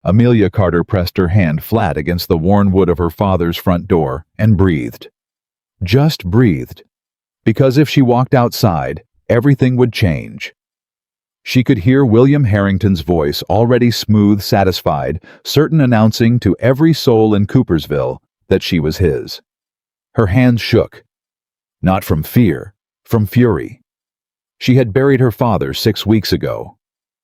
Amelia Carter pressed her hand flat against the worn wood of her father's front door and breathed. Just breathed. Because if she walked outside, everything would change. She could hear William Harrington's voice, already smooth, satisfied, certain, announcing to every soul in Coopersville that she was his. Her hands shook. Not from fear, from fury. She had buried her father 6 weeks ago.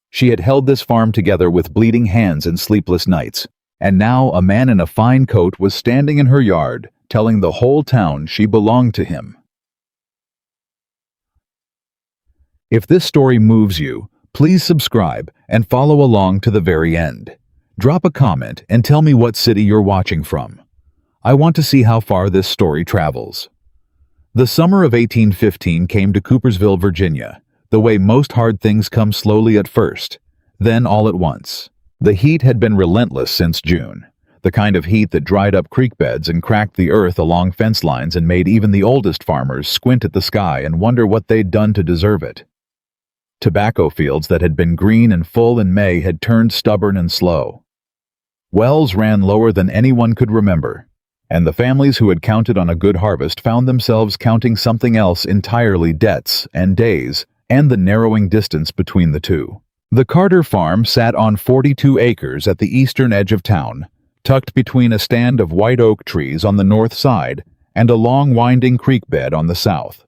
She had held this farm together with bleeding hands and sleepless nights, and now a man in a fine coat was standing in her yard, telling the whole town she belonged to him. If this story moves you, please subscribe and follow along to the very end. Drop a comment and tell me what city you're watching from. I want to see how far this story travels. The summer of 1815 came to Coopersville, Virginia, the way most hard things come slowly at first, then all at once. The heat had been relentless since June, the kind of heat that dried up creek beds and cracked the earth along fence lines and made even the oldest farmers squint at the sky and wonder what they'd done to deserve it. Tobacco fields that had been green and full in May had turned stubborn and slow. Wells ran lower than anyone could remember, and the families who had counted on a good harvest found themselves counting something else entirely: debts and days, and the narrowing distance between the two. The Carter farm sat on 42 acres at the eastern edge of town, tucked between a stand of white oak trees on the north side and a long winding creek bed on the south.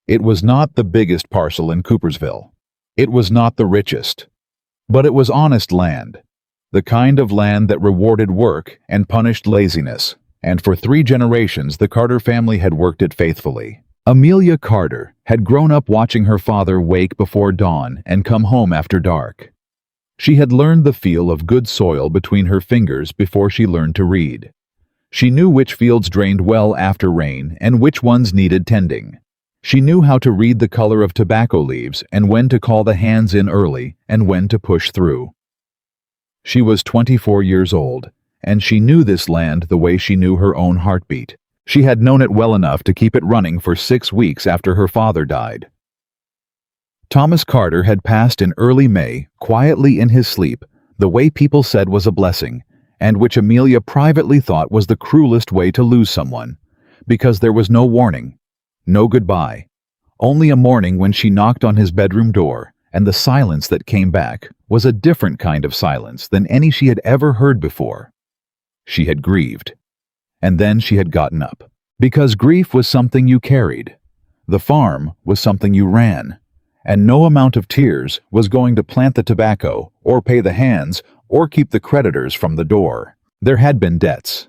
It was not the biggest parcel in Coopersville. It was not the richest. But it was honest land, the kind of land that rewarded work and punished laziness, and for 3 generations the Carter family had worked it faithfully. Amelia Carter had grown up watching her father wake before dawn and come home after dark. She had learned the feel of good soil between her fingers before she learned to read. She knew which fields drained well after rain and which ones needed tending. She knew how to read the color of tobacco leaves and when to call the hands in early and when to push through. She was 24 years old, and she knew this land the way she knew her own heartbeat. She had known it well enough to keep it running for 6 weeks after her father died. Thomas Carter had passed in early May, quietly in his sleep, the way people said was a blessing, and which Amelia privately thought was the cruelest way to lose someone, because there was no warning, no goodbye, only a morning when she knocked on his bedroom door, and the silence that came back was a different kind of silence than any she had ever heard before. She had grieved. And then she had gotten up. Because grief was something you carried. The farm was something you ran. And no amount of tears was going to plant the tobacco, or pay the hands, or keep the creditors from the door. There had been debts.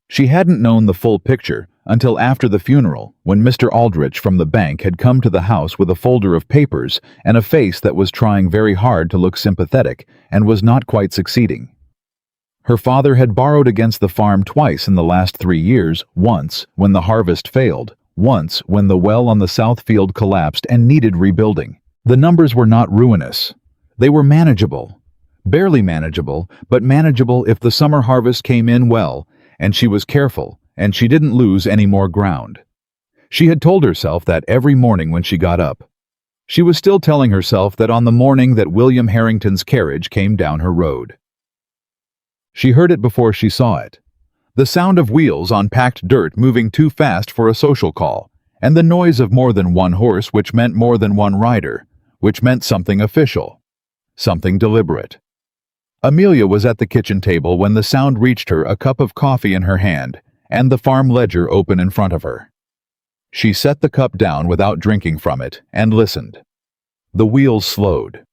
She hadn't known the full picture until after the funeral, when Mr. Aldrich from the bank had come to the house with a folder of papers and a face that was trying very hard to look sympathetic and was not quite succeeding. Her father had borrowed against the farm twice in the last 3 years, once when the harvest failed, once when the well on the south field collapsed and needed rebuilding. The numbers were not ruinous. They were manageable. Barely manageable, but manageable if the summer harvest came in well, and she was careful, and she didn't lose any more ground. She had told herself that every morning when she got up. She was still telling herself that on the morning that William Harrington's carriage came down her road. She heard it before she saw it. The sound of wheels on packed dirt moving too fast for a social call, and the noise of more than one horse, which meant more than one rider, which meant something official, something deliberate. Amelia was at the kitchen table when the sound reached her, a cup of coffee in her hand, and the farm ledger open in front of her. She set the cup down without drinking from it and listened. The wheels slowed.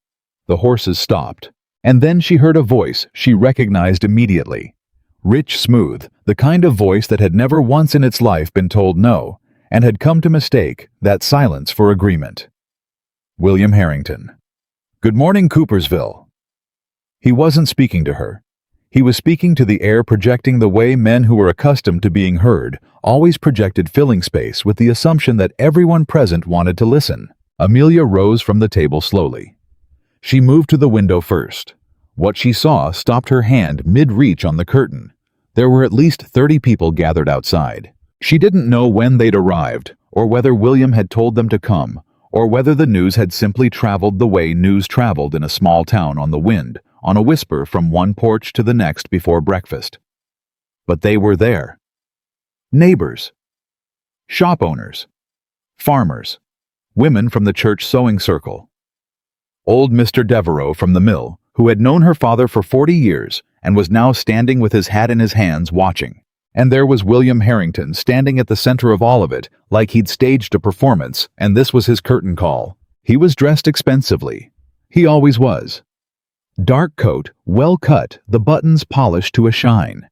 The horses stopped. And then she heard a voice she recognized immediately. Rich, smooth, the kind of voice that had never once in its life been told no, and had come to mistake that silence for agreement. William Harrington. "Good morning, Coopersville." He wasn't speaking to her. He was speaking to the air, projecting the way men who were accustomed to being heard always projected, filling space with the assumption that everyone present wanted to listen. Amelia rose from the table slowly. She moved to the window first. What she saw stopped her hand mid-reach on the curtain. There were at least 30 people gathered outside. She didn't know when they'd arrived, or whether William had told them to come, or whether the news had simply traveled the way news traveled in a small town on the wind, on a whisper from one porch to the next before breakfast. But they were there. Neighbors, shop owners, farmers, women from the church sewing circle. Old Mr. Devereaux from the mill, who had known her father for 40 years and was now standing with his hat in his hands watching. And there was William Harrington standing at the center of all of it, like he'd staged a performance, and this was his curtain call. He was dressed expensively. He always was. Dark coat, well cut, the buttons polished to a shine.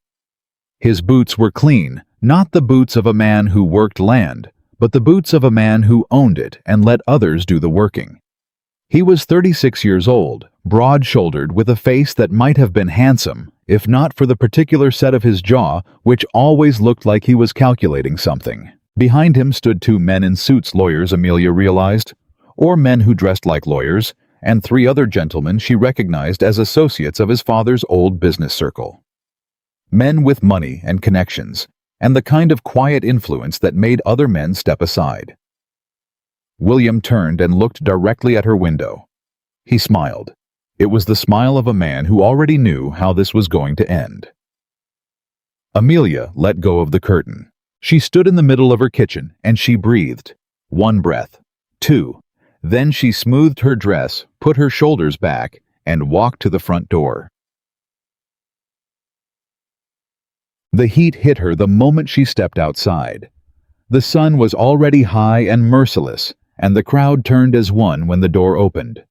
His boots were clean, not the boots of a man who worked land, but the boots of a man who owned it and let others do the working. He was 36 years old, broad-shouldered, with a face that might have been handsome, if not for the particular set of his jaw, which always looked like he was calculating something. Behind him stood 2 men in suits, lawyers, Amelia realized, or men who dressed like lawyers, and 3 other gentlemen she recognized as associates of his father's old business circle. Men with money and connections, and the kind of quiet influence that made other men step aside. William turned and looked directly at her window. He smiled. It was the smile of a man who already knew how this was going to end. Amelia let go of the curtain. She stood in the middle of her kitchen and she breathed. 1 breath. 2. Then she smoothed her dress, put her shoulders back, and walked to the front door. The heat hit her the moment she stepped outside. The sun was already high and merciless, and the crowd turned as one when the door opened.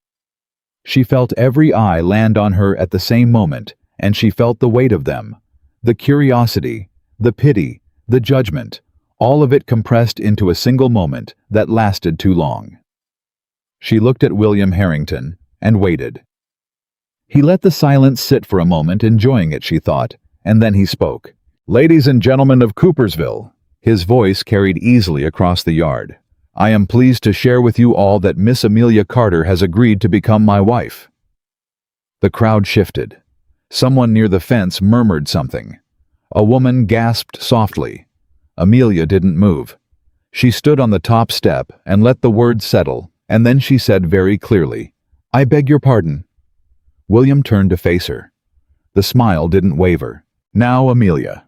She felt every eye land on her at the same moment, and she felt the weight of them, the curiosity, the pity, the judgment, all of it compressed into a single moment that lasted too long. She looked at William Harrington and waited. He let the silence sit for a moment, enjoying it, she thought, and then he spoke. "Ladies and gentlemen of Coopersville," his voice carried easily across the yard, "I am pleased to share with you all that Miss Amelia Carter has agreed to become my wife." The crowd shifted. Someone near the fence murmured something. A woman gasped softly. Amelia didn't move. She stood on the top step and let the words settle, and then she said very clearly, "I beg your pardon." William turned to face her. The smile didn't waver. "Now, Amelia."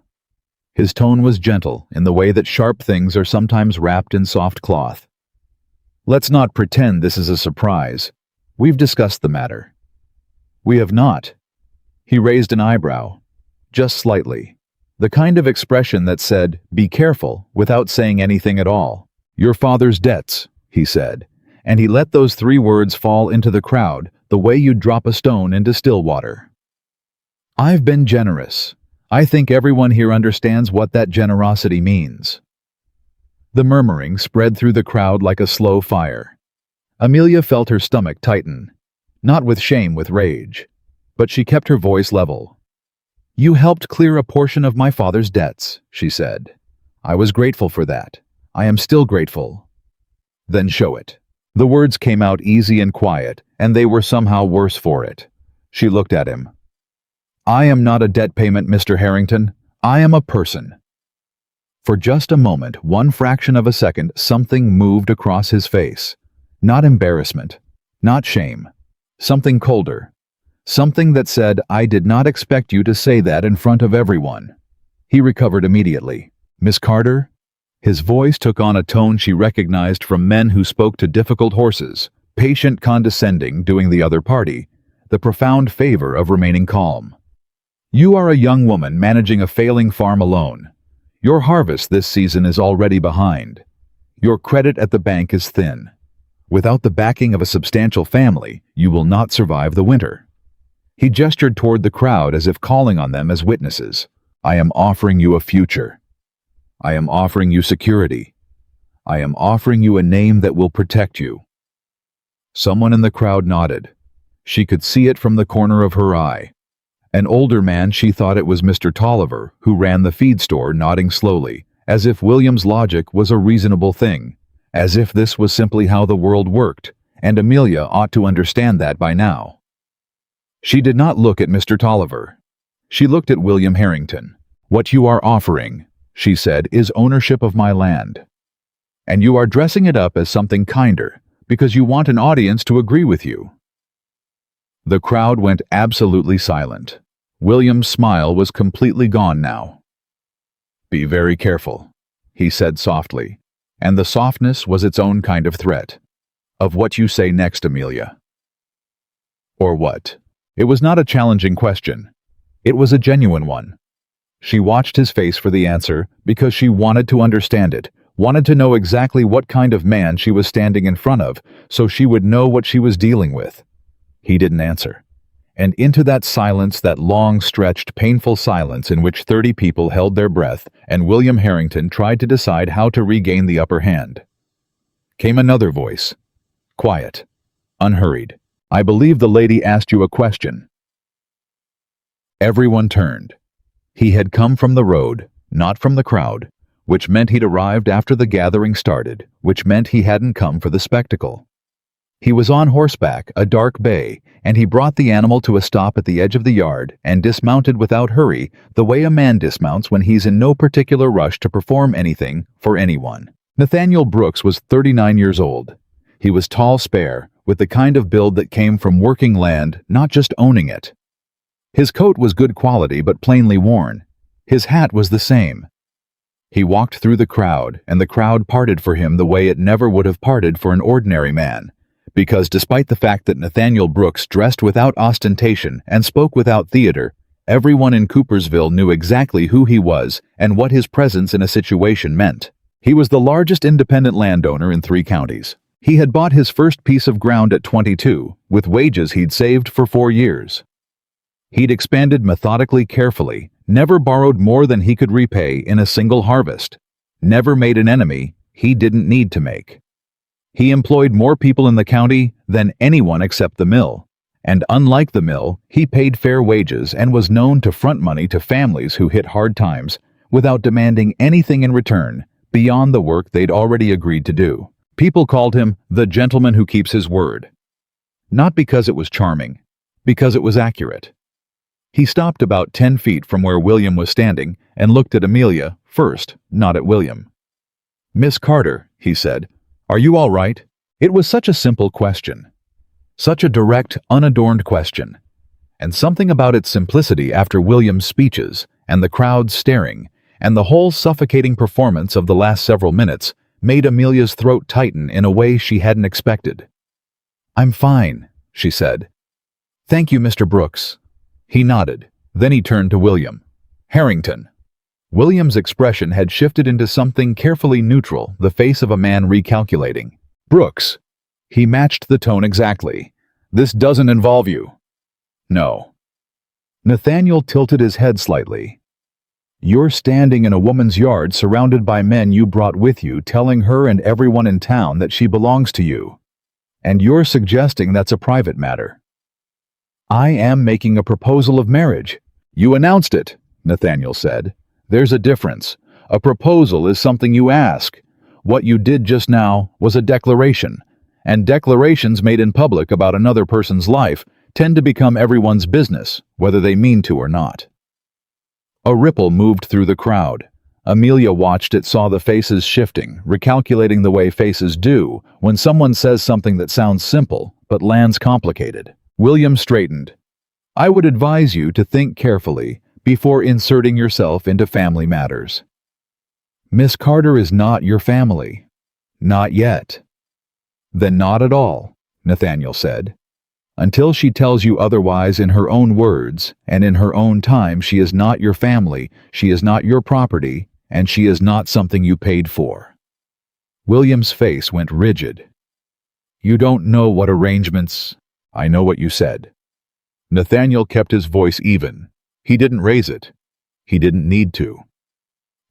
His tone was gentle in the way that sharp things are sometimes wrapped in soft cloth. "Let's not pretend this is a surprise. We've discussed the matter." "We have not." He raised an eyebrow, just slightly. The kind of expression that said, "Be careful," without saying anything at all. "Your father's debts," he said, and he let those 3 words fall into the crowd the way you'd drop a stone into still water. "I've been generous. I think everyone here understands what that generosity means." The murmuring spread through the crowd like a slow fire. Amelia felt her stomach tighten, not with shame, with rage, but she kept her voice level. "You helped clear a portion of my father's debts," she said. "I was grateful for that. I am still grateful." "Then show it." The words came out easy and quiet, and they were somehow worse for it. She looked at him. "I am not a debt payment, Mr. Harrington. I am a person." For just a moment, 1 fraction of a second, something moved across his face. Not embarrassment, not shame. Something colder. Something that said, "I did not expect you to say that in front of everyone." He recovered immediately. "Miss Carter?" His voice took on a tone she recognized from men who spoke to difficult horses, patient, condescending, doing the other party, the profound favor of remaining calm. "You are a young woman managing a failing farm alone. Your harvest this season is already behind. Your credit at the bank is thin. Without the backing of a substantial family, you will not survive the winter." He gestured toward the crowd as if calling on them as witnesses. "I am offering you a future. I am offering you security. I am offering you a name that will protect you." Someone in the crowd nodded. She could see it from the corner of her eye. An older man, she thought it was Mr. Tolliver, who ran the feed store, nodding slowly, as if William's logic was a reasonable thing, as if this was simply how the world worked, and Amelia ought to understand that by now. She did not look at Mr. Tolliver. She looked at William Harrington. "What you are offering," she said, "is ownership of my land. And you are dressing it up as something kinder, because you want an audience to agree with you." The crowd went absolutely silent. William's smile was completely gone now. "Be very careful," he said softly, and the softness was its own kind of threat. "Of what you say next, Amelia." Or what? It was not a challenging question. It was a genuine one. She watched his face for the answer because she wanted to understand it, wanted to know exactly what kind of man she was standing in front of, so she would know what she was dealing with. He didn't answer. And into that silence, that long-stretched, painful silence in which 30 people held their breath and William Harrington tried to decide how to regain the upper hand, came another voice. Quiet. Unhurried. "I believe the lady asked you a question." Everyone turned. He had come from the road, not from the crowd, which meant he'd arrived after the gathering started, which meant he hadn't come for the spectacle. He was on horseback, a dark bay, and he brought the animal to a stop at the edge of the yard and dismounted without hurry, the way a man dismounts when he's in no particular rush to perform anything for anyone. Nathaniel Brooks was 39 years old. He was tall, spare, with the kind of build that came from working land, not just owning it. His coat was good quality but plainly worn. His hat was the same. He walked through the crowd, and the crowd parted for him the way it never would have parted for an ordinary man. Because despite the fact that Nathaniel Brooks dressed without ostentation and spoke without theater, everyone in Coopersville knew exactly who he was and what his presence in a situation meant. He was the largest independent landowner in 3 counties. He had bought his first piece of ground at 22, with wages he'd saved for 4 years. He'd expanded methodically, carefully, never borrowed more than he could repay in a single harvest, never made an enemy he didn't need to make. He employed more people in the county than anyone except the mill, and unlike the mill, he paid fair wages and was known to front money to families who hit hard times without demanding anything in return beyond the work they'd already agreed to do. People called him the gentleman who keeps his word. Not because it was charming, because it was accurate. He stopped about 10 feet from where William was standing and looked at Amelia first, not at William. "Miss Carter," he said, "are you all right?" It was such a simple question. Such a direct, unadorned question. And something about its simplicity after William's speeches, and the crowd staring, and the whole suffocating performance of the last several minutes made Amelia's throat tighten in a way she hadn't expected. "I'm fine," she said. "Thank you, Mr. Brooks." He nodded. Then he turned to William. "Harrington." William's expression had shifted into something carefully neutral, the face of a man recalculating. "Brooks." He matched the tone exactly. "This doesn't involve you." "No." Nathaniel tilted his head slightly. "You're standing in a woman's yard surrounded by men you brought with you, telling her and everyone in town that she belongs to you. And you're suggesting that's a private matter." "I am making a proposal of marriage." "You announced it," Nathaniel said. "There's a difference. A proposal is something you ask. What you did just now was a declaration, and declarations made in public about another person's life tend to become everyone's business, whether they mean to or not." A ripple moved through the crowd. Amelia watched it, saw the faces shifting, recalculating the way faces do when someone says something that sounds simple but lands complicated. William straightened. "I would advise you to think carefully before inserting yourself into family matters. Miss Carter is not your family. Not yet." "Then not at all," Nathaniel said. "Until she tells you otherwise in her own words, and in her own time, she is not your family, she is not your property, and she is not something you paid for." William's face went rigid. "You don't know what arrangements—" "I know what you said." Nathaniel kept his voice even. He didn't raise it. He didn't need to.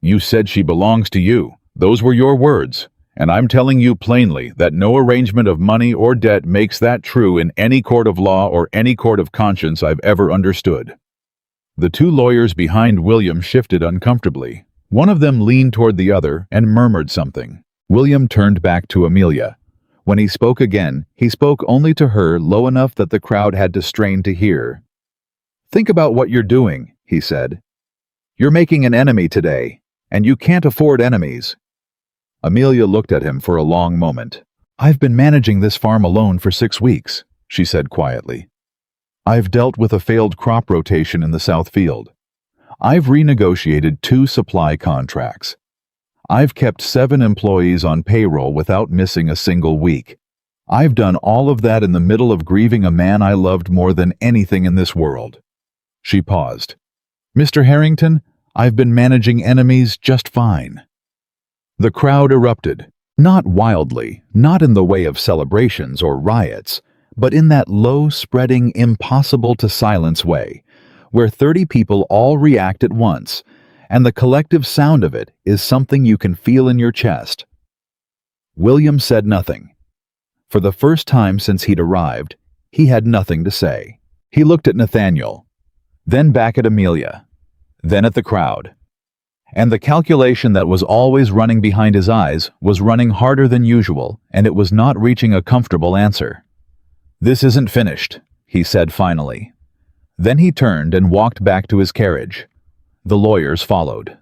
"You said she belongs to you. Those were your words. And I'm telling you plainly that no arrangement of money or debt makes that true in any court of law or any court of conscience I've ever understood." The 2 lawyers behind William shifted uncomfortably. One of them leaned toward the other and murmured something. William turned back to Amelia. When he spoke again, he spoke only to her, low enough that the crowd had to strain to hear. "Think about what you're doing," he said. "You're making an enemy today, and you can't afford enemies." Amelia looked at him for a long moment. "I've been managing this farm alone for 6 weeks," she said quietly. I've dealt with a failed crop rotation in the South Field. I've renegotiated 2 supply contracts. I've kept 7 employees on payroll without missing a single week. I've done all of that in the middle of grieving a man I loved more than anything in this world. She paused. Mr. Harrington, I've been managing enemies just fine. The crowd erupted, not wildly, not in the way of celebrations or riots, but in that low, spreading, impossible-to-silence way, where 30 people all react at once, and the collective sound of it is something you can feel in your chest. William said nothing. For the first time since he'd arrived, he had nothing to say. He looked at Nathaniel, then back at Amelia, then at the crowd. And the calculation that was always running behind his eyes was running harder than usual, and it was not reaching a comfortable answer. "This isn't finished," he said finally. Then he turned and walked back to his carriage. The lawyers followed.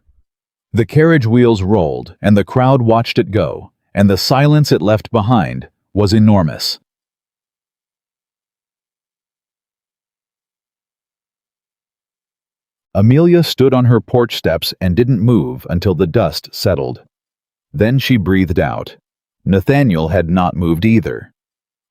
The carriage wheels rolled, and the crowd watched it go, and the silence it left behind was enormous. Amelia stood on her porch steps and didn't move until the dust settled. Then she breathed out. Nathaniel had not moved either.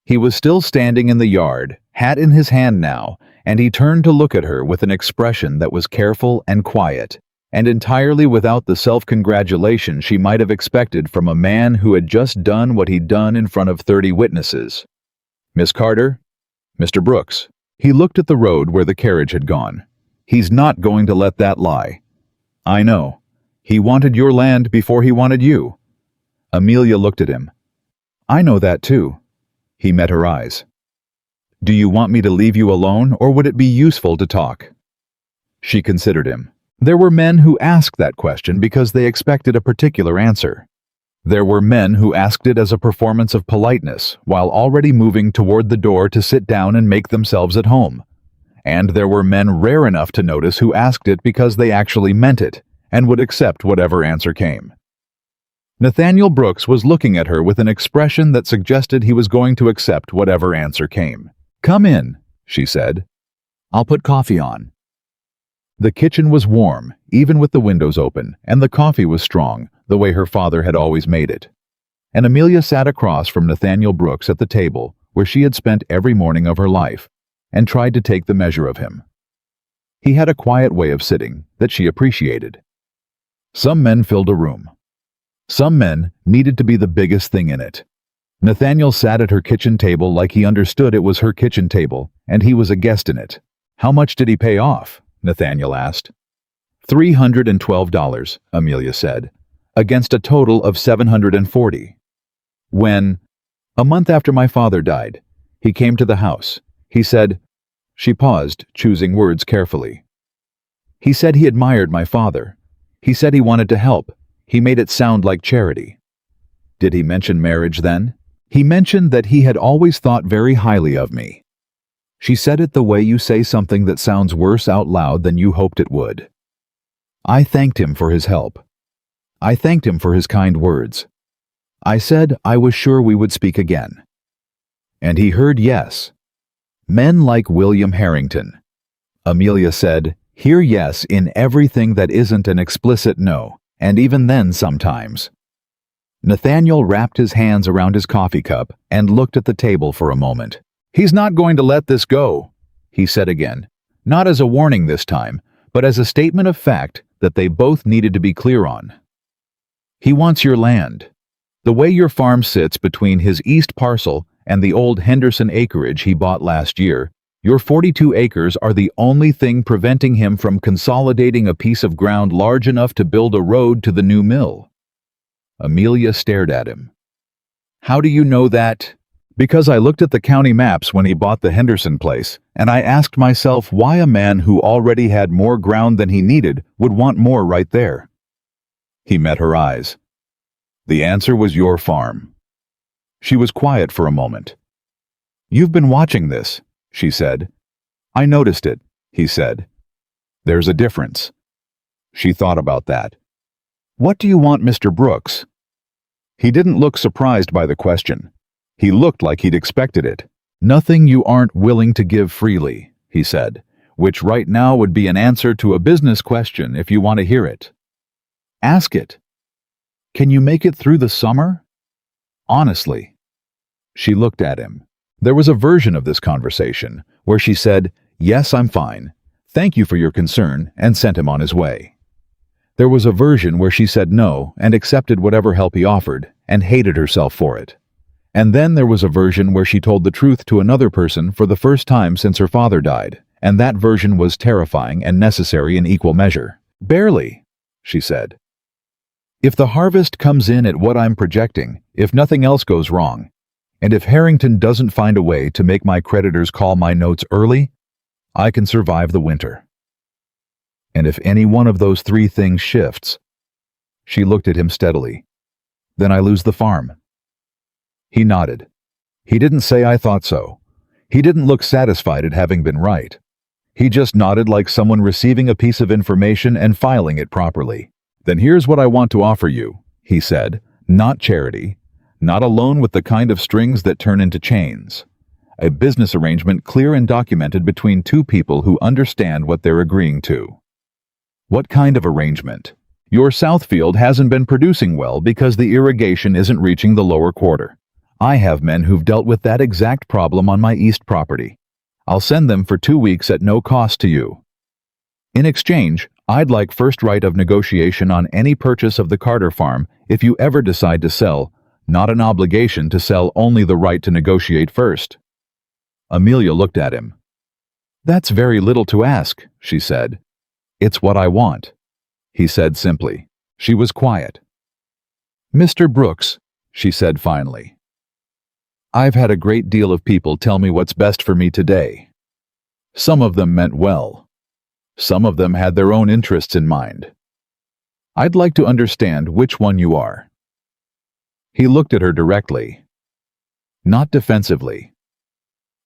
He was still standing in the yard, hat in his hand now, and he turned to look at her with an expression that was careful and quiet, and entirely without the self-congratulation she might have expected from a man who had just done what he'd done in front of 30 witnesses. "Miss Carter? Mr. Brooks." He looked at the road where the carriage had gone. "He's not going to let that lie." "I know. He wanted your land before he wanted you." Amelia looked at him. "I know that too." He met her eyes. "Do you want me to leave you alone, or would it be useful to talk?" She considered him. There were men who asked that question because they expected a particular answer. There were men who asked it as a performance of politeness while already moving toward the door to sit down and make themselves at home. And there were men rare enough to notice who asked it because they actually meant it and would accept whatever answer came. Nathaniel Brooks was looking at her with an expression that suggested he was going to accept whatever answer came. "Come in," she said. "I'll put coffee on." The kitchen was warm, even with the windows open, and the coffee was strong, the way her father had always made it. And Amelia sat across from Nathaniel Brooks at the table where she had spent every morning of her life, and tried to take the measure of him. He had a quiet way of sitting that she appreciated. Some men filled a room. Some men needed to be the biggest thing in it. Nathaniel sat at her kitchen table like he understood it was her kitchen table, and he was a guest in it. "How much did he pay off?" Nathaniel asked. $312, Amelia said, against a total of $740. "When, a month after my father died, he came to the house, he said," she paused, choosing words carefully. "He said he admired my father. He said he wanted to help. He made it sound like charity." "Did he mention marriage then?" "He mentioned that he had always thought very highly of me." She said it the way you say something that sounds worse out loud than you hoped it would. "I thanked him for his help. I thanked him for his kind words. I said I was sure we would speak again. And he heard yes. Men like William Harrington." Amelia said, "Hear yes in everything that isn't an explicit no, and even then sometimes." Nathaniel wrapped his hands around his coffee cup and looked at the table for a moment. "He's not going to let this go," he said again, not as a warning this time, but as a statement of fact that they both needed to be clear on. "He wants your land. The way your farm sits between his east parcel and the old Henderson acreage he bought last year, your 42 acres are the only thing preventing him from consolidating a piece of ground large enough to build a road to the new mill." Amelia stared at him. "How do you know that?" "Because I looked at the county maps when he bought the Henderson place, and I asked myself why a man who already had more ground than he needed would want more right there." He met her eyes. "The answer was your farm." She was quiet for a moment. "You've been watching this," she said. "I noticed it," he said. "There's a difference." She thought about that. "What do you want, Mr. Brooks?" He didn't look surprised by the question. He looked like he'd expected it. "Nothing you aren't willing to give freely," he said, which right now would be an answer to a business question if you want to hear it. Ask it. Can you make it through the summer? Honestly. She looked at him. There was a version of this conversation where she said, "Yes, I'm fine. Thank you for your concern," and sent him on his way. There was a version where she said no and accepted whatever help he offered and hated herself for it. And then there was a version where she told the truth to another person for the first time since her father died, and that version was terrifying and necessary in equal measure. "Barely," she said. "If the harvest comes in at what I'm projecting, if nothing else goes wrong, and if Harrington doesn't find a way to make my creditors call my notes early, I can survive the winter. And if any one of those three things shifts," she looked at him steadily, "then I lose the farm." He nodded. He didn't say "I thought so." He didn't look satisfied at having been right. He just nodded like someone receiving a piece of information and filing it properly. "Then here's what I want to offer you," he said. "Not charity, not a loan with the kind of strings that turn into chains. A business arrangement clear and documented between two people who understand what they're agreeing to." "What kind of arrangement?" "Your Southfield hasn't been producing well because the irrigation isn't reaching the lower quarter. I have men who've dealt with that exact problem on my east property. I'll send them for 2 weeks at no cost to you. In exchange, I'd like first right of negotiation on any purchase of the Carter farm if you ever decide to sell, not an obligation to sell, only the right to negotiate first." Amelia looked at him. "That's very little to ask," she said. "It's what I want," he said simply. She was quiet. "Mr. Brooks," she said finally, "I've had a great deal of people tell me what's best for me today. Some of them meant well. Some of them had their own interests in mind. I'd like to understand which one you are." He looked at her directly. Not defensively.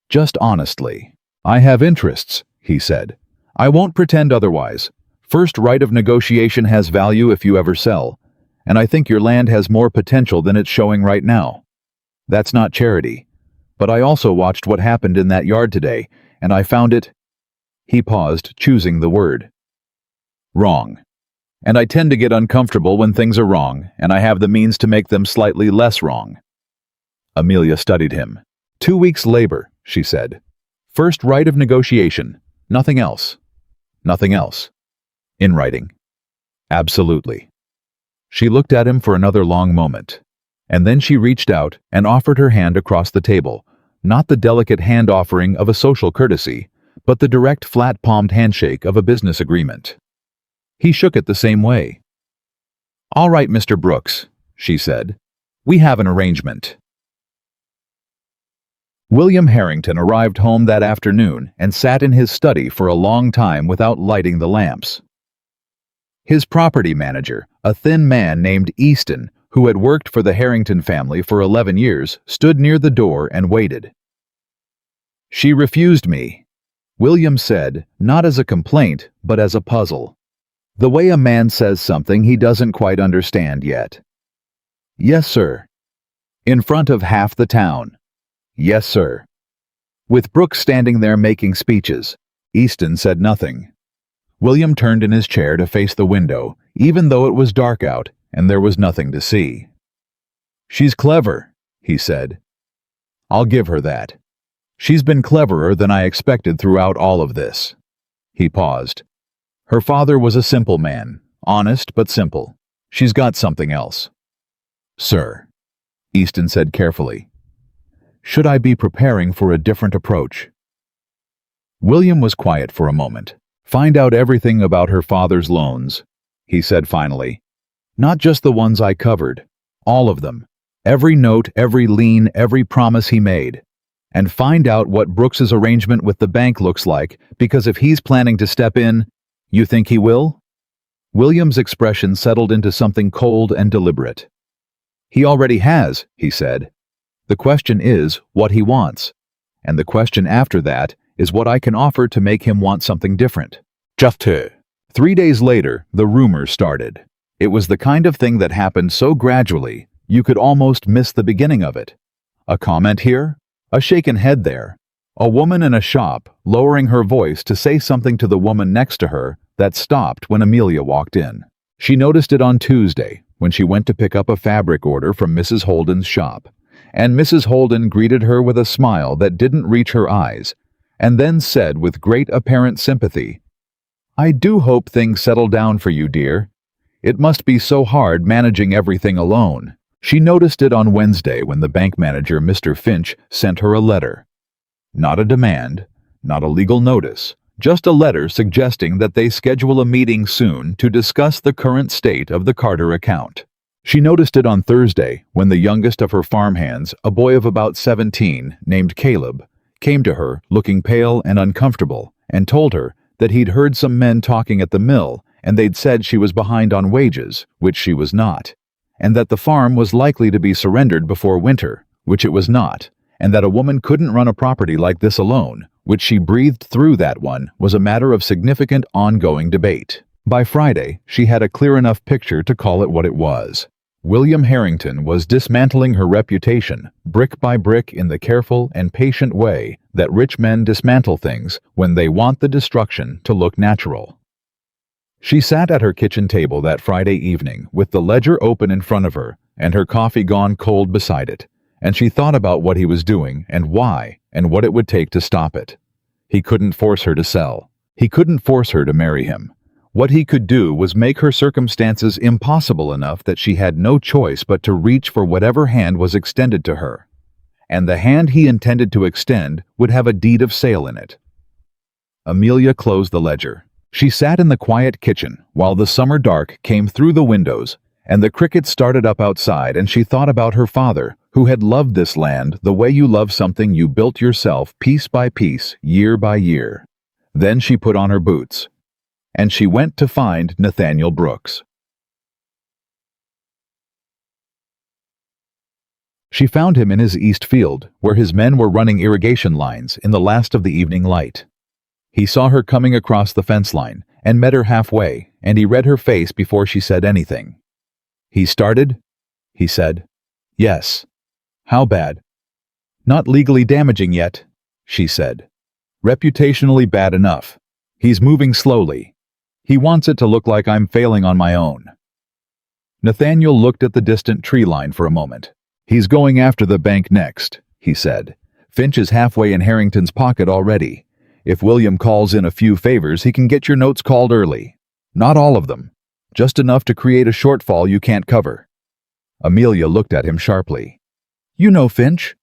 Just honestly. "I have interests," he said. "I won't pretend otherwise. First right of negotiation has value if you ever sell, and I think your land has more potential than it's showing right now. That's not charity, but I also watched what happened in that yard today, and I found it—" He paused, choosing the word. "Wrong. And I tend to get uncomfortable when things are wrong, and I have the means to make them slightly less wrong." Amelia studied him. 2 weeks' labor," she said. "First right of negotiation. Nothing else." "Nothing else." "In writing." "Absolutely." She looked at him for another long moment, and then she reached out and offered her hand across the table, not the delicate hand offering of a social courtesy, but the direct flat-palmed handshake of a business agreement. He shook it the same way. "All right, Mr. Brooks," she said. "We have an arrangement." William Harrington arrived home that afternoon and sat in his study for a long time without lighting the lamps. His property manager, a thin man named Easton, who had worked for the Harrington family for 11 years, stood near the door and waited. "She refused me," William said, not as a complaint, but as a puzzle. The way a man says something he doesn't quite understand yet. "Yes, sir." "In front of half the town." "Yes, sir." With Brooks standing there making speeches, Easton said nothing. William turned in his chair to face the window, even though it was dark out and there was nothing to see. "She's clever," he said. "I'll give her that. She's been cleverer than I expected throughout all of this." He paused. "Her father was a simple man, honest but simple. She's got something else." "Sir," Easton said carefully, "should I be preparing for a different approach?" William was quiet for a moment. "Find out everything about her father's loans," he said finally. "Not just the ones I covered. All of them. Every note, every lien, every promise he made. And find out what Brooks's arrangement with the bank looks like, because if he's planning to step in, you think he will?" William's expression settled into something cold and deliberate. "He already has," he said. "The question is what he wants. And the question after that is what I can offer to make him want something different." Just 3 days later, the rumors started. It was the kind of thing that happened so gradually, you could almost miss the beginning of it. A comment here, a shaken head there, A woman in a shop, lowering her voice to say something to the woman next to her, that stopped when Amelia walked in. She noticed it on Tuesday, when she went to pick up a fabric order from Mrs. Holden's shop, and Mrs. Holden greeted her with a smile that didn't reach her eyes, and then said with great apparent sympathy, "I do hope things settle down for you, dear. It must be so hard managing everything alone." She noticed it on Wednesday when the bank manager, Mr. Finch, sent her a letter. Not a demand, not a legal notice, just a letter suggesting that they schedule a meeting soon to discuss the current state of the Carter account. She noticed it on Thursday when the youngest of her farmhands, a boy of about 17, named Caleb, came to her looking pale and uncomfortable and told her that he'd heard some men talking at the mill and they'd said she was behind on wages, which she was not, and that the farm was likely to be surrendered before winter, which it was not, and that a woman couldn't run a property like this alone, which she breathed through that one was a matter of significant ongoing debate. By Friday, she had a clear enough picture to call it what it was. William Harrington was dismantling her reputation, brick by brick, in the careful and patient way that rich men dismantle things when they want the destruction to look natural. She sat at her kitchen table that Friday evening with the ledger open in front of her and her coffee gone cold beside it, and she thought about what he was doing and why and what it would take to stop it. He couldn't force her to sell. He couldn't force her to marry him. What he could do was make her circumstances impossible enough that she had no choice but to reach for whatever hand was extended to her. And the hand he intended to extend would have a deed of sale in it. Amelia closed the ledger. She sat in the quiet kitchen while the summer dark came through the windows and the crickets started up outside, and she thought about her father, who had loved this land the way you love something you built yourself piece by piece, year by year. Then she put on her boots, and she went to find Nathaniel Brooks. She found him in his east field, where his men were running irrigation lines in the last of the evening light. He saw her coming across the fence line and met her halfway, and he read her face before she said anything. "He started?" he said. "Yes." "How bad?" "Not legally damaging yet," she said. "Reputationally bad enough. He's moving slowly. He wants it to look like I'm failing on my own." Nathaniel looked at the distant tree line for a moment. "He's going after the bank next," he said. "Finch is halfway in Harrington's pocket already. If William calls in a few favors, he can get your notes called early. Not all of them. Just enough to create a shortfall you can't cover." Amelia looked at him sharply. "You know Finch?"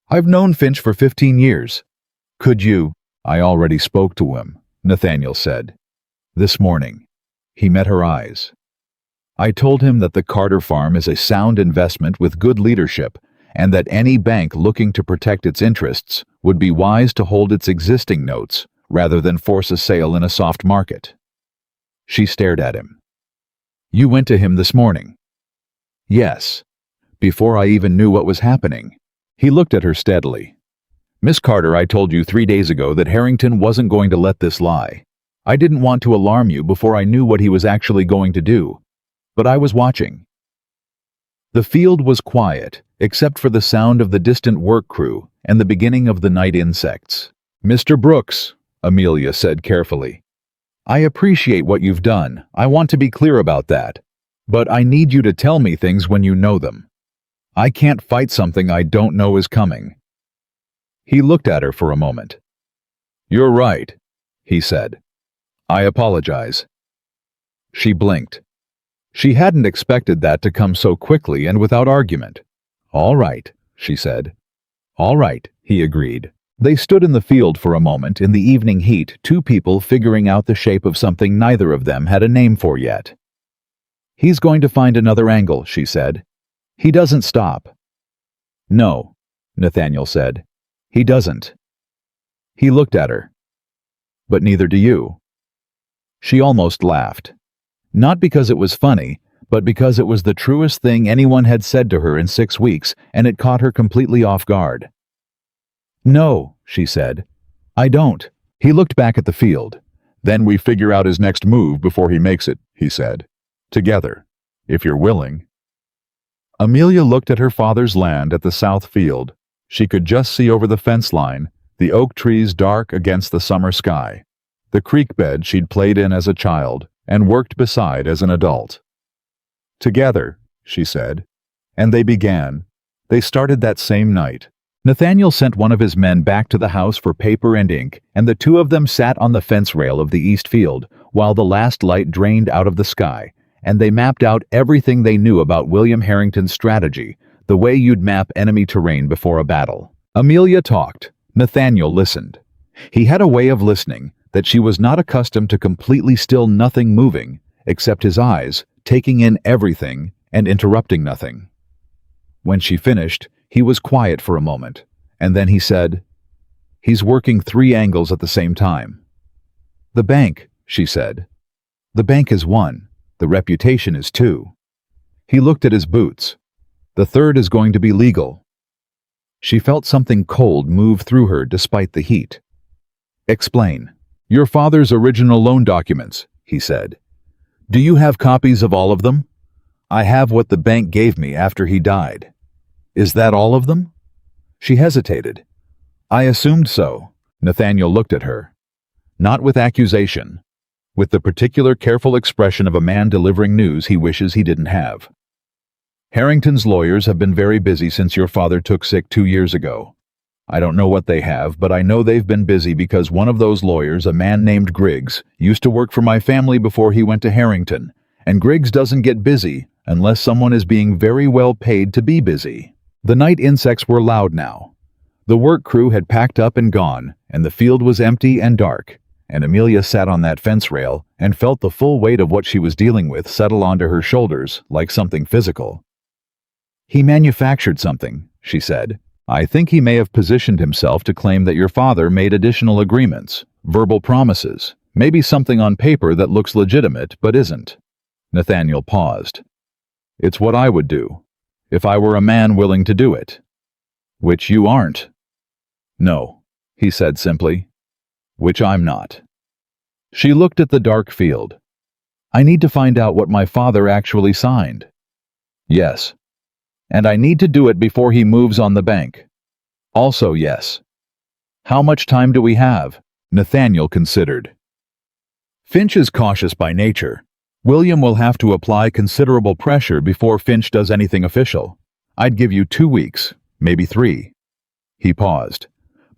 "I've known Finch for 15 years. Could you—" "I already spoke to him," Nathaniel said. "This morning." He met her eyes. "I told him that the Carter farm is a sound investment with good leadership, and that any bank looking to protect its interests would be wise to hold its existing notes rather than force a sale in a soft market." She stared at him. "You went to him this morning?" "Yes. Before I even knew what was happening." He looked at her steadily. "Miss Carter, I told you 3 days ago that Harrington wasn't going to let this lie. I didn't want to alarm you before I knew what he was actually going to do. But I was watching." The field was quiet, except for the sound of the distant work crew and the beginning of the night insects. "Mr. Brooks," Amelia said carefully, "I appreciate what you've done. I want to be clear about that. But I need you to tell me things when you know them. I can't fight something I don't know is coming." He looked at her for a moment. "You're right," he said. "I apologize." She blinked. She hadn't expected that to come so quickly and without argument. "All right," she said. "All right," he agreed. They stood in the field for a moment in the evening heat, two people figuring out the shape of something neither of them had a name for yet. "He's going to find another angle," she said. "He doesn't stop." "No," Nathaniel said. "He doesn't." He looked at her. "But neither do you." She almost laughed. Not because it was funny, but because it was the truest thing anyone had said to her in 6 weeks, and it caught her completely off guard. "No," she said. "I don't." He looked back at the field. "Then we figure out his next move before he makes it," he said. "Together, if you're willing." Amelia looked at her father's land at the south field. She could just see over the fence line, The oak trees dark against the summer sky. The creek bed she'd played in as a child and worked beside as an adult. Together, she said. And they began. They started that same night. Nathaniel sent one of his men back to the house for paper and ink, and the two of them sat on the fence rail of the east field while the last light drained out of the sky, and they mapped out everything they knew about William Harrington's strategy, the way you'd map enemy terrain before a battle. Amelia talked. Nathaniel listened. He had a way of listening that she was not accustomed to, completely still, nothing moving, except his eyes, taking in everything and interrupting nothing. When she finished, he was quiet for a moment, and then he said, "He's working 3 angles at the same time." "The bank," she said. "The bank is 1. The reputation is 2. He looked at his boots. The 3rd is going to be legal." She felt something cold move through her despite the heat. "Explain. Your father's original loan documents," he said. "Do you have copies of all of them?" "I have what the bank gave me after he died." "Is that all of them?" She hesitated. "I assumed so." Nathaniel looked at her. Not with accusation, with the particular careful expression of a man delivering news he wishes he didn't have. "Harrington's lawyers have been very busy since your father took sick 2 years ago. I don't know what they have, but I know they've been busy because one of those lawyers, a man named Griggs, used to work for my family before he went to Harrington, and Griggs doesn't get busy unless someone is being very well paid to be busy." The night insects were loud now. The work crew had packed up and gone, and the field was empty and dark, and Amelia sat on that fence rail and felt the full weight of what she was dealing with settle onto her shoulders like something physical. "He manufactured something," she said. "I think he may have positioned himself to claim that your father made additional agreements, verbal promises, maybe something on paper that looks legitimate but isn't." Nathaniel paused. "It's what I would do, if I were a man willing to do it." "Which you aren't." "No," he said simply. "Which I'm not." She looked at the dark field. "I need to find out what my father actually signed." "Yes." "And I need to do it before he moves on the bank." "Also yes." "How much time do we have?" Nathaniel considered. "Finch is cautious by nature. William will have to apply considerable pressure before Finch does anything official. I'd give you 2 weeks, maybe 3. He paused.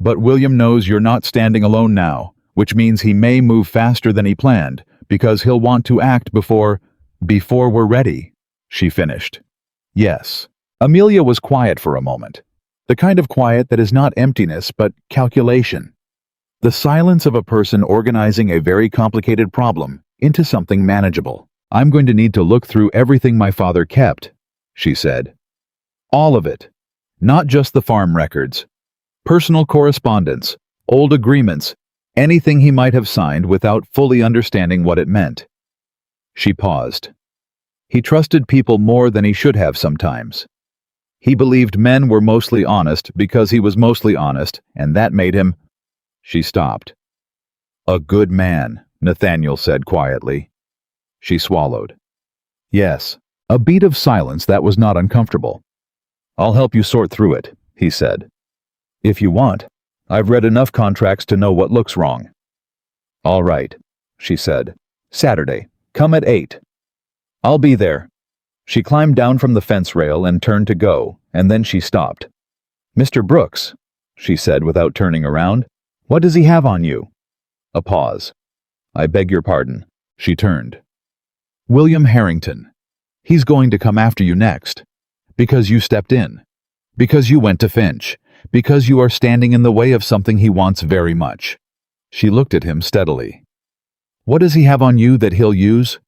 "But William knows you're not standing alone now, which means he may move faster than he planned, because he'll want to act before we're ready," she finished. "Yes." Amelia was quiet for a moment. The kind of quiet that is not emptiness, but calculation. The silence of a person organizing a very complicated problem into something manageable. "I'm going to need to look through everything my father kept," she said. "All of it. Not just the farm records. Personal correspondence, old agreements, anything he might have signed without fully understanding what it meant." She paused. "He trusted people more than he should have sometimes. He believed men were mostly honest because he was mostly honest, and that made him—" She stopped. "A good man," Nathaniel said quietly. She swallowed. "Yes." A beat of silence that was not uncomfortable. "I'll help you sort through it," he said. "If you want. I've read enough contracts to know what looks wrong." "All right," she said. "Saturday. Come at 8. "I'll be there." She climbed down from the fence rail and turned to go, and then she stopped. "Mr. Brooks," she said without turning around. "What does he have on you?" A pause. "I beg your pardon." She turned. "William Harrington. He's going to come after you next. Because you stepped in. Because you went to Finch. Because you are standing in the way of something he wants very much." She looked at him steadily. "What does he have on you that he'll use?"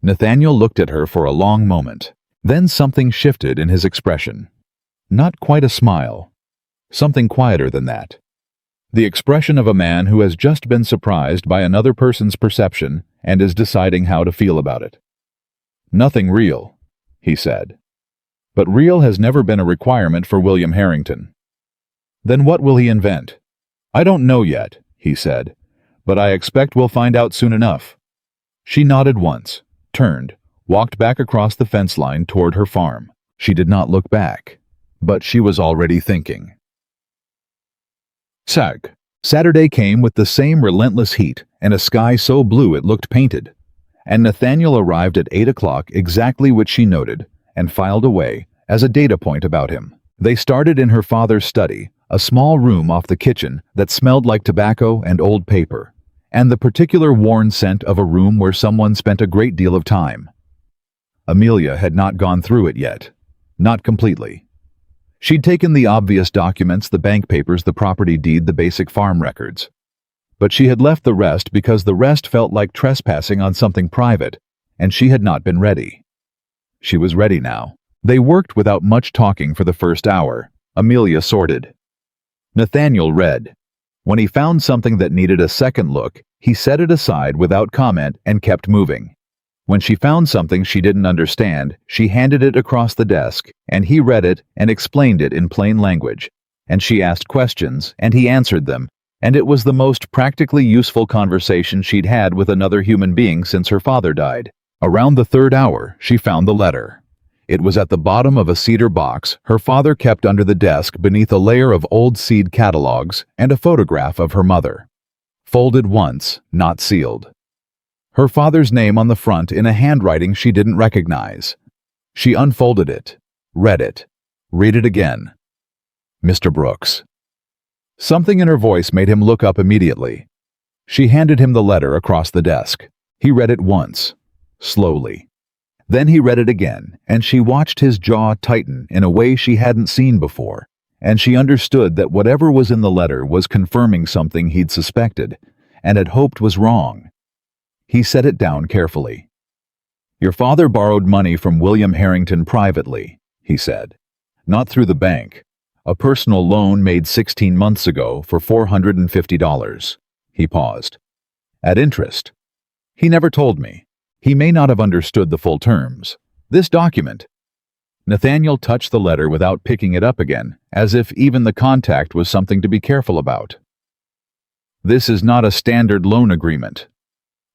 Nathaniel looked at her for a long moment. Then something shifted in his expression. Not quite a smile. Something quieter than that. The expression of a man who has just been surprised by another person's perception and is deciding how to feel about it. "Nothing real," he said. "But real has never been a requirement for William Harrington." "Then what will he invent?" "I don't know yet," he said, "but I expect we'll find out soon enough." She nodded once, turned, walked back across the fence line toward her farm. She did not look back, but she was already thinking. Sag. Saturday came with the same relentless heat and a sky so blue it looked painted. And Nathaniel arrived at 8 o'clock, exactly what she noted, and filed away as a data point about him. They started in her father's study, a small room off the kitchen that smelled like tobacco and old paper, and the particular worn scent of a room where someone spent a great deal of time. Amelia had not gone through it yet. Not completely. She'd taken the obvious documents, the bank papers, the property deed, the basic farm records. But she had left the rest because the rest felt like trespassing on something private, and she had not been ready. She was ready now. They worked without much talking for the first hour. Amelia sorted. Nathaniel read. When he found something that needed a second look, he set it aside without comment and kept moving. When she found something she didn't understand, she handed it across the desk, and he read it and explained it in plain language. And she asked questions, and he answered them, and it was the most practically useful conversation she'd had with another human being since her father died. Around the third hour, she found the letter. It was at the bottom of a cedar box her father kept under the desk beneath a layer of old seed catalogs and a photograph of her mother. Folded once, not sealed. Her father's name on the front in a handwriting she didn't recognize. She unfolded it, read it, read it again. Mr. Brooks. Something in her voice made him look up immediately. She handed him the letter across the desk. He read it once, slowly. Then he read it again, and she watched his jaw tighten in a way she hadn't seen before, and she understood that whatever was in the letter was confirming something he'd suspected, and had hoped was wrong. He set it down carefully. Your father borrowed money from William Harrington privately, he said. Not through the bank. A personal loan made 16 months ago for $450. He paused. At interest. He never told me. He may not have understood the full terms. This document. Nathaniel touched the letter without picking it up again, as if even the contact was something to be careful about. This is not a standard loan agreement.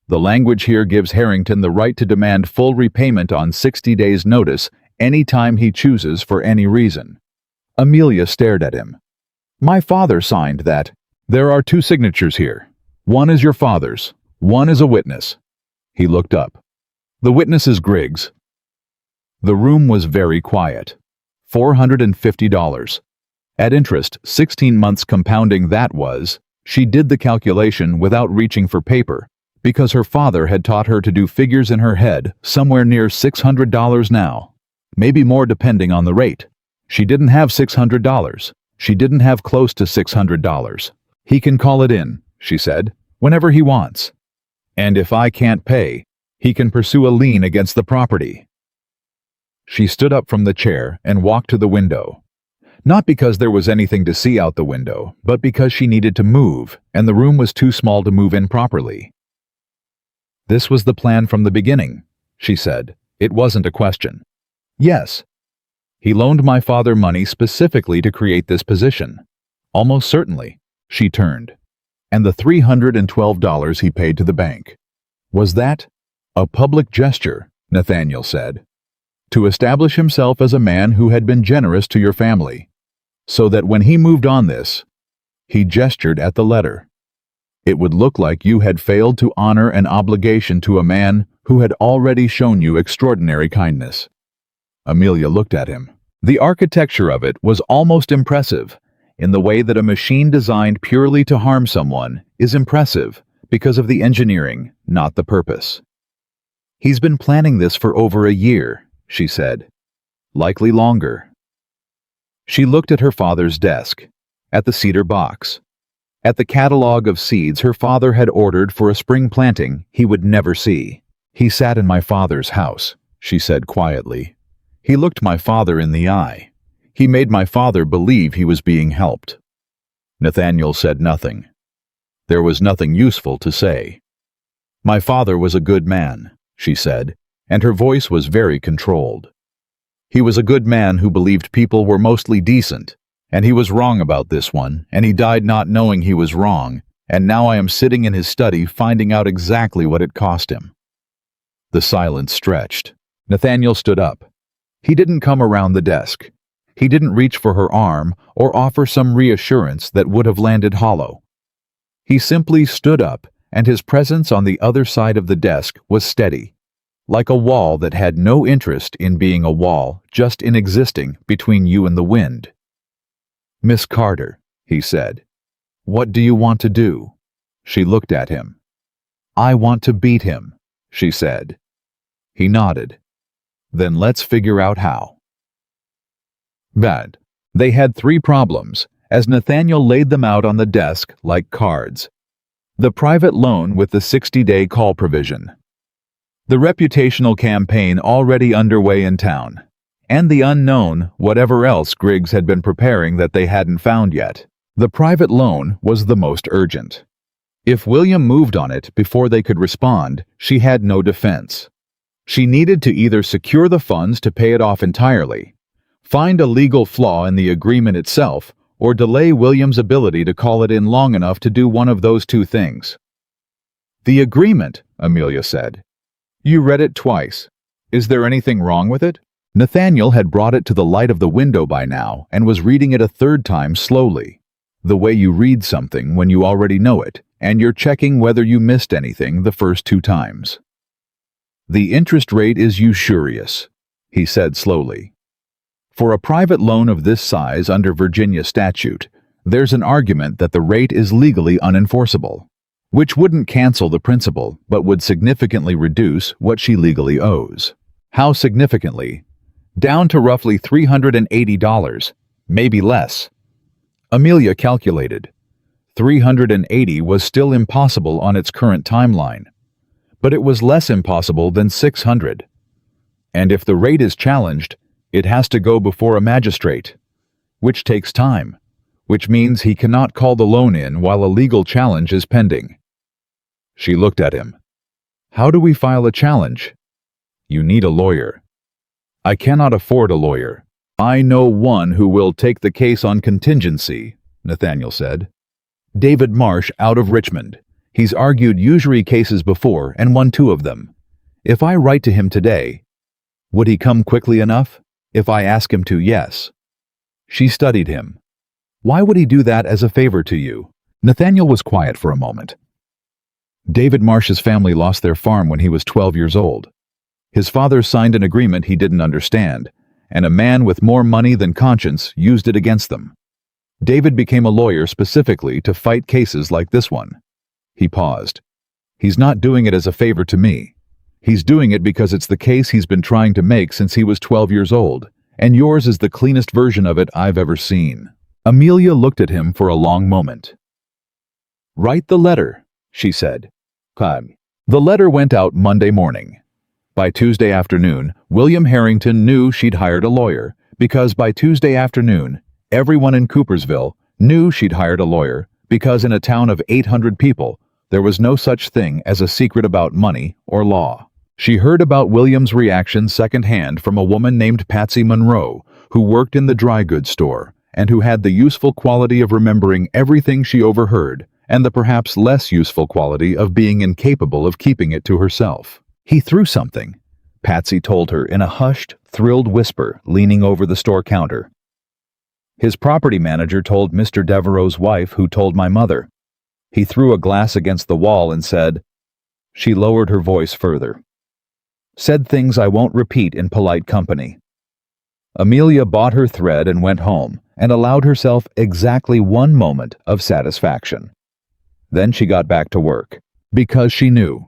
The language here gives Harrington the right to demand full repayment on 60 days' notice any time he chooses for any reason. Amelia stared at him. My father signed that. There are 2 signatures here. One is your father's. One is a witness. He looked up. The witness is Griggs. The room was very quiet. $450. At interest, 16 months compounding that was. She did the calculation without reaching for paper, because her father had taught her to do figures in her head somewhere near $600 now. Maybe more depending on the rate. She didn't have $600. She didn't have close to $600. He can call it in, she said, whenever he wants. And if I can't pay, he can pursue a lien against the property. She stood up from the chair and walked to the window. Not because there was anything to see out the window, but because she needed to move, and the room was too small to move in properly. This was the plan from the beginning, she said. It wasn't a question. Yes. He loaned my father money specifically to create this position. Almost certainly. She turned. And the $312 he paid to the bank. Was that? A public gesture, Nathaniel said. To establish himself as a man who had been generous to your family. So that when he moved on this, he gestured at the letter. It would look like you had failed to honor an obligation to a man who had already shown you extraordinary kindness. Amelia looked at him. The architecture of it was almost impressive, in the way that a machine designed purely to harm someone is impressive because of the engineering, not the purpose. He's been planning this for over a year, she said. Likely longer. She looked at her father's desk, at the cedar box, at the catalog of seeds her father had ordered for a spring planting he would never see. He sat in my father's house, she said quietly. He looked my father in the eye. He made my father believe he was being helped. Nathaniel said nothing. There was nothing useful to say. My father was a good man, she said, and her voice was very controlled. He was a good man who believed people were mostly decent, and he was wrong about this one, and he died not knowing he was wrong, and now I am sitting in his study finding out exactly what it cost him. The silence stretched. Nathaniel stood up. He didn't come around the desk. He didn't reach for her arm or offer some reassurance that would have landed hollow. He simply stood up, and his presence on the other side of the desk was steady, like a wall that had no interest in being a wall, just in existing between you and the wind. "Miss Carter," he said, "what do you want to do?" She looked at him. "I want to beat him," she said. He nodded. "Then let's figure out how." Bad. They had 3 problems, as Nathaniel laid them out on the desk like cards. The private loan with the 60-day call provision. The reputational campaign already underway in town. And the unknown, whatever else Griggs had been preparing that they hadn't found yet. The private loan was the most urgent. If William moved on it before they could respond, she had no defense. She needed to either secure the funds to pay it off entirely, find a legal flaw in the agreement itself, or delay William's ability to call it in long enough to do one of those 2 things. "The agreement," Amelia said. "You read it twice. Is there anything wrong with it?" Nathaniel had brought it to the light of the window by now and was reading it a 3rd time slowly, the way you read something when you already know it, and you're checking whether you missed anything the first 2 times. "The interest rate is usurious," he said slowly. "For a private loan of this size under Virginia statute, there's an argument that the rate is legally unenforceable, which wouldn't cancel the principal but would significantly reduce what she legally owes." How significantly? Down to roughly $380, maybe less. Amelia calculated. 380 was still impossible on its current timeline, but it was less impossible than 600. And if the rate is challenged, it has to go before a magistrate, which takes time, which means he cannot call the loan in while a legal challenge is pending. She looked at him. "How do we file a challenge?" "You need a lawyer." "I cannot afford a lawyer. I know one who will take the case on contingency," Nathaniel said. "David Marsh out of Richmond. He's argued usury cases before and won 2 of them. If I write to him today, would he come quickly enough? If I ask him to, yes." She studied him. "Why would he do that as a favor to you?" Nathaniel was quiet for a moment. David Marsh's family lost their farm when he was 12 years old. His father signed an agreement he didn't understand, and a man with more money than conscience used it against them. David became a lawyer specifically to fight cases like this one. He paused. "He's not doing it as a favor to me. He's doing it because it's the case he's been trying to make since he was 12 years old, and yours is the cleanest version of it I've ever seen." Amelia looked at him for a long moment. "Write the letter," she said. "Come." The letter went out Monday morning. By Tuesday afternoon, William Harrington knew she'd hired a lawyer, because by Tuesday afternoon, everyone in Coopersville knew she'd hired a lawyer, because in a town of 800 people, there was no such thing as a secret about money or law. She heard about William's reaction secondhand from a woman named Patsy Monroe, who worked in the dry goods store, and who had the useful quality of remembering everything she overheard, and the perhaps less useful quality of being incapable of keeping it to herself. "He threw something," Patsy told her in a hushed, thrilled whisper, leaning over the store counter. "His property manager told Mr. Devereaux's wife, who told my mother. He threw a glass against the wall and said—" She lowered her voice further. "Said things I won't repeat in polite company." Amelia bought her thread and went home, and allowed herself exactly 1 moment of satisfaction. Then she got back to work, because she knew.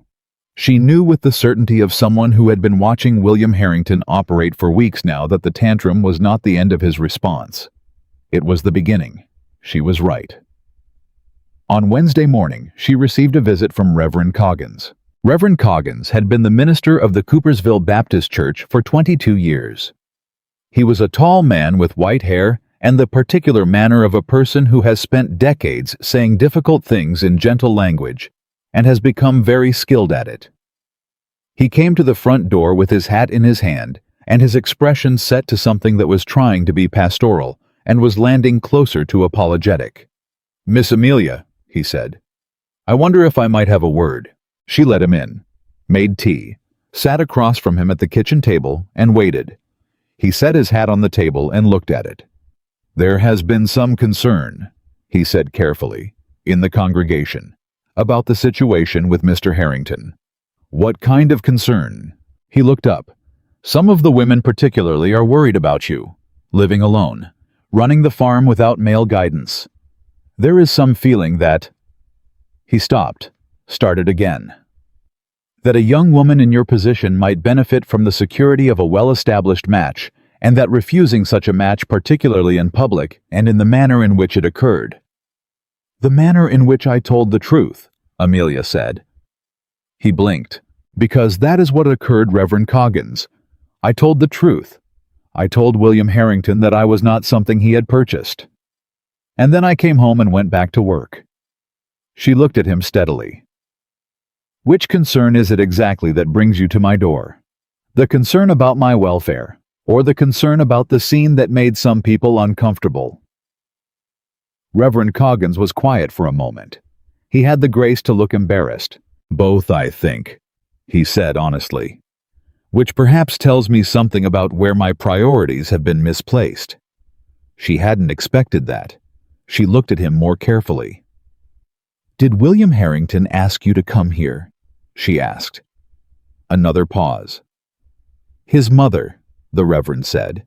She knew with the certainty of someone who had been watching William Harrington operate for weeks now that the tantrum was not the end of his response. It was the beginning. She was right. On Wednesday morning, she received a visit from Reverend Coggins. Reverend Coggins had been the minister of the Coopersville Baptist Church for 22 years. He was a tall man with white hair and the particular manner of a person who has spent decades saying difficult things in gentle language and has become very skilled at it. He came to the front door with his hat in his hand and his expression set to something that was trying to be pastoral and was landing closer to apologetic. "Miss Amelia," he said, "I wonder if I might have a word." She let him in, made tea, sat across from him at the kitchen table, and waited. He set his hat on the table and looked at it. "There has been some concern," he said carefully, "in the congregation, about the situation with Mr. Harrington." "What kind of concern?" He looked up. "Some of the women particularly are worried about you, living alone, running the farm without male guidance. There is some feeling that—" He stopped, started again. "That a young woman in your position might benefit from the security of a well-established match, and that refusing such a match, particularly in public and in the manner in which it occurred." "The manner in which I told the truth," Amelia said. He blinked. "Because that is what occurred, Reverend Coggins. I told the truth. I told William Harrington that I was not something he had purchased. And then I came home and went back to work." She looked at him steadily. "Which concern is it exactly that brings you to my door? The concern about my welfare, or the concern about the scene that made some people uncomfortable?" Reverend Coggins was quiet for a moment. He had the grace to look embarrassed. "Both, I think," he said honestly. "Which perhaps tells me something about where my priorities have been misplaced." She hadn't expected that. She looked at him more carefully. "Did William Harrington ask you to come here?" she asked. Another pause. "His mother," the Reverend said.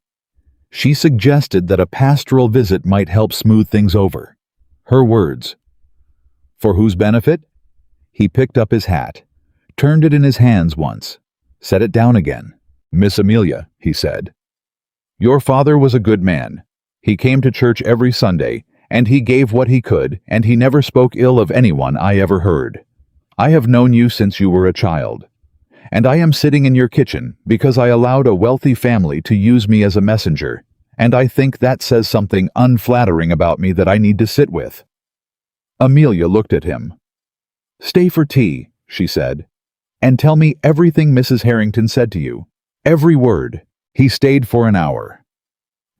"She suggested that a pastoral visit might help smooth things over." Her words. "For whose benefit?" He picked up his hat, turned it in his hands once, set it down again. "Miss Amelia," he said, "your father was a good man. He came to church every Sunday, and he gave what he could, and he never spoke ill of anyone I ever heard. I have known you since you were a child. And I am sitting in your kitchen because I allowed a wealthy family to use me as a messenger, and I think that says something unflattering about me that I need to sit with." Amelia looked at him. "Stay for tea," she said, "and tell me everything Mrs. Harrington said to you. Every word." He stayed for an hour.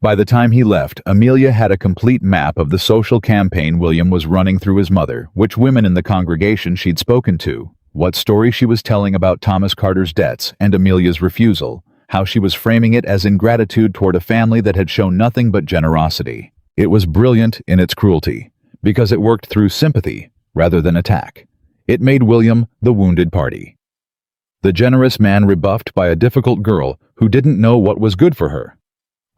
By the time he left, Amelia had a complete map of the social campaign William was running through his mother, which women in the congregation she'd spoken to, what story she was telling about Thomas Carter's debts and Amelia's refusal, how she was framing it as ingratitude toward a family that had shown nothing but generosity. It was brilliant in its cruelty, because it worked through sympathy rather than attack. It made William the wounded party. The generous man rebuffed by a difficult girl who didn't know what was good for her.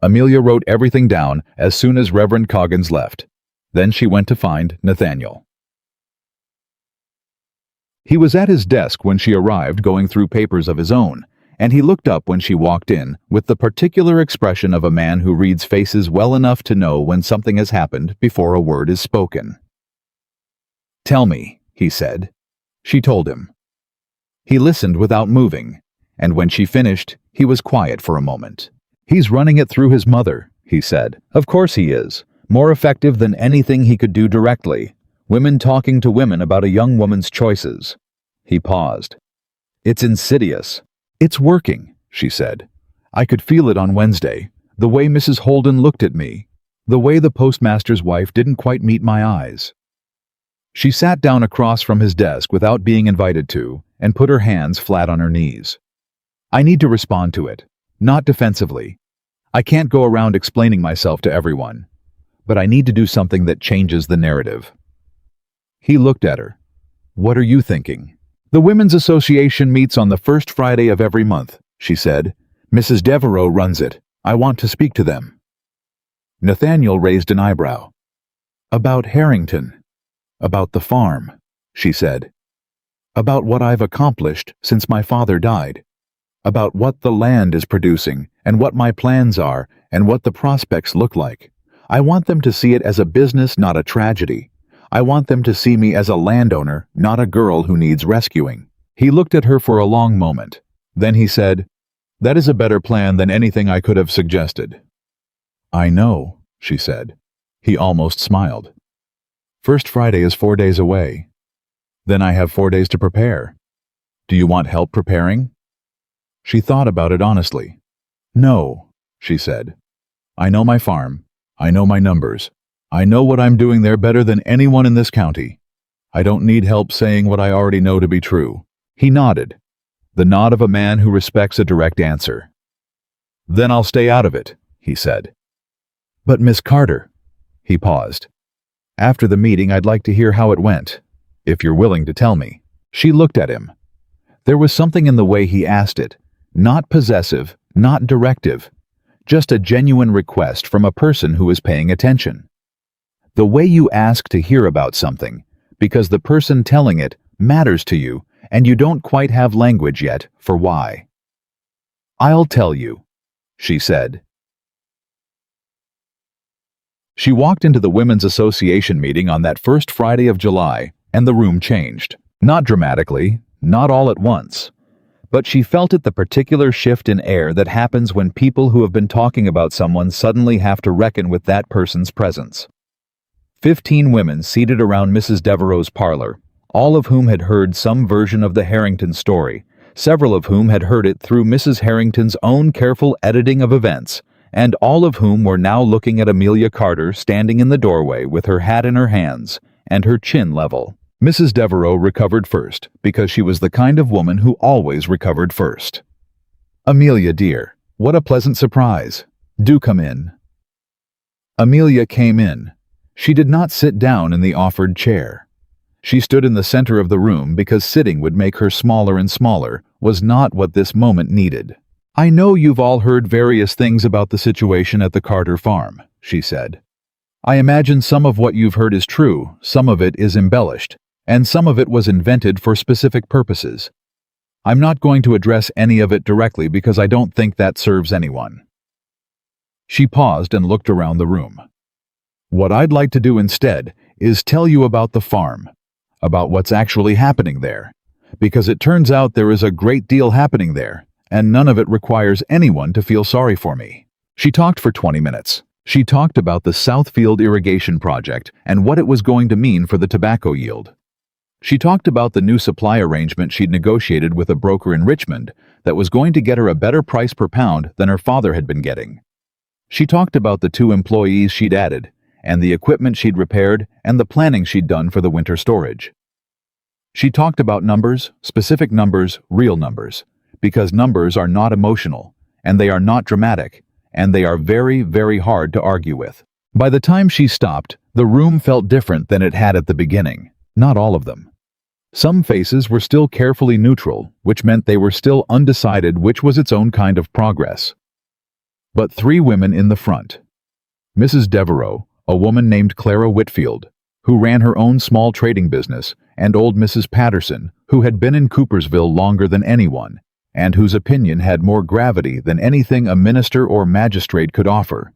Amelia wrote everything down as soon as Reverend Coggins left. Then she went to find Nathaniel. He was at his desk when she arrived, going through papers of his own, and he looked up when she walked in with the particular expression of a man who reads faces well enough to know when something has happened before a word is spoken. "Tell me," he said. She told him. He listened without moving, and when she finished, he was quiet for a moment. "He's running it through his mother," he said. "Of course he is. More effective than anything he could do directly. Women talking to women about a young woman's choices." He paused. "It's insidious." "It's working," she said. "I could feel it on Wednesday. The way Mrs. Holden looked at me. The way the postmaster's wife didn't quite meet my eyes." She sat down across from his desk without being invited to, and put her hands flat on her knees. "I need to respond to it. Not defensively. I can't go around explaining myself to everyone. But I need to do something that changes the narrative." He looked at her. "What are you thinking?" "The Women's Association meets on the first Friday of every month," she said. "Mrs. Devereaux runs it. I want to speak to them." Nathaniel raised an eyebrow. "About Harrington. About the farm," she said. "About what I've accomplished since my father died. About what the land is producing, and what my plans are, and what the prospects look like. I want them to see it as a business, not a tragedy. I want them to see me as a landowner, not a girl who needs rescuing." He looked at her for a long moment. Then he said, "That is a better plan than anything I could have suggested." "I know," she said. He almost smiled. "First Friday is 4 days away. Then I have 4 days to prepare. Do you want help preparing?" She thought about it honestly. "No," she said. "I know my farm. I know my numbers. I know what I'm doing there better than anyone in this county. I don't need help saying what I already know to be true." He nodded, the nod of a man who respects a direct answer. Then I'll stay out of it, he said. But Miss Carter, he paused. After the meeting, I'd like to hear how it went, if you're willing to tell me. She looked at him. There was something in the way he asked it, not possessive, not directive, just a genuine request from a person who is paying attention. The way you ask to hear about something, because the person telling it matters to you and you don't quite have language yet for why. I'll tell you, she said. She walked into the Women's Association meeting on that first Friday of July, and the room changed. Not dramatically, not all at once. But she felt it, the particular shift in air that happens when people who have been talking about someone suddenly have to reckon with that person's presence. 15 women seated around Mrs. Devereaux's parlor, all of whom had heard some version of the Harrington story, several of whom had heard it through Mrs. Harrington's own careful editing of events, and all of whom were now looking at Amelia Carter standing in the doorway with her hat in her hands and her chin level. Mrs. Devereaux recovered first, because she was the kind of woman who always recovered first. Amelia, dear, what a pleasant surprise. Do come in. Amelia came in. She did not sit down in the offered chair. She stood in the center of the room because sitting would make her smaller and smaller, was not what this moment needed. I know you've all heard various things about the situation at the Carter farm, she said. I imagine some of what you've heard is true, some of it is embellished, and some of it was invented for specific purposes. I'm not going to address any of it directly because I don't think that serves anyone. She paused and looked around the room. What I'd like to do instead is tell you about the farm, about what's actually happening there, because it turns out there is a great deal happening there, and none of it requires anyone to feel sorry for me. She talked for 20 minutes. She talked about the Southfield irrigation project and what it was going to mean for the tobacco yield. She talked about the new supply arrangement she'd negotiated with a broker in Richmond that was going to get her a better price per pound than her father had been getting. She talked about the 2 employees she'd added, and the equipment she'd repaired, and the planning she'd done for the winter storage. She talked about numbers, specific numbers, real numbers, because numbers are not emotional, and they are not dramatic, and they are very, very hard to argue with. By the time she stopped, the room felt different than it had at the beginning. Not all of them. Some faces were still carefully neutral, which meant they were still undecided which was its own kind of progress. But 3 women in the front. Mrs. Devereaux, a woman named Clara Whitfield, who ran her own small trading business, and old Mrs. Patterson, who had been in Coopersville longer than anyone, and whose opinion had more gravity than anything a minister or magistrate could offer.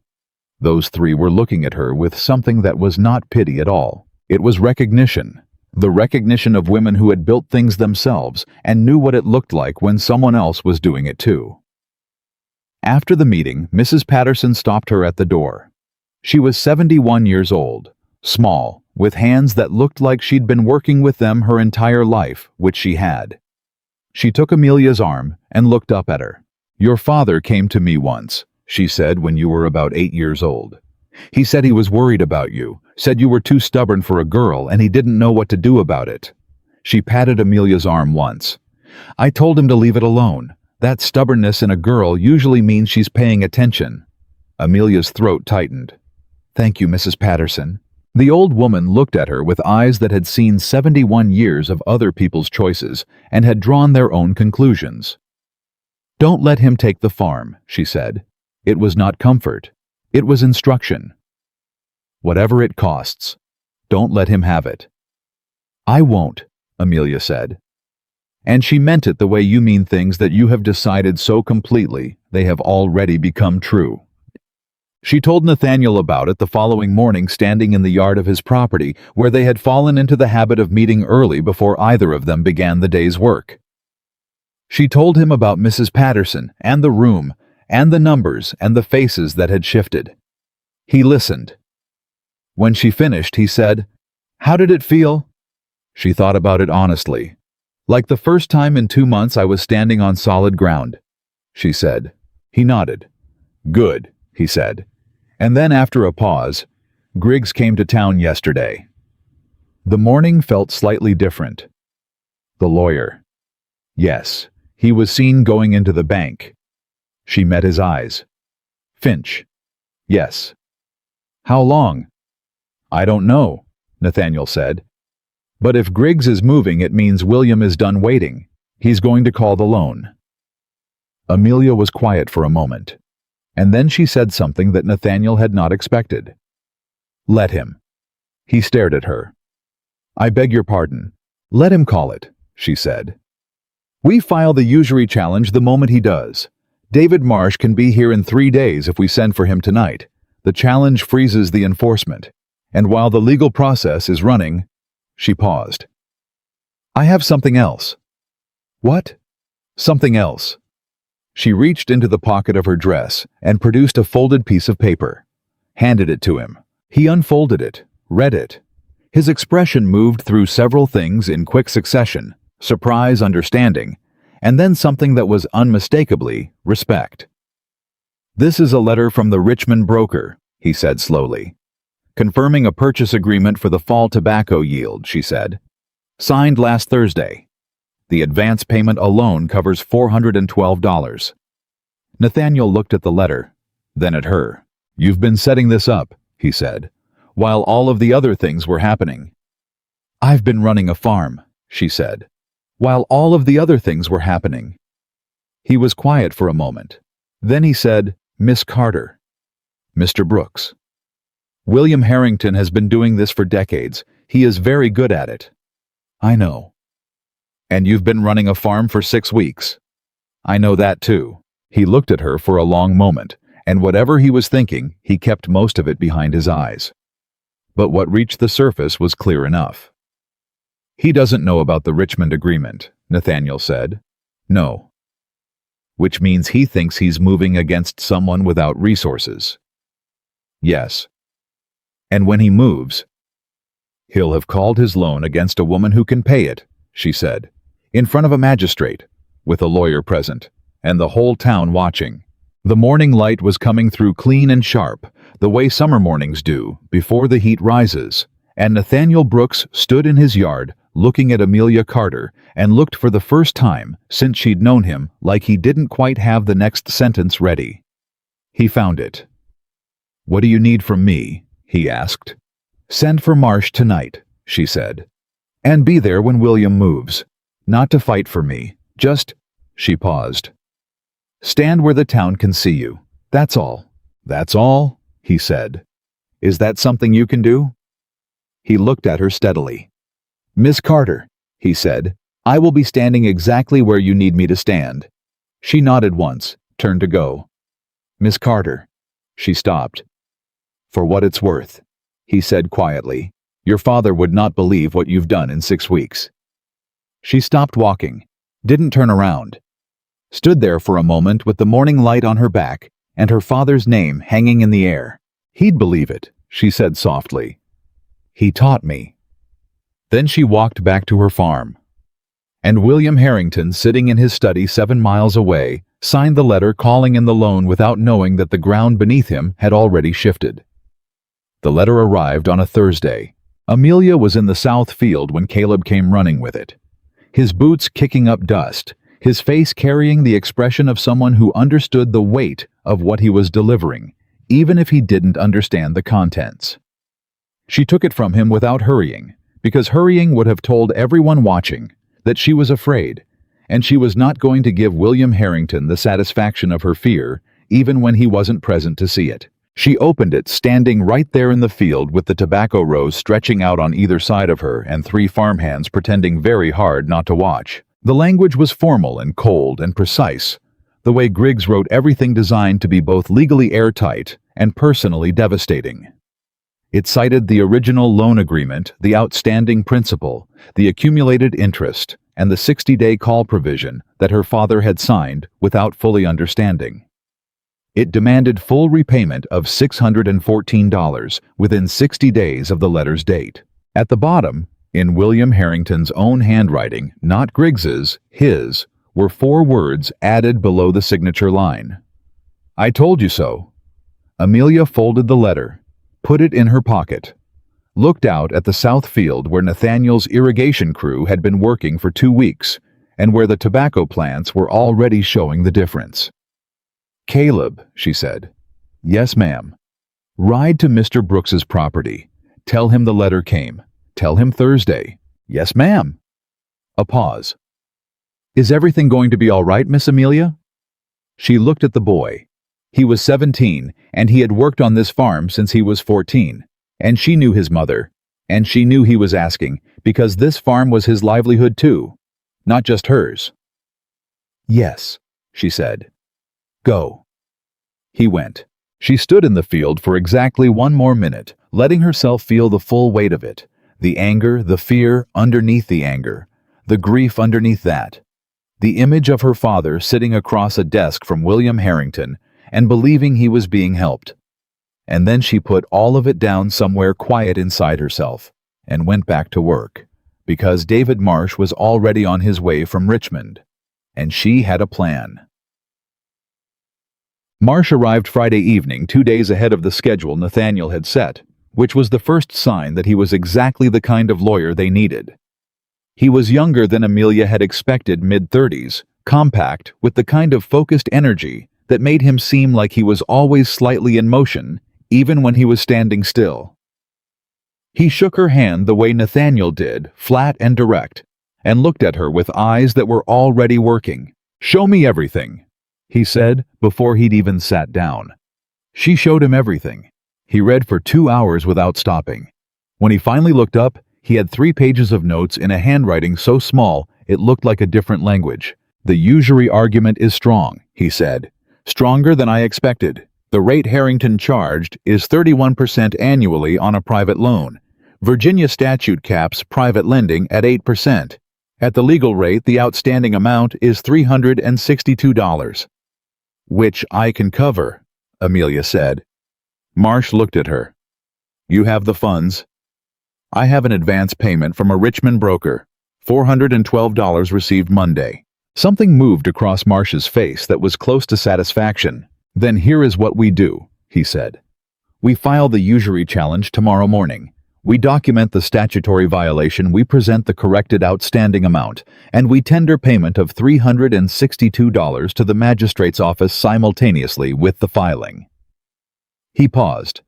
Those 3 were looking at her with something that was not pity at all. It was recognition. The recognition of women who had built things themselves and knew what it looked like when someone else was doing it too. After the meeting, Mrs. Patterson stopped her at the door. She was 71 years old, small, with hands that looked like she'd been working with them her entire life, which she had. She took Amelia's arm and looked up at her. Your father came to me once, she said, when you were about 8 years old. He said he was worried about you, said you were too stubborn for a girl and he didn't know what to do about it. She patted Amelia's arm once. I told him to leave it alone. That stubbornness in a girl usually means she's paying attention. Amelia's throat tightened. Thank you, Mrs. Patterson. The old woman looked at her with eyes that had seen 71 years of other people's choices and had drawn their own conclusions. Don't let him take the farm, she said. It was not comfort. It was instruction. Whatever it costs, don't let him have it. I won't, Amelia said. And she meant it the way you mean things that you have decided so completely they have already become true. She told Nathaniel about it the following morning, standing in the yard of his property where they had fallen into the habit of meeting early before either of them began the day's work. She told him about Mrs. Patterson and the room and the numbers and the faces that had shifted. He listened. When she finished, he said, How did it feel? She thought about it honestly. Like the first time in 2 months I was standing on solid ground, she said. He nodded. Good, he said. And then after a pause, Griggs came to town yesterday. The morning felt slightly different. The lawyer. Yes, he was seen going into the bank. She met his eyes. Finch. Yes. How long? I don't know, Nathaniel said. But if Griggs is moving, it means William is done waiting. He's going to call the loan. Amelia was quiet for a moment, and then she said something that Nathaniel had not expected. Let him. He stared at her. I beg your pardon. Let him call it, she said. We file the usury challenge the moment he does. David Marsh can be here in 3 days if we send for him tonight. The challenge freezes the enforcement, and while the legal process is running, she paused. I have something else. What? Something else. She reached into the pocket of her dress and produced a folded piece of paper, handed it to him. He unfolded it, read it. His expression moved through several things in quick succession: surprise, understanding, and then something that was unmistakably respect. This is a letter from the Richmond broker, he said slowly. Confirming a purchase agreement for the fall tobacco yield, she said. Signed last Thursday. The advance payment alone covers $412. Nathaniel looked at the letter, then at her. You've been setting this up, he said, while all of the other things were happening. I've been running a farm, she said, while all of the other things were happening. He was quiet for a moment. Then he said, Miss Carter. Mr. Brooks. William Harrington has been doing this for decades. He is very good at it. I know. And you've been running a farm for 6 weeks. I know that too. He looked at her for a long moment, and whatever he was thinking, he kept most of it behind his eyes. But what reached the surface was clear enough. He doesn't know about the Richmond agreement, Nathaniel said. No. Which means he thinks he's moving against someone without resources. Yes. And when he moves, he'll have called his loan against a woman who can pay it, she said, in front of a magistrate, with a lawyer present, and the whole town watching. The morning light was coming through clean and sharp, the way summer mornings do, before the heat rises, and Nathaniel Brooks stood in his yard, looking at Amelia Carter, and looked for the first time since she'd known him like he didn't quite have the next sentence ready. He found it. What do you need from me? He asked. Send for Marsh tonight, she said. And be there when William moves. Not to fight for me, just... She paused. Stand where the town can see you. That's all. That's all, he said. Is that something you can do? He looked at her steadily. Miss Carter, he said, I will be standing exactly where you need me to stand. She nodded once, turned to go. Miss Carter. She stopped. For what it's worth, he said quietly, your father would not believe what you've done in 6 weeks. She stopped walking, didn't turn around. Stood there for a moment with the morning light on her back and her father's name hanging in the air. He'd believe it, she said softly. He taught me. Then she walked back to her farm. And William Harrington, sitting in his study 7 miles away, signed the letter calling in the loan without knowing that the ground beneath him had already shifted. The letter arrived on a Thursday. Amelia was in the south field when Caleb came running with it. His boots kicking up dust, his face carrying the expression of someone who understood the weight of what he was delivering, even if he didn't understand the contents. She took it from him without hurrying, because hurrying would have told everyone watching that she was afraid, and she was not going to give William Harrington the satisfaction of her fear, even when he wasn't present to see it. She opened it, standing right there in the field with the tobacco rows stretching out on either side of her and 3 farmhands pretending very hard not to watch. The language was formal and cold and precise, the way Griggs wrote everything designed to be both legally airtight and personally devastating. It cited the original loan agreement, the outstanding principal, the accumulated interest, and the 60-day call provision that her father had signed without fully understanding. It demanded full repayment of $614 within 60 days of the letter's date. At the bottom, in William Harrington's own handwriting, not Griggs's, his, were 4 words added below the signature line. I told you so. Amelia folded the letter, put it in her pocket, looked out at the south field where Nathaniel's irrigation crew had been working for 2 weeks, and where the tobacco plants were already showing the difference. Caleb, she said. Yes, ma'am. Ride to Mr. Brooks's property. Tell him the letter came. Tell him Thursday. Yes, ma'am. A pause. Is everything going to be all right, Miss Amelia? She looked at the boy. He was 17, and he had worked on this farm since he was 14. And she knew his mother. And she knew he was asking, because this farm was his livelihood too, not just hers. Yes, she said. Go. He went. She stood in the field for exactly 1 more minute, letting herself feel the full weight of it, the anger, the fear underneath the anger, the grief underneath that, the image of her father sitting across a desk from William Harrington and believing he was being helped. And then she put all of it down somewhere quiet inside herself and went back to work, because David Marsh was already on his way from Richmond, and she had a plan. Marsh arrived Friday evening 2 days ahead of the schedule Nathaniel had set, which was the first sign that he was exactly the kind of lawyer they needed. He was younger than Amelia had expected, mid-30s, compact, with the kind of focused energy that made him seem like he was always slightly in motion, even when he was standing still. He shook her hand the way Nathaniel did, flat and direct, and looked at her with eyes that were already working. "Show me everything," he said before he'd even sat down. She showed him everything. He read for 2 hours without stopping. When he finally looked up, he had 3 pages of notes in a handwriting so small it looked like a different language. "The usury argument is strong," he said. "Stronger than I expected. The rate Harrington charged is 31% annually on a private loan. Virginia statute caps private lending at 8%. At the legal rate, the outstanding amount is $362. "Which I can cover," Amelia said. Marsh looked at her. "You have the funds?" "I have an advance payment from a Richmond broker. $412 received Monday." Something moved across Marsh's face that was close to satisfaction. "Then here is what we do," he said. "We file the usury challenge tomorrow morning. We document the statutory violation, we present the corrected outstanding amount, and we tender payment of $362 to the magistrate's office simultaneously with the filing." He paused.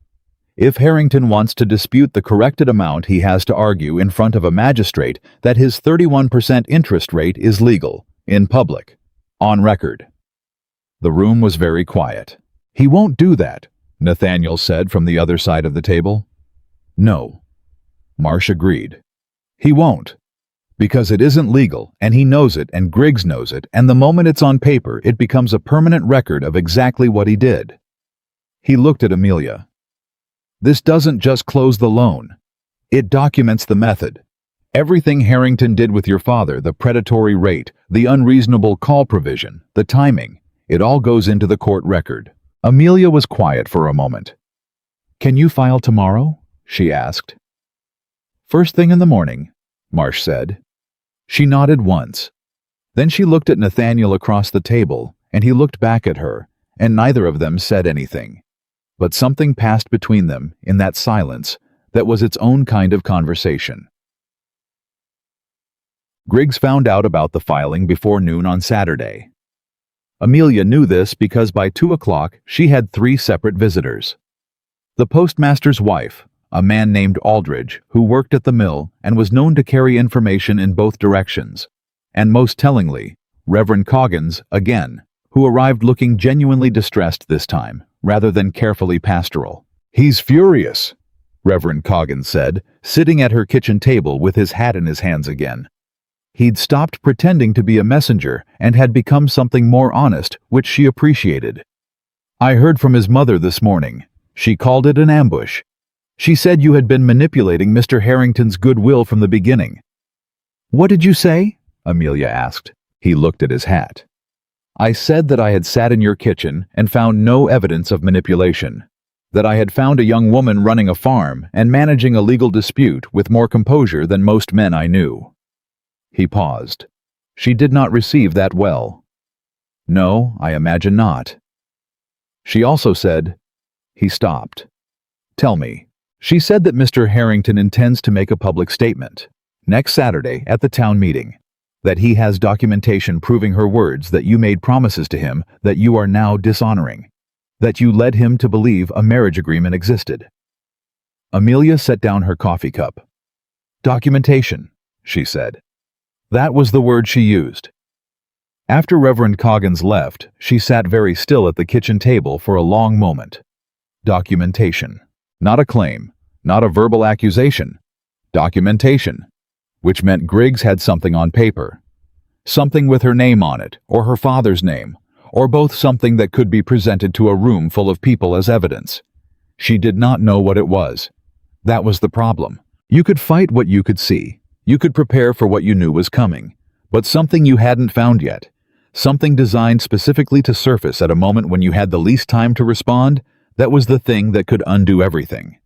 If Harrington wants to dispute the corrected amount, he has to argue in front of a magistrate that his 31% interest rate is legal, in public, on record. The room was very quiet. "He won't do that," Nathaniel said from the other side of the table. "No," Marsh agreed. "He won't. Because it isn't legal, and he knows it, and Griggs knows it, and the moment it's on paper, it becomes a permanent record of exactly what he did." He looked at Amelia. "This doesn't just close the loan. It documents the method. Everything Harrington did with your father, the predatory rate, the unreasonable call provision, the timing, it all goes into the court record." Amelia was quiet for a moment. "Can you file tomorrow?" she asked. "First thing in the morning," Marsh said. She nodded once. Then she looked at Nathaniel across the table, and he looked back at her, and neither of them said anything. But something passed between them in that silence that was its own kind of conversation. Griggs found out about the filing before noon on Saturday. Amelia knew this because by 2 o'clock she had 3 separate visitors. The postmaster's wife, a man named Aldridge, who worked at the mill and was known to carry information in both directions, and most tellingly, Reverend Coggins, again, who arrived looking genuinely distressed this time, rather than carefully pastoral. "He's furious," Reverend Coggins said, sitting at her kitchen table with his hat in his hands again. He'd stopped pretending to be a messenger and had become something more honest, which she appreciated. "I heard from his mother this morning. She called it an ambush. She said you had been manipulating Mr. Harrington's goodwill from the beginning." "What did you say?" Amelia asked. He looked at his hat. "I said that I had sat in your kitchen and found no evidence of manipulation. That I had found a young woman running a farm and managing a legal dispute with more composure than most men I knew." He paused. "She did not receive that well." "No, I imagine not." "She also said—" He stopped. "Tell me." "She said that Mr. Harrington intends to make a public statement next Saturday at the town meeting. That he has documentation proving her words that you made promises to him that you are now dishonoring. That you led him to believe a marriage agreement existed. Amelia set down her coffee cup. Documentation, she said. That was the word she used. After Reverend Coggins left, she sat very still at the kitchen table for a long moment. Documentation. Not a claim, not a verbal accusation. Documentation. Which meant Griggs had something on paper. Something with her name on it, or her father's name, or both, something that could be presented to a room full of people as evidence. She did not know what it was. That was the problem. You could fight what you could see. You could prepare for what you knew was coming. But something you hadn't found yet, something designed specifically to surface at a moment when you had the least time to respond, that was the thing that could undo everything.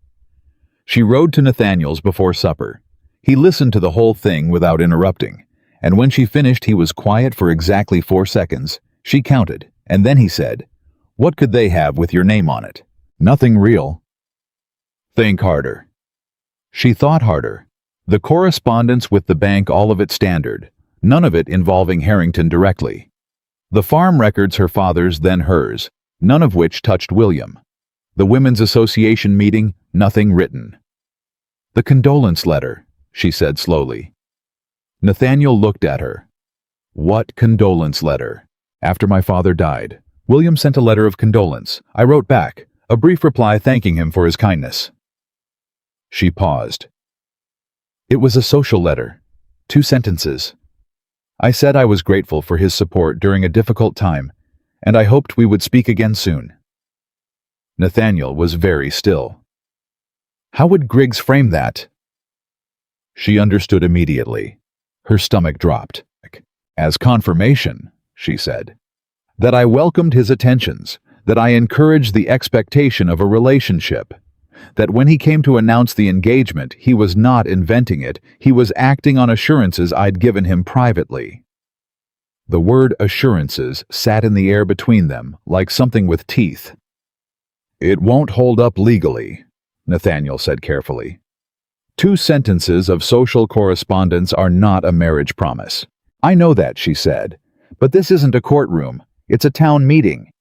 She rode to Nathaniel's before supper. He listened to the whole thing without interrupting, and when she finished he was quiet for exactly 4 seconds. She counted, and then he said, "What could they have with your name on it? Nothing real." Think harder. She thought harder. The correspondence with the bank, all of it standard, none of it involving Harrington directly. The farm records, her father's then hers, none of which touched William. The Women's Association meeting, nothing written. The condolence letter, she said slowly. Nathaniel looked at her. What condolence letter? After my father died, William sent a letter of condolence. I wrote back, a brief reply thanking him for his kindness. She paused. It was a social letter. 2 sentences. I said I was grateful for his support during a difficult time, and I hoped we would speak again soon. Nathaniel was very still. How would Griggs frame that? She understood immediately. Her stomach dropped. As confirmation, she said, that I welcomed his attentions, that I encouraged the expectation of a relationship, that when he came to announce the engagement, he was not inventing it, he was acting on assurances I'd given him privately. The word assurances sat in the air between them, like something with teeth. It won't hold up legally, Nathaniel said carefully. 2 sentences of social correspondence are not a marriage promise. I know that, she said, but this isn't a courtroom, it's a town meeting.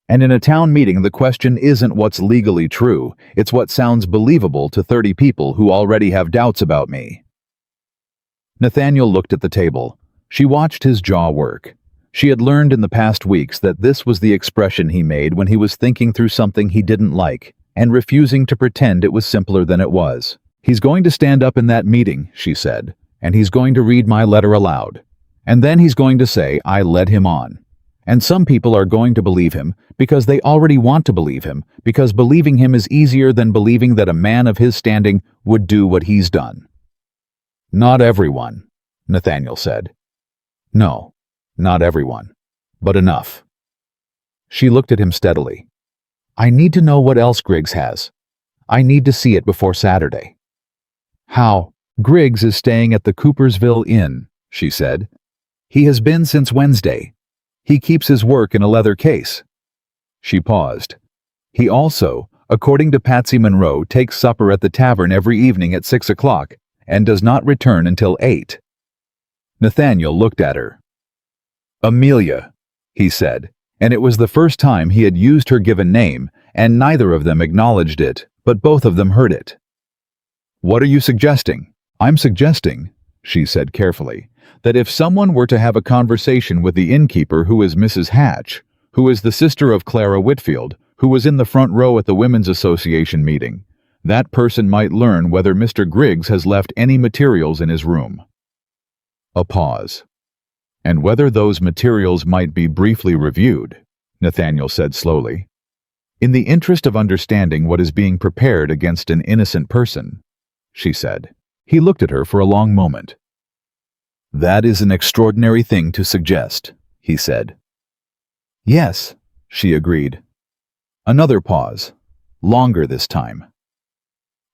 And in a town meeting, the question isn't what's legally true, it's what sounds believable to 30 people who already have doubts about me. Nathaniel looked at the table. She watched his jaw work. She had learned in the past weeks that this was the expression he made when he was thinking through something he didn't like and refusing to pretend it was simpler than it was. He's going to stand up in that meeting, she said, and he's going to read my letter aloud. And then he's going to say, I led him on. And some people are going to believe him because they already want to believe him, because believing him is easier than believing that a man of his standing would do what he's done. Not everyone, Nathaniel said. No, not everyone, but enough. She looked at him steadily. I need to know what else Griggs has. I need to see it before Saturday. How? Griggs is staying at the Coopersville Inn, she said. He has been since Wednesday. He keeps his work in a leather case. She paused. He also, according to Patsy Monroe, takes supper at the tavern every evening at 6 o'clock and does not return until 8. Nathaniel looked at her. Amelia, he said, and it was the first time he had used her given name, and neither of them acknowledged it, but both of them heard it. What are you suggesting? I'm suggesting, she said carefully, that if someone were to have a conversation with the innkeeper who is Mrs. Hatch, who is the sister of Clara Whitfield, who was in the front row at the Women's Association meeting, that person might learn whether Mr. Griggs has left any materials in his room. A pause. And whether those materials might be briefly reviewed, Nathaniel said slowly. In the interest of understanding what is being prepared against an innocent person, she said. He looked at her for a long moment. That is an extraordinary thing to suggest, he said. Yes, she agreed. Another pause, longer this time.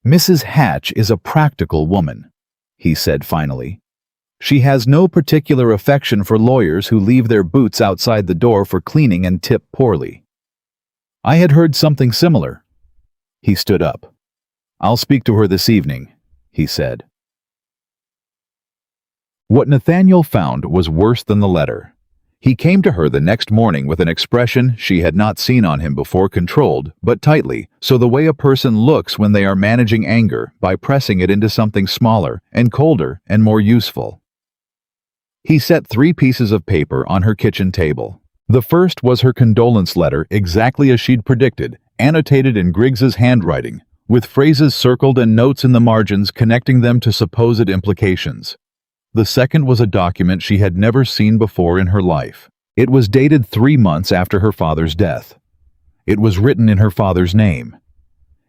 Mrs. Hatch is a practical woman, he said finally. She has no particular affection for lawyers who leave their boots outside the door for cleaning and tip poorly. I had heard something similar. He stood up. I'll speak to her this evening, he said. What Nathaniel found was worse than the letter. He came to her the next morning with an expression she had not seen on him before, controlled, but tightly, so the way a person looks when they are managing anger by pressing it into something smaller and colder and more useful. He set 3 pieces of paper on her kitchen table. The first was her condolence letter, exactly as she'd predicted, annotated in Griggs's handwriting, with phrases circled and notes in the margins connecting them to supposed implications. The second was a document she had never seen before in her life. It was dated 3 months after her father's death. It was written in her father's name.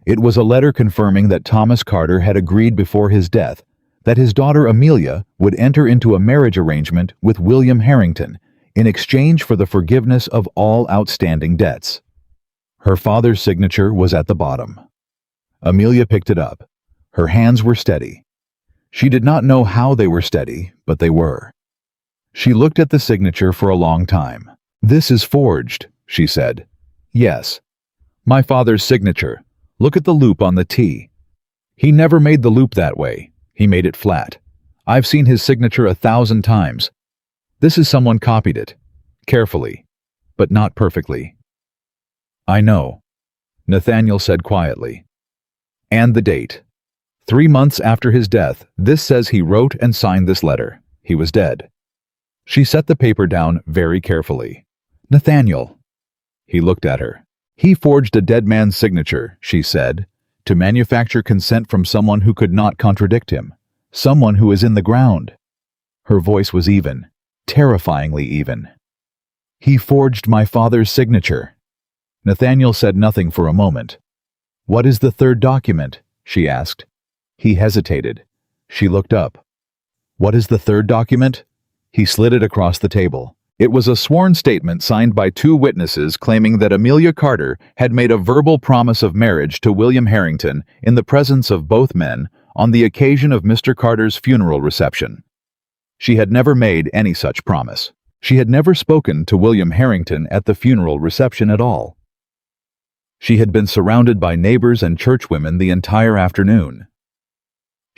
It was a letter confirming that Thomas Carter had agreed before his death that his daughter Amelia would enter into a marriage arrangement with William Harrington in exchange for the forgiveness of all outstanding debts. Her father's signature was at the bottom. Amelia picked it up. Her hands were steady. She did not know how they were steady, but they were. She looked at the signature for a long time. "This is forged," she said. "Yes. My father's signature. Look at the loop on the T. He never made the loop that way. He made it flat. I've seen his signature 1,000 times. This is someone copied it. Carefully. But not perfectly." "I know," Nathaniel said quietly. "And the date. 3 months after his death, this says he wrote and signed this letter. He was dead." She set the paper down very carefully. "Nathaniel." He looked at her. "He forged a dead man's signature," she said, "to manufacture consent from someone who could not contradict him, someone who is in the ground." Her voice was even, terrifyingly even. "He forged my father's signature." Nathaniel said nothing for a moment. "What is the third document?" she asked. He hesitated. She looked up. "What is the third document?" He slid it across the table. It was a sworn statement signed by 2 witnesses claiming that Amelia Carter had made a verbal promise of marriage to William Harrington in the presence of both men on the occasion of Mr. Carter's funeral reception. She had never made any such promise. She had never spoken to William Harrington at the funeral reception at all. She had been surrounded by neighbors and churchwomen the entire afternoon.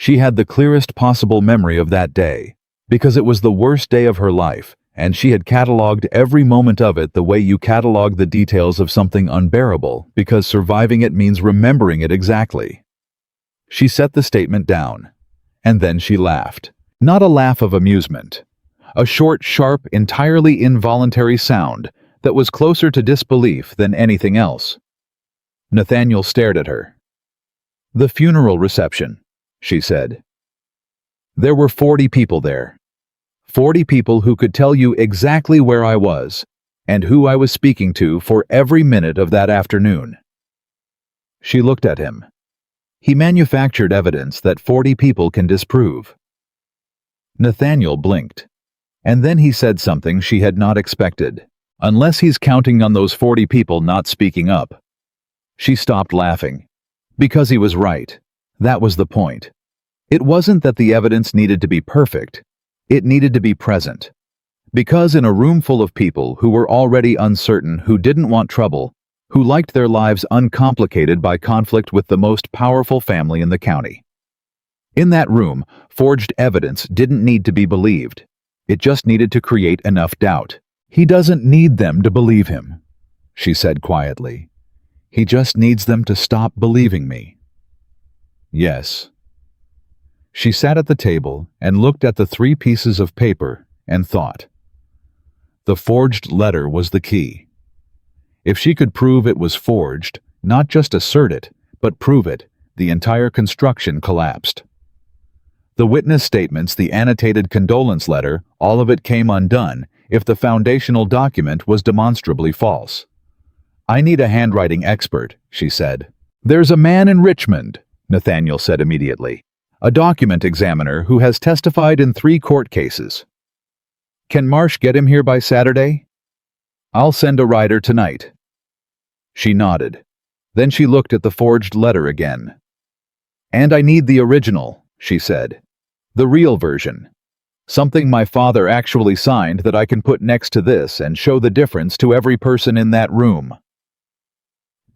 She had the clearest possible memory of that day, because it was the worst day of her life, and she had catalogued every moment of it the way you catalog the details of something unbearable, because surviving it means remembering it exactly. She set the statement down, and then she laughed. Not a laugh of amusement. A short, sharp, entirely involuntary sound that was closer to disbelief than anything else. Nathaniel stared at her. "The funeral reception," she said. "There were 40 people there. 40 people who could tell you exactly where I was and who I was speaking to for every minute of that afternoon." She looked at him. He manufactured evidence that 40 people can disprove. Nathaniel blinked. And then he said something she had not expected. "Unless he's counting on those 40 people not speaking up." She stopped laughing. Because he was right. That was the point. It wasn't that the evidence needed to be perfect. It needed to be present. Because in a room full of people who were already uncertain, who didn't want trouble, who liked their lives uncomplicated by conflict with the most powerful family in the county. In that room, forged evidence didn't need to be believed. It just needed to create enough doubt. "He doesn't need them to believe him," she said quietly. "He just needs them to stop believing me." "Yes." She sat at the table and looked at the 3 pieces of paper and thought. The forged letter was the key. If she could prove it was forged, not just assert it, but prove it, the entire construction collapsed. The witness statements, the annotated condolence letter, all of it came undone if the foundational document was demonstrably false. "I need a handwriting expert," she said. "There's a man in Richmond," Nathaniel said immediately. "A document examiner who has testified in 3 court cases. Can Marsh get him here by Saturday? I'll send a rider tonight." She nodded. Then she looked at the forged letter again. "And I need the original," she said. "The real version. Something my father actually signed that I can put next to this and show the difference to every person in that room."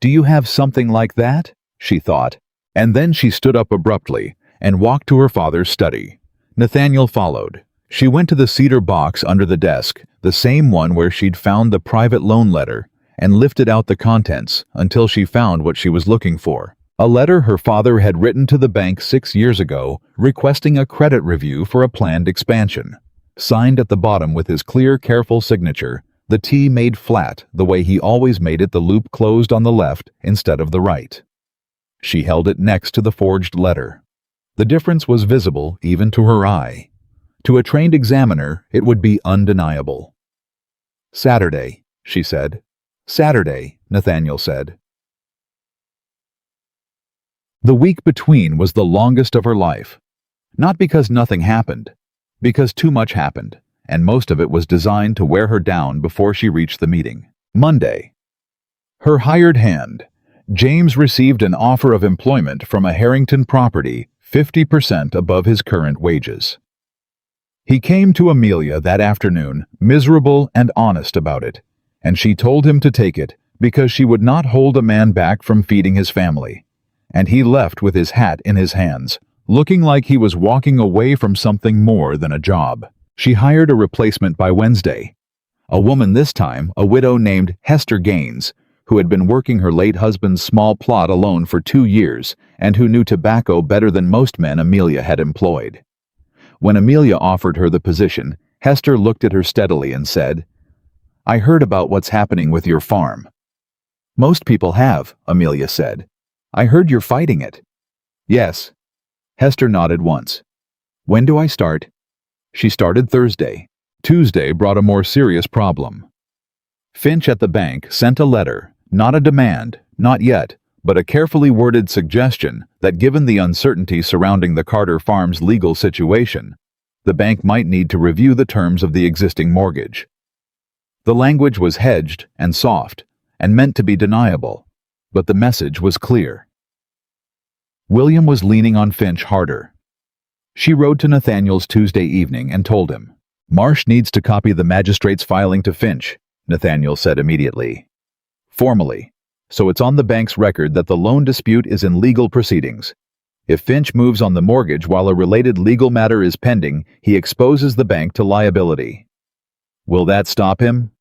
"Do you have something like that?" she thought. And then she stood up abruptly and walked to her father's study. Nathaniel followed. She went to the cedar box under the desk, the same one where she'd found the private loan letter, and lifted out the contents until she found what she was looking for. A letter her father had written to the bank 6 years ago requesting a credit review for a planned expansion. Signed at the bottom with his clear, careful signature, the T made flat the way he always made it, the loop closed on the left instead of the right. She held it next to the forged letter. The difference was visible even to her eye. To a trained examiner, it would be undeniable. "Saturday," she said. "Saturday," Nathaniel said. The week between was the longest of her life. Not because nothing happened, because too much happened, and most of it was designed to wear her down before she reached the meeting. Monday. Her hired hand, James, received an offer of employment from a Harrington property 50% above his current wages. He came to Amelia that afternoon, miserable and honest about it, and she told him to take it because she would not hold a man back from feeding his family. And he left with his hat in his hands, looking like he was walking away from something more than a job. She hired a replacement by Wednesday. A woman this time, a widow named Hester Gaines, who had been working her late husband's small plot alone for 2 years and who knew tobacco better than most men Amelia had employed. When Amelia offered her the position, Hester looked at her steadily and said, "I heard about what's happening with your farm." "Most people have," Amelia said. "I heard you're fighting it." "Yes." Hester nodded once. "When do I start?" She started Thursday. Tuesday brought a more serious problem. Finch at the bank sent a letter, not a demand, not yet, but a carefully worded suggestion that given the uncertainty surrounding the Carter Farms legal situation, the bank might need to review the terms of the existing mortgage. The language was hedged and soft, and meant to be deniable, but the message was clear. William was leaning on Finch harder. She rode to Nathaniel's Tuesday evening and told him, "Marsh needs to copy the magistrate's filing to Finch," Nathaniel said immediately. "Formally. So it's on the bank's record that the loan dispute is in legal proceedings. If Finch moves on the mortgage while a related legal matter is pending, he exposes the bank to liability." "Will that stop him?"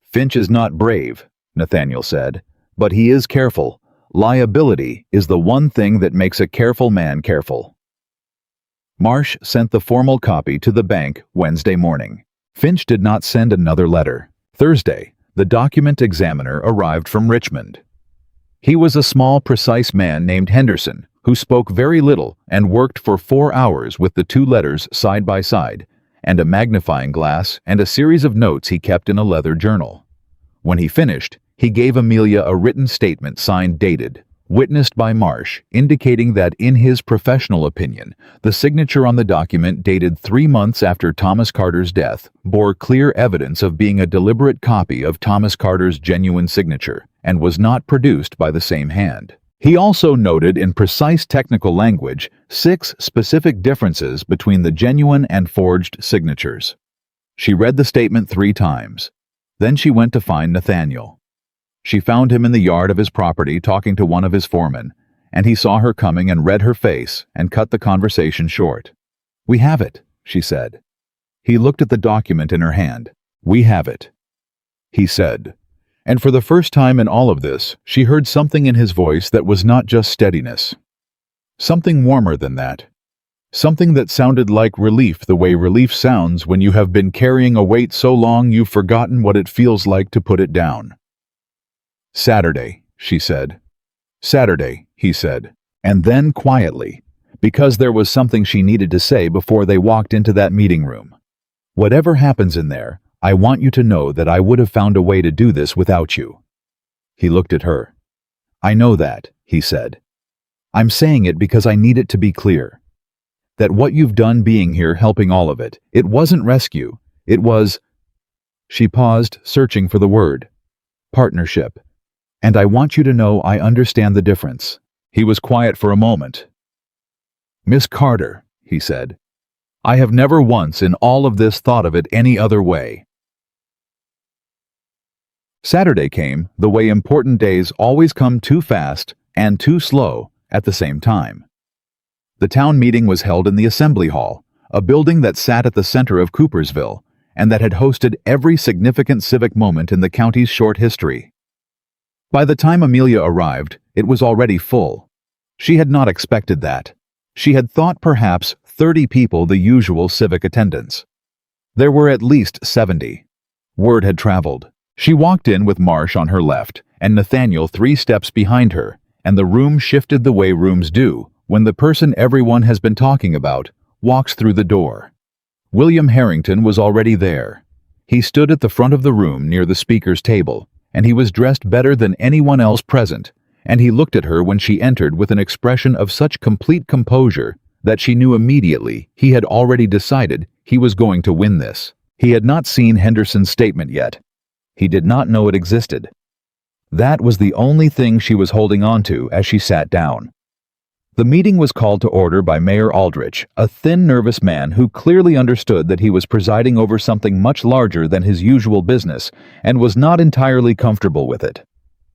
"Finch is not brave," Nathaniel said, "but he is careful. Liability is the one thing that makes a careful man careful." Marsh sent the formal copy to the bank Wednesday morning. Finch did not send another letter. Thursday, the document examiner arrived from Richmond. He was a small, precise man named Henderson, who spoke very little and worked for 4 hours with the 2 letters side by side, and a magnifying glass and a series of notes he kept in a leather journal. When he finished, he gave Amelia a written statement signed dated, witnessed by Marsh, indicating that in his professional opinion, the signature on the document dated 3 months after Thomas Carter's death bore clear evidence of being a deliberate copy of Thomas Carter's genuine signature and was not produced by the same hand. He also noted in precise technical language 6 specific differences between the genuine and forged signatures. She read the statement 3 times. Then she went to find Nathaniel. She found him in the yard of his property talking to one of his foremen, and he saw her coming and read her face and cut the conversation short. "We have it," she said. He looked at the document in her hand. "We have it," he said. And for the first time in all of this, she heard something in his voice that was not just steadiness. Something warmer than that. Something that sounded like relief, the way relief sounds when you have been carrying a weight so long you've forgotten what it feels like to put it down. "Saturday," she said. "Saturday," he said. And then quietly, because there was something she needed to say before they walked into that meeting room. "Whatever happens in there, I want you to know that I would have found a way to do this without you." He looked at her. "I know that," he said. "I'm saying it because I need it to be clear. That what you've done being here, helping all of it, it wasn't rescue. It was..." She paused, searching for the word. "Partnership. And I want you to know I understand the difference." He was quiet for a moment. "Miss Carter," he said, "I have never once in all of this thought of it any other way." Saturday came the way important days always come, too fast and too slow at the same time. The town meeting was held in the assembly hall, a building that sat at the center of Coopersville and that had hosted every significant civic moment in the county's short history. By the time Amelia arrived, it was already full. She had not expected that. She had thought perhaps 30 people the usual civic attendance. There were at least 70. Word had traveled. She walked in with Marsh on her left and Nathaniel 3 steps behind her, and the room shifted the way rooms do when the person everyone has been talking about walks through the door. William Harrington was already there. He stood at the front of the room near the speaker's table, and he was dressed better than anyone else present, and he looked at her when she entered with an expression of such complete composure that she knew immediately he had already decided he was going to win this. He had not seen Henderson's statement yet. He did not know it existed. That was the only thing she was holding on to as she sat down. The meeting was called to order by Mayor Aldrich, a thin, nervous man who clearly understood that he was presiding over something much larger than his usual business and was not entirely comfortable with it.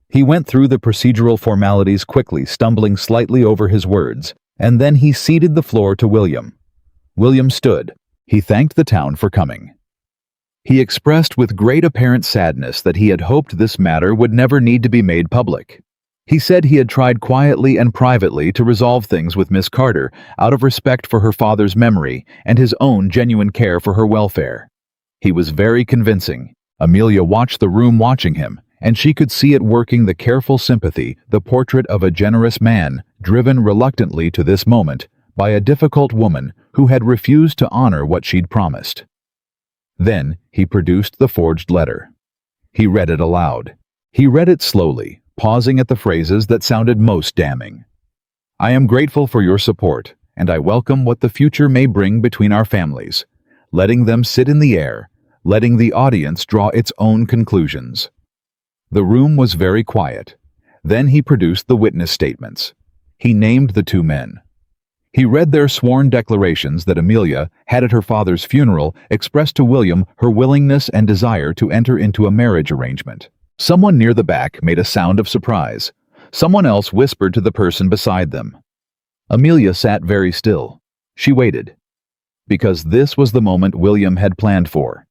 He went through the procedural formalities quickly, stumbling slightly over his words, and then he ceded the floor to William. William stood. He thanked the town for coming. He expressed with great apparent sadness that he had hoped this matter would never need to be made public. He said he had tried quietly and privately to resolve things with Miss Carter out of respect for her father's memory and his own genuine care for her welfare. He was very convincing. Amelia watched the room watching him, and she could see it working the careful sympathy, the portrait of a generous man, driven reluctantly to this moment by a difficult woman who had refused to honor what she'd promised. Then he produced the forged letter. He read it aloud. He read it slowly, pausing at the phrases that sounded most damning. "I am grateful for your support, and I welcome what the future may bring between our families," letting them sit in the air, letting the audience draw its own conclusions. The room was very quiet. Then he produced the witness statements. He named the 2 men. He read their sworn declarations that Amelia had at her father's funeral expressed to William her willingness and desire to enter into a marriage arrangement. Someone near the back made a sound of surprise. Someone else whispered to the person beside them. Amelia sat very still. She waited. Because this was the moment William had planned for.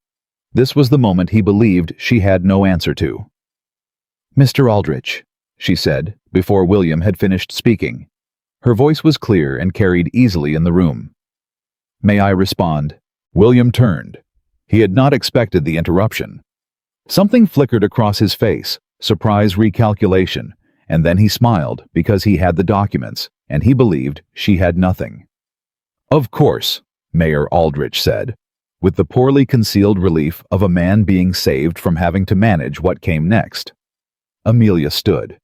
This was the moment he believed she had no answer to. "Mr. Aldrich," she said, before William had finished speaking. Her voice was clear and carried easily in the room. "May I respond?" William turned. He had not expected the interruption. Something flickered across his face, surprise, recalculation, and then he smiled because he had the documents, and he believed she had nothing. "Of course," Mayor Aldrich said, with the poorly concealed relief of a man being saved from having to manage what came next. Amelia stood.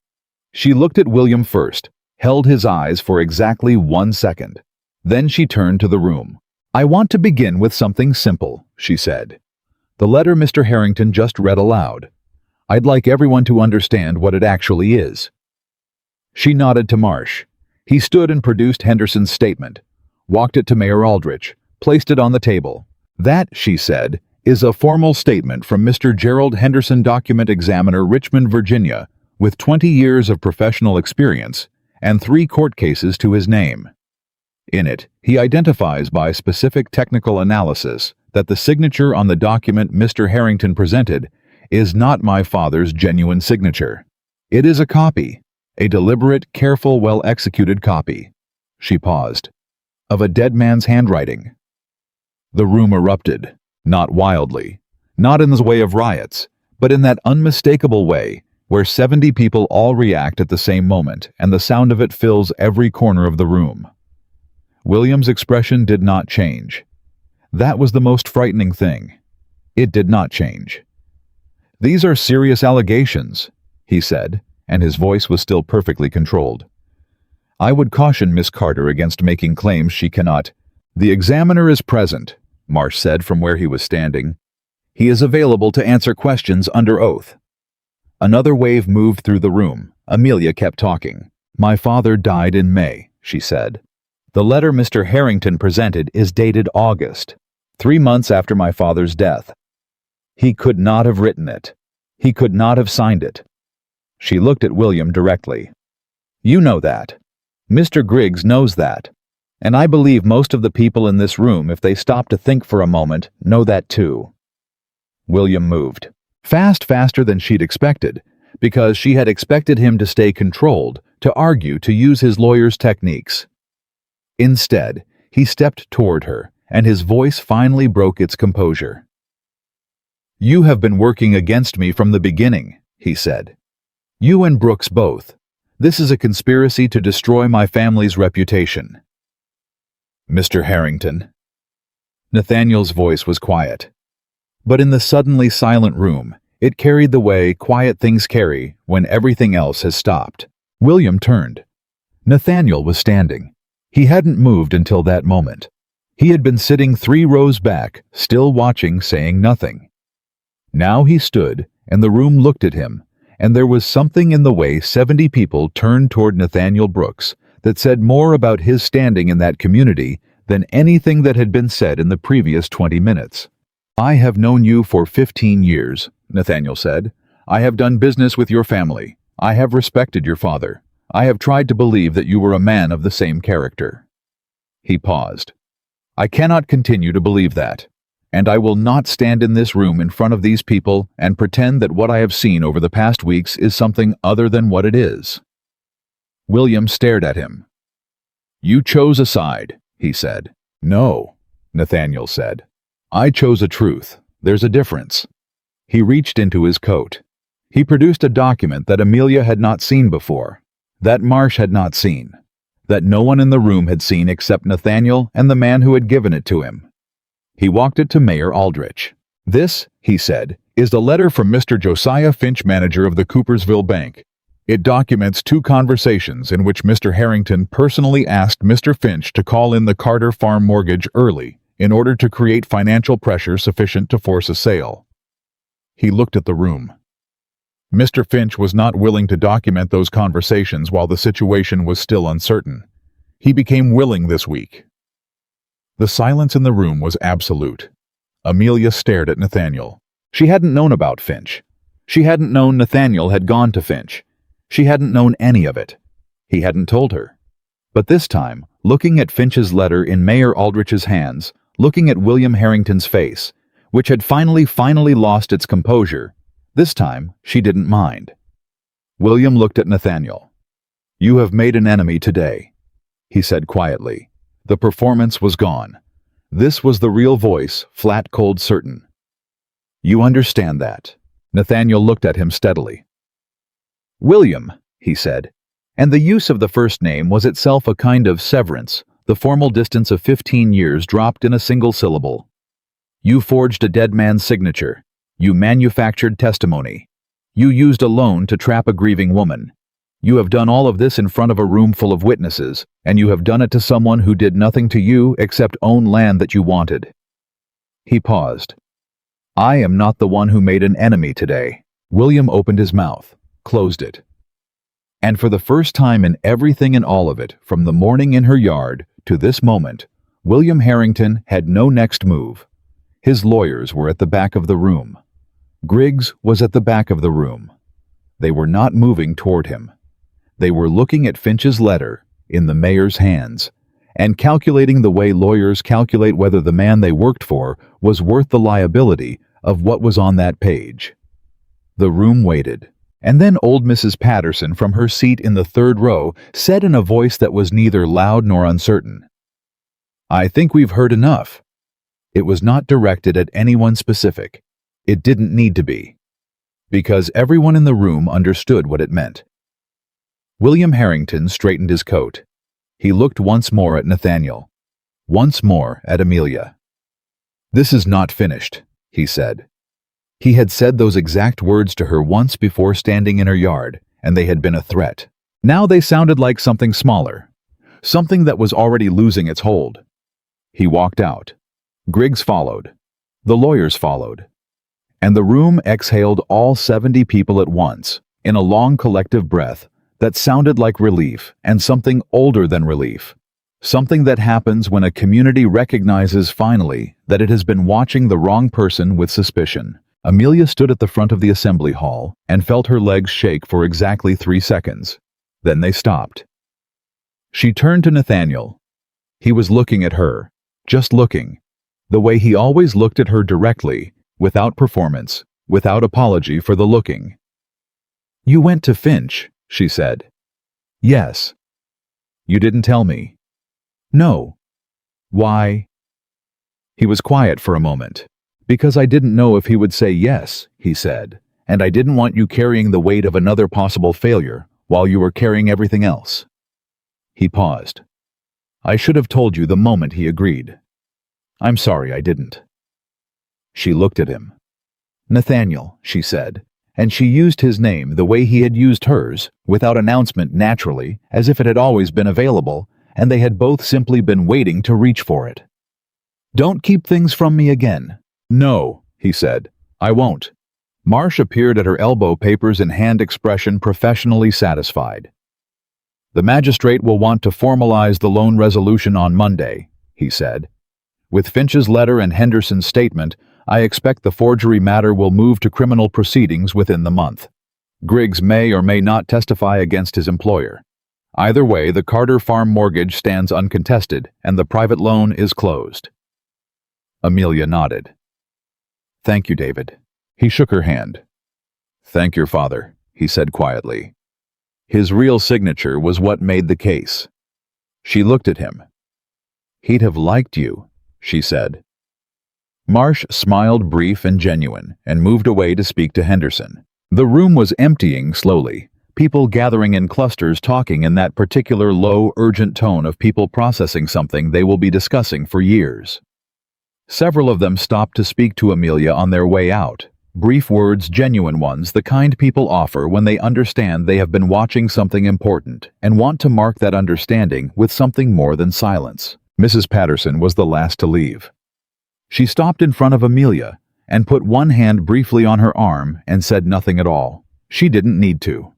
She looked at William first, held his eyes for exactly 1 second. Then she turned to the room. "I want to begin with something simple," she said. "The letter Mr. Harrington just read aloud. I'd like everyone to understand what it actually is." She nodded to Marsh. He stood and produced Henderson's statement, walked it to Mayor Aldrich, placed it on the table. "That," she said, "is a formal statement from Mr. Gerald Henderson, document examiner, Richmond, Virginia, with 20 years of professional experience and 3 court cases to his name. In it, he identifies by specific technical analysis that the signature on the document Mr. Harrington presented is not my father's genuine signature. It is a copy, a deliberate, careful, well-executed copy." She paused. "Of a dead man's handwriting." The room erupted, not wildly, not in the way of riots, but in that unmistakable way where 70 people all react at the same moment, and the sound of it fills every corner of the room. William's expression did not change. That was the most frightening thing. It did not change. "These are serious allegations," he said, and his voice was still perfectly controlled. "I would caution Miss Carter against making claims she cannot." "The examiner is present," Marsh said from where he was standing. "He is available to answer questions under oath." Another wave moved through the room. Amelia kept talking. "My father died in May," she said. "The letter Mr. Harrington presented is dated August, 3 months after my father's death. He could not have written it. He could not have signed it." She looked at William directly. "You know that. Mr. Griggs knows that. And I believe most of the people in this room, if they stop to think for a moment, know that too. William moved. Faster than she'd expected, because she had expected him to stay controlled, to argue, to use his lawyer's techniques. Instead, he stepped toward her, and his voice finally broke its composure. "You have been working against me from the beginning," he said. "You and Brooks both. This is a conspiracy to destroy my family's reputation." "Mr. Harrington." Nathaniel's voice was quiet. But in the suddenly silent room, it carried the way quiet things carry when everything else has stopped. William turned. Nathaniel was standing. He hadn't moved until that moment. He had been sitting 3 rows back, still watching, saying nothing. Now he stood, and the room looked at him, and there was something in the way 70 people turned toward Nathaniel Brooks that said more about his standing in that community than anything that had been said in the previous 20 minutes. "I have known you for 15 years, Nathaniel said. "I have done business with your family. I have respected your father. I have tried to believe that you were a man of the same character." He paused. "I cannot continue to believe that, and I will not stand in this room in front of these people and pretend that what I have seen over the past weeks is something other than what it is." William stared at him. "You chose a side," he said. "No," Nathaniel said. "I chose a truth. There's a difference." He reached into his coat. He produced a document that Amelia had not seen before, that Marsh had not seen, that no one in the room had seen except Nathaniel and the man who had given it to him. He walked it to Mayor Aldrich. "This," he said, "is the letter from Mr. Josiah Finch, manager of the Coopersville Bank. It documents 2 conversations in which Mr. Harrington personally asked Mr. Finch to call in the Carter Farm mortgage early in order to create financial pressure sufficient to force a sale." He looked at the room. Mr. Finch was not willing to document those conversations while the situation was still uncertain. He became willing this week. The silence in the room was absolute. Amelia stared at Nathaniel. She hadn't known about Finch. She hadn't known Nathaniel had gone to Finch. She hadn't known any of it. He hadn't told her. But this time, looking at Finch's letter in Mayor Aldrich's hands, looking at William Harrington's face, which had finally lost its composure, this time she didn't mind. William looked at Nathaniel. "You have made an enemy today," he said quietly. The performance was gone. This was the real voice, flat, cold, certain. "You understand that." Nathaniel looked at him steadily. "William," he said, and the use of the first name was itself a kind of severance, the formal distance of 15 years dropped in a single syllable. "You forged a dead man's signature. You manufactured testimony. You used a loan to trap a grieving woman. You have done all of this in front of a room full of witnesses, and you have done it to someone who did nothing to you except own land that you wanted." He paused. "I am not the one who made an enemy today." William opened his mouth, closed it. And for the first time in everything and all of it, from the morning in her yard to this moment, William Harrington had no next move. His lawyers were at the back of the room. Griggs was at the back of the room. They were not moving toward him. They were looking at Finch's letter in the mayor's hands and calculating the way lawyers calculate whether the man they worked for was worth the liability of what was on that page. The room waited, and then old Mrs. Patterson from her seat in the 3rd row said in a voice that was neither loud nor uncertain, "I think we've heard enough." It was not directed at anyone specific. It didn't need to be, because everyone in the room understood what it meant. William Harrington straightened his coat. He looked once more at Nathaniel, once more at Amelia. "This is not finished," he said. He had said those exact words to her once before standing in her yard, and they had been a threat. Now they sounded like something smaller, something that was already losing its hold. He walked out. Griggs followed. The lawyers followed. And the room exhaled all 70 people at once, in a long collective breath that sounded like relief and something older than relief. Something that happens when a community recognizes finally that it has been watching the wrong person with suspicion. Amelia stood at the front of the assembly hall and felt her legs shake for exactly 3 seconds. Then they stopped. She turned to Nathaniel. He was looking at her, just looking, the way he always looked at her directly, without performance, without apology for the looking. "You went to Finch," she said. "Yes." "You didn't tell me." "No." "Why?" He was quiet for a moment. "Because I didn't know if he would say yes," he said, "and I didn't want you carrying the weight of another possible failure while you were carrying everything else." He paused. "I should have told you the moment he agreed. I'm sorry I didn't." She looked at him. "Nathaniel," she said, and she used his name the way he had used hers, without announcement naturally, as if it had always been available, and they had both simply been waiting to reach for it. "Don't keep things from me again." "No," he said, "I won't." Marsh appeared at her elbow, papers in hand, expression professionally satisfied. "The magistrate will want to formalize the loan resolution on Monday," he said. "With Finch's letter and Henderson's statement, I expect the forgery matter will move to criminal proceedings within the month. Griggs may or may not testify against his employer. Either way, the Carter farm mortgage stands uncontested, and the private loan is closed." Amelia nodded. "Thank you, David." He shook her hand. "Thank your father," he said quietly. His real signature was what made the case. She looked at him. "He'd have liked you," she said. Marsh smiled, brief and genuine, and moved away to speak to Henderson. The room was emptying slowly, people gathering in clusters, talking in that particular low, urgent tone of people processing something they will be discussing for years. Several of them stopped to speak to Amelia on their way out. Brief words, genuine ones, the kind people offer when they understand they have been watching something important and want to mark that understanding with something more than silence. Mrs. Patterson was the last to leave. She stopped in front of Amelia and put one hand briefly on her arm and said nothing at all. She didn't need to.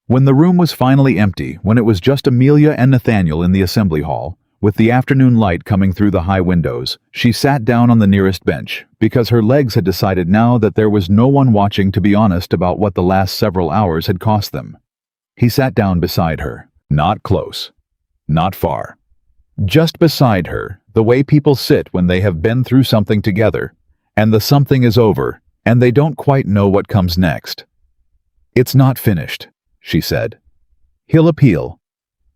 When the room was finally empty, when it was just Amelia and Nathaniel in the assembly hall, with the afternoon light coming through the high windows, she sat down on the nearest bench, because her legs had decided now that there was no one watching to be honest about what the last several hours had cost them. He sat down beside her, not close, not far. Just beside her, the way people sit when they have been through something together, and the something is over, and they don't quite know what comes next. "It's not finished," she said. "He'll appeal.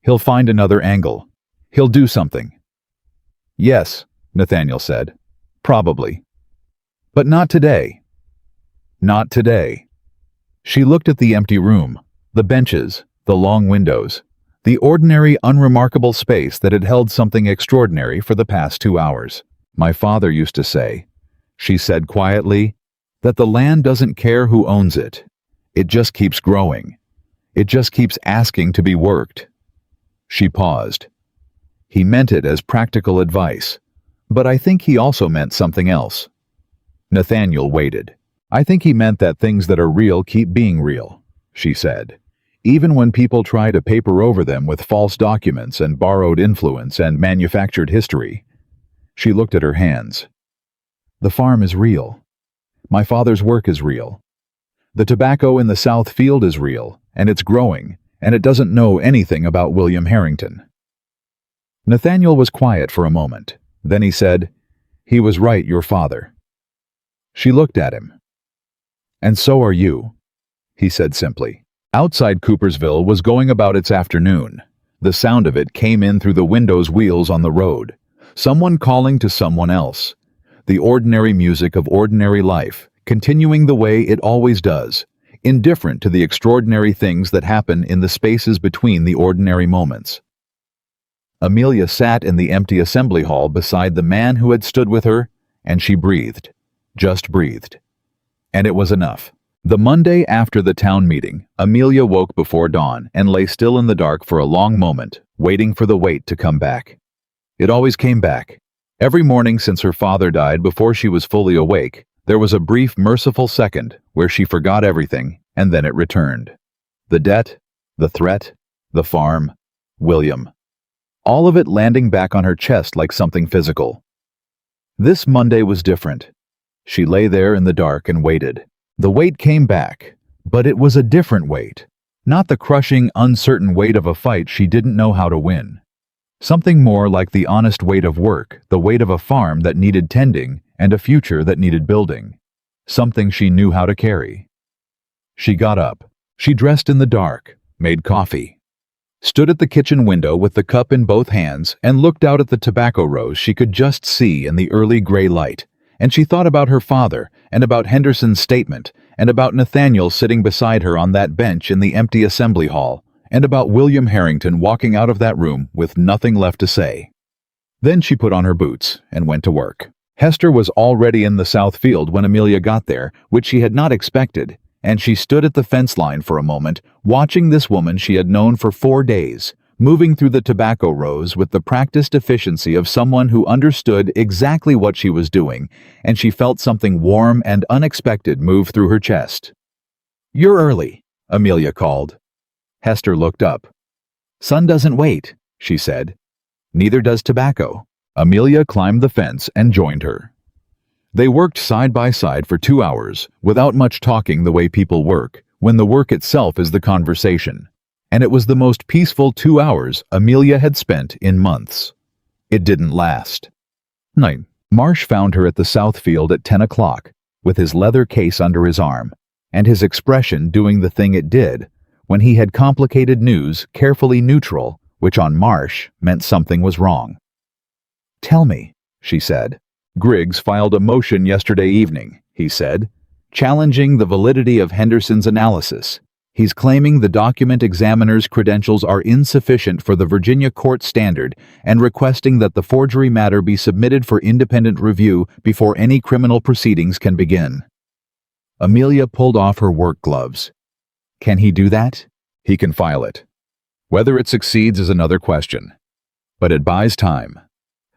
He'll find another angle. He'll do something." "Yes," Nathaniel said. "Probably. But not today. Not today." She looked at the empty room, the benches, the long windows, the ordinary, unremarkable space that had held something extraordinary for the past 2 hours. "My father used to say," she said quietly, "that the land doesn't care who owns it. It just keeps growing. It just keeps asking to be worked." She paused. He meant it as practical advice, but I think he also meant something else. Nathaniel waited. "I think he meant that things that are real keep being real," she said, "even when people try to paper over them with false documents and borrowed influence and manufactured history." She looked at her hands. "The farm is real. My father's work is real. The tobacco in the South Field is real, and it's growing, and it doesn't know anything about William Harrington." Nathaniel was quiet for a moment. Then he said, "He was right, your father." She looked at him. "And so are you," he said simply. Outside Coopersville was going about its afternoon. The sound of it came in through the window's wheels on the road. Someone calling to someone else. The ordinary music of ordinary life, continuing the way it always does, indifferent to the extraordinary things that happen in the spaces between the ordinary moments. Amelia sat in the empty assembly hall beside the man who had stood with her, and she breathed, just breathed. And it was enough. The Monday after the town meeting, Amelia woke before dawn and lay still in the dark for a long moment, waiting for the weight to come back. It always came back. Every morning since her father died, before she was fully awake, there was a brief, merciful second where she forgot everything, and then it returned. The debt, the threat, the farm, William. All of it landing back on her chest like something physical. This Monday was different. She lay there in the dark and waited. The weight came back, but it was a different weight. Not the crushing, uncertain weight of a fight she didn't know how to win. Something more like the honest weight of work, the weight of a farm that needed tending and a future that needed building. Something she knew how to carry. She got up. She dressed in the dark, made coffee, stood at the kitchen window with the cup in both hands and looked out at the tobacco rows she could just see in the early gray light, and she thought about her father and about Henderson's statement and about Nathaniel sitting beside her on that bench in the empty assembly hall, and about William Harrington walking out of that room with nothing left to say. Then she put on her boots and went to work. Hester was already in the south field when Amelia got there, which she had not expected, and she stood at the fence line for a moment, watching this woman she had known for 4 days, moving through the tobacco rows with the practiced efficiency of someone who understood exactly what she was doing, and she felt something warm and unexpected move through her chest. "You're early," Amelia called. Hester looked up. "Sun doesn't wait," she said. "Neither does tobacco." Amelia climbed the fence and joined her. They worked side by side for 2 hours, without much talking the way people work, when the work itself is the conversation. And it was the most peaceful 2 hours Amelia had spent in months. It didn't last. Night. Marsh found her at the south field at 10 o'clock, with his leather case under his arm, and his expression doing the thing it did, when he had complicated news carefully neutral, which on Marsh meant something was wrong. "Tell me," she said. "Griggs filed a motion yesterday evening," he said, challenging the validity of Henderson's analysis. He's claiming the document examiner's credentials are insufficient for the Virginia court standard and requesting that the forgery matter be submitted for independent review before any criminal proceedings can begin. Amelia pulled off her work gloves. "Can he do that?" "He can file it. Whether it succeeds is another question. But it buys time.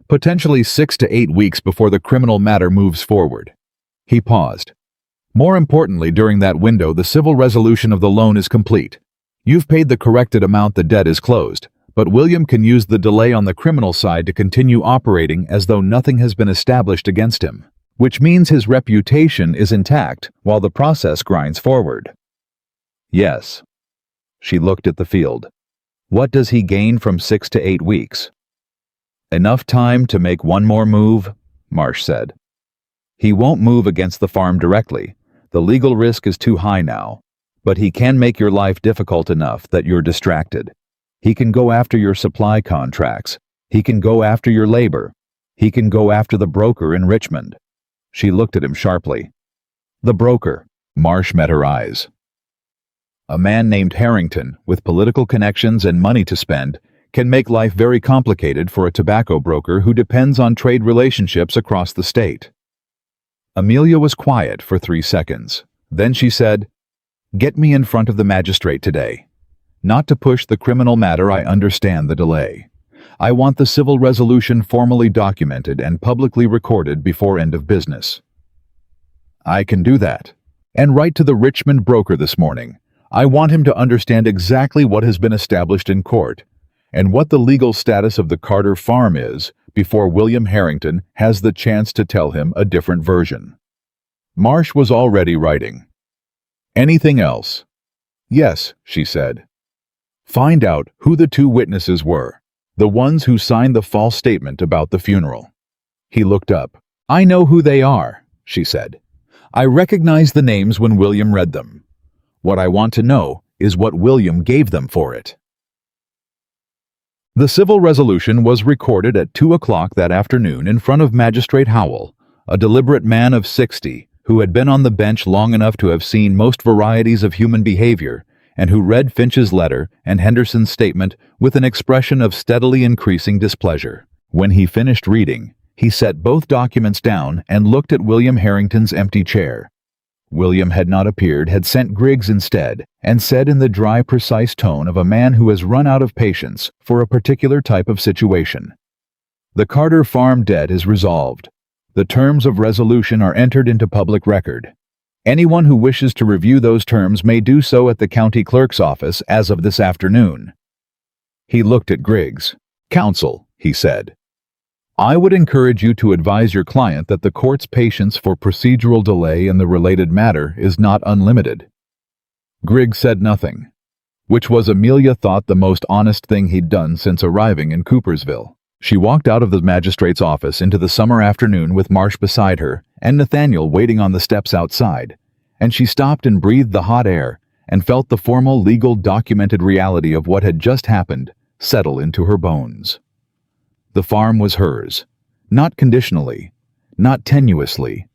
Potentially 6 to 8 weeks before the criminal matter moves forward." He paused. "More importantly, during that window, the civil resolution of the loan is complete. You've paid the corrected amount, the debt is closed, but William can use the delay on the criminal side to continue operating as though nothing has been established against him, which means his reputation is intact while the process grinds forward." "Yes." She looked at the field. "What does he gain from 6 to 8 weeks?" "Enough time to make one more move," Marsh said. "He won't move against the farm directly. The legal risk is too high now. But he can make your life difficult enough that you're distracted. He can go after your supply contracts. He can go after your labor. He can go after the broker in Richmond." She looked at him sharply. "The broker." Marsh met her eyes. "A man named Harrington, with political connections and money to spend, can make life very complicated for a tobacco broker who depends on trade relationships across the state." Amelia was quiet for 3 seconds. Then she said, "Get me in front of the magistrate today. Not to push the criminal matter, I understand the delay. I want the civil resolution formally documented and publicly recorded before end of business." "I can do that. And write to the Richmond broker this morning. I want him to understand exactly what has been established in court, and what the legal status of the Carter farm is before William Harrington has the chance to tell him a different version." Marsh was already writing. "Anything else?" "Yes," she said. "Find out who the 2 witnesses were, the ones who signed the false statement about the funeral." He looked up. "I know who they are," she said. "I recognized the names when William read them. What I want to know is what William gave them for it." The civil resolution was recorded at 2 o'clock that afternoon in front of Magistrate Howell, a deliberate man of 60 who had been on the bench long enough to have seen most varieties of human behavior, and who read Finch's letter and Henderson's statement with an expression of steadily increasing displeasure. When he finished reading, he set both documents down and looked at William Harrington's empty chair. William had not appeared, had sent Griggs instead, and said in the dry, precise tone of a man who has run out of patience for a particular type of situation, "The Carter farm debt is resolved. The terms of resolution are entered into public record. Anyone who wishes to review those terms may do so at the county clerk's office as of this afternoon." He looked at Griggs. "Counsel," he said, "I would encourage you to advise your client that the court's patience for procedural delay in the related matter is not unlimited." Griggs said nothing. which was Amelia thought the most honest thing he'd done since arriving in Coopersville. She walked out of the magistrate's office into the summer afternoon with Marsh beside her and Nathaniel waiting on the steps outside, and she stopped and breathed the hot air and felt the formal, legal, documented reality of what had just happened settle into her bones. The farm was hers, not conditionally, not tenuously,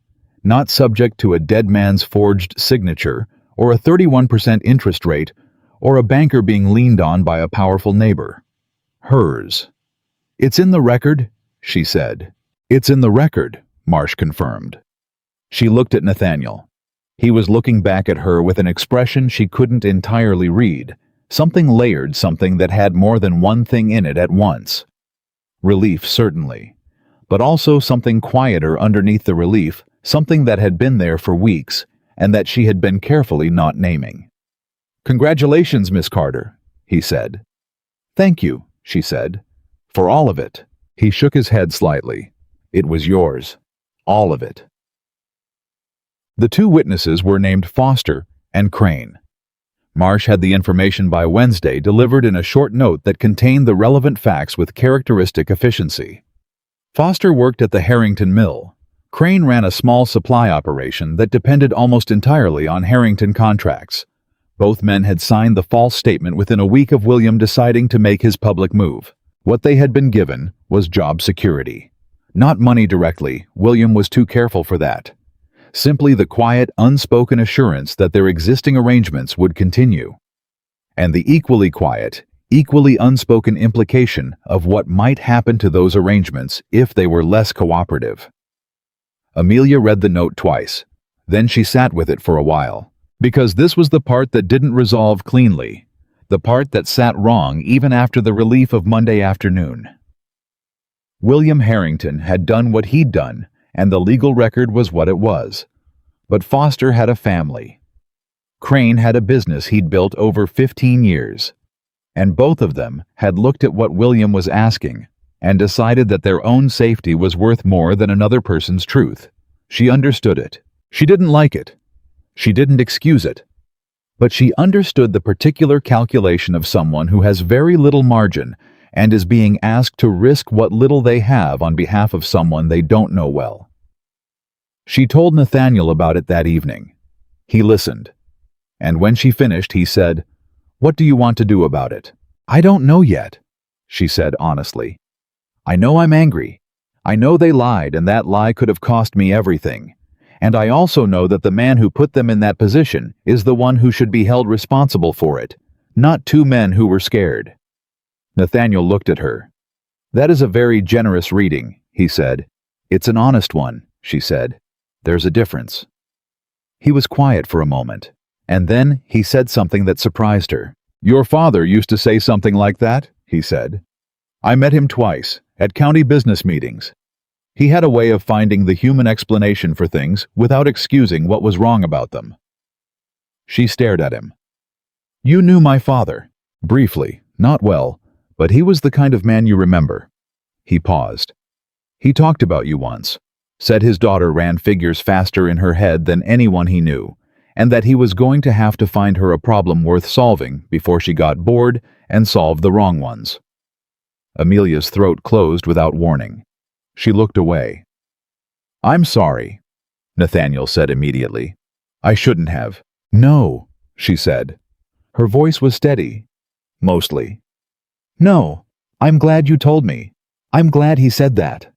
not subject to a dead man's forged signature or a 31% interest rate or a banker being leaned on by a powerful neighbor. Hers. "It's in the record," she said. "It's in the record," Marsh confirmed. She looked at Nathaniel. He was looking back at her with an expression she couldn't entirely read, something layered, something that had more than one thing in it at once. Relief, certainly, but also something quieter underneath the relief, something that had been there for weeks and that she had been carefully not naming. "Congratulations, Miss Carter," he said. "Thank you," she said. "For all of it." He shook his head slightly. "It was yours. All of it." The two witnesses were named Foster and Crane. Marsh had the information by Wednesday delivered in a short note that contained the relevant facts with characteristic efficiency. Foster worked at the Harrington Mill. Crane ran a small supply operation that depended almost entirely on Harrington contracts. Both men had signed the false statement within a week of William deciding to make his public move. What they had been given was job security. Not money directly, William was too careful for that. Simply the quiet, unspoken assurance that their existing arrangements would continue. And the equally quiet, equally unspoken implication of what might happen to those arrangements if they were less cooperative. Amelia read the note twice. Then she sat with it for a while. Because this was the part that didn't resolve cleanly. The part that sat wrong even after the relief of Monday afternoon. William Harrington had done what he'd done, and the legal record was what it was. But Foster had a family. Crane had a business he'd built over 15 years. And both of them had looked at what William was asking and decided that their own safety was worth more than another person's truth. She understood it. She didn't like it. She didn't excuse it. But she understood the particular calculation of someone who has very little margin and is being asked to risk what little they have on behalf of someone they don't know well. She told Nathaniel about it that evening. He listened. And when she finished, he said, "What do you want to do about it?" "I don't know yet," she said honestly. "I know I'm angry. I know they lied, and that lie could have cost me everything. And I also know that the man who put them in that position is the one who should be held responsible for it, not two men who were scared." Nathaniel looked at her. "That is a very generous reading," he said. "It's an honest one," she said. "There's a difference." He was quiet for a moment, and then he said something that surprised her. "Your father used to say something like that," he said. "I met him twice, at county business meetings. He had a way of finding the human explanation for things without excusing what was wrong about them." She stared at him. "You knew my father." "Briefly, not well, but he was the kind of man you remember." He paused. "He talked about you once, said his daughter ran figures faster in her head than anyone he knew, and that he was going to have to find her a problem worth solving before she got bored and solved the wrong ones." Amelia's throat closed without warning. She looked away. "I'm sorry," Nathaniel said immediately. "I shouldn't have." "No," she said. Her voice was steady. "Mostly." "No, I'm glad you told me. I'm glad he said that."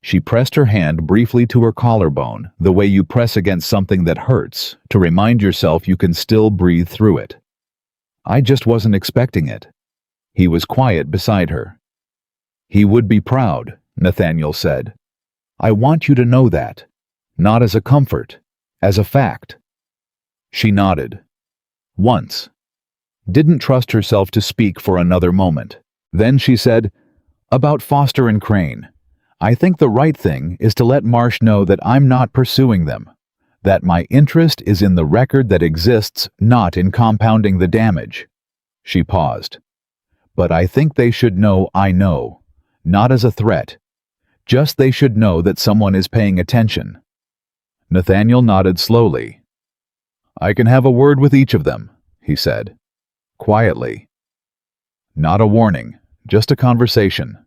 She pressed her hand briefly to her collarbone, the way you press against something that hurts, to remind yourself you can still breathe through it. "I just wasn't expecting it." He was quiet beside her. "He would be proud," Nathaniel said. "I want you to know that. Not as a comfort, as a fact." She nodded. Once. Didn't trust herself to speak for another moment. Then she said, "About Foster and Crane. I think the right thing is to let Marsh know that I'm not pursuing them. That my interest is in the record that exists, not in compounding the damage." She paused. "But I think they should know I know. Not as a threat. Just they should know that someone is paying attention." Nathaniel nodded slowly. "I can have a word with each of them," he said. quietly. Not a warning, just a conversation.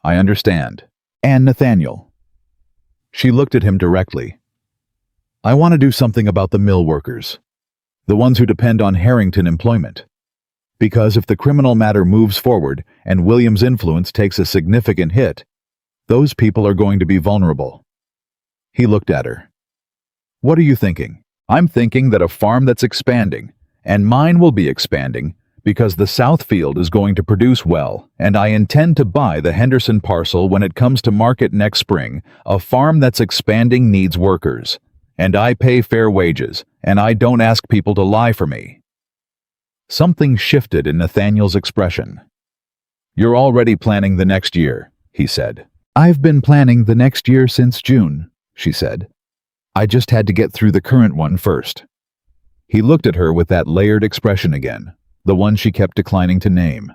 I understand. And Nathaniel. She looked at him directly. I want to do something about the mill workers, the ones who depend on Harrington employment. Because if the criminal matter moves forward and William's influence takes a significant hit, those people are going to be vulnerable. He looked at her. What are you thinking? I'm thinking that a farm that's expanding, and mine will be expanding, because the South Field is going to produce well, and I intend to buy the Henderson parcel when it comes to market next spring. A farm that's expanding needs workers, and I pay fair wages, and I don't ask people to lie for me. Something shifted in Nathaniel's expression. You're already planning the next year, he said. I've been planning the next year since June, she said. I just had to get through the current one first. He looked at her with that layered expression again, the one she kept declining to name.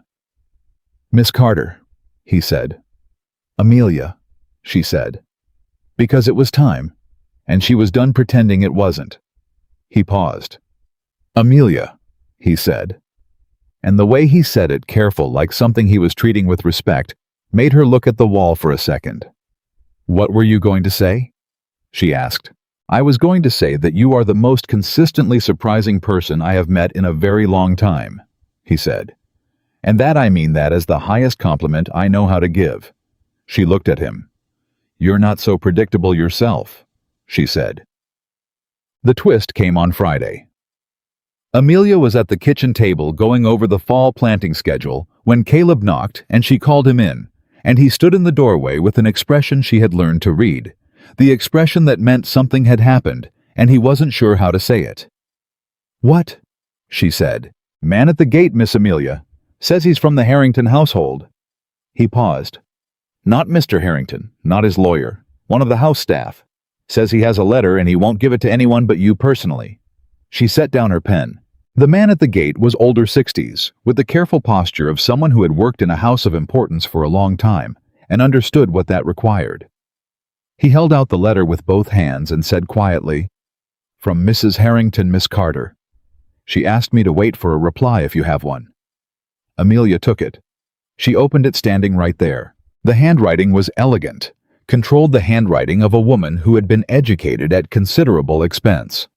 Miss Carter, he said. Amelia, she said. Because it was time, and she was done pretending it wasn't. He paused. Amelia, he said. And the way he said it, careful, like something he was treating with respect, made her look at the wall for a second. What were you going to say? She asked. I was going to say that you are the most consistently surprising person I have met in a very long time, he said. And that I mean that as the highest compliment I know how to give. She looked at him. You're not so predictable yourself, she said. The twist came on Friday. Amelia was at the kitchen table going over the fall planting schedule when Caleb knocked and she called him in, and he stood in the doorway with an expression she had learned to read. The expression that meant something had happened, and he wasn't sure how to say it. What? She said. Man at the gate, Miss Amelia. Says he's from the Harrington household. He paused. Not Mr. Harrington, not his lawyer. One of the house staff. Says he has a letter and he won't give it to anyone but you personally. She set down her pen. The man at the gate was older 60s, with the careful posture of someone who had worked in a house of importance for a long time, and understood what that required. He held out the letter with both hands and said quietly, From Mrs. Harrington, Miss Carter. She asked me to wait for a reply if you have one. Amelia took it. She opened it standing right there. The handwriting was elegant, controlled the handwriting of a woman who had been educated at considerable expense.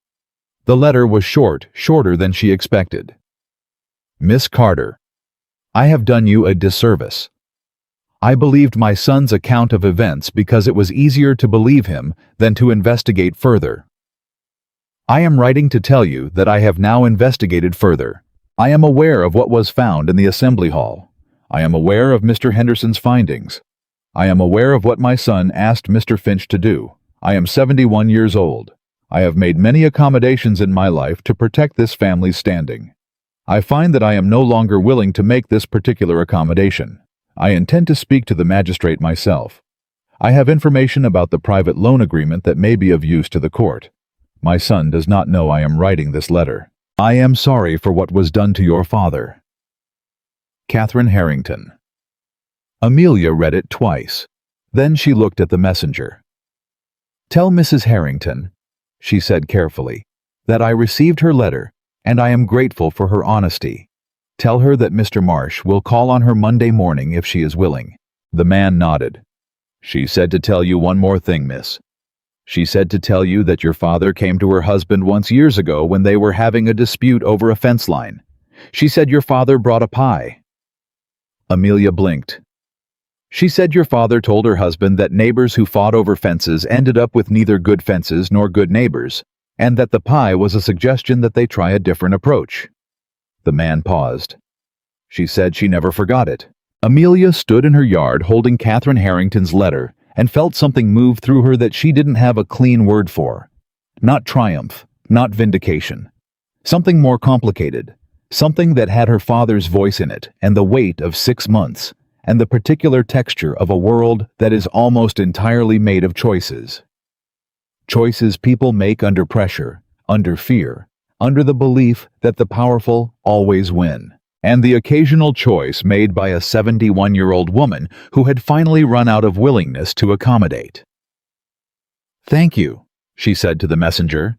The letter was short, shorter than she expected. Miss Carter, I have done you a disservice. I believed my son's account of events because it was easier to believe him than to investigate further. I am writing to tell you that I have now investigated further. I am aware of what was found in the assembly hall. I am aware of Mr. Henderson's findings. I am aware of what my son asked Mr. Finch to do. I am 71 years old. I have made many accommodations in my life to protect this family's standing. I find that I am no longer willing to make this particular accommodation. I intend to speak to the magistrate myself. I have information about the private loan agreement that may be of use to the court. My son does not know I am writing this letter. I am sorry for what was done to your father. Catherine Harrington. Amelia read it twice. Then she looked at the messenger. Tell Mrs. Harrington, she said carefully, that I received her letter, and I am grateful for her honesty. Tell her that Mr. Marsh will call on her Monday morning if she is willing. The man nodded. She said to tell you one more thing, miss. She said to tell you that your father came to her husband once years ago when they were having a dispute over a fence line. She said your father brought a pie. Amelia blinked. She said your father told her husband that neighbors who fought over fences ended up with neither good fences nor good neighbors, and that the pie was a suggestion that they try a different approach. The man paused. She said she never forgot it. Amelia stood in her yard holding Catherine Harrington's letter and felt something move through her that she didn't have a clean word for. Not triumph, not vindication. Something more complicated. Something that had her father's voice in it and the weight of 6 months and the particular texture of a world that is almost entirely made of choices. Choices people make under pressure, under fear, under the belief that the powerful always win, and the occasional choice made by a 71-year-old woman who had finally run out of willingness to accommodate. Thank you, she said to the messenger.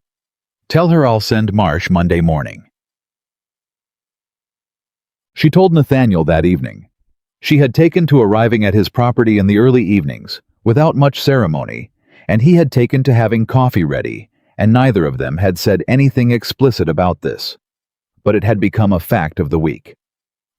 Tell her I'll send Marsh Monday morning. She told Nathaniel that evening. She had taken to arriving at his property in the early evenings, without much ceremony, and he had taken to having coffee ready, and neither of them had said anything explicit about this. But it had become a fact of the week.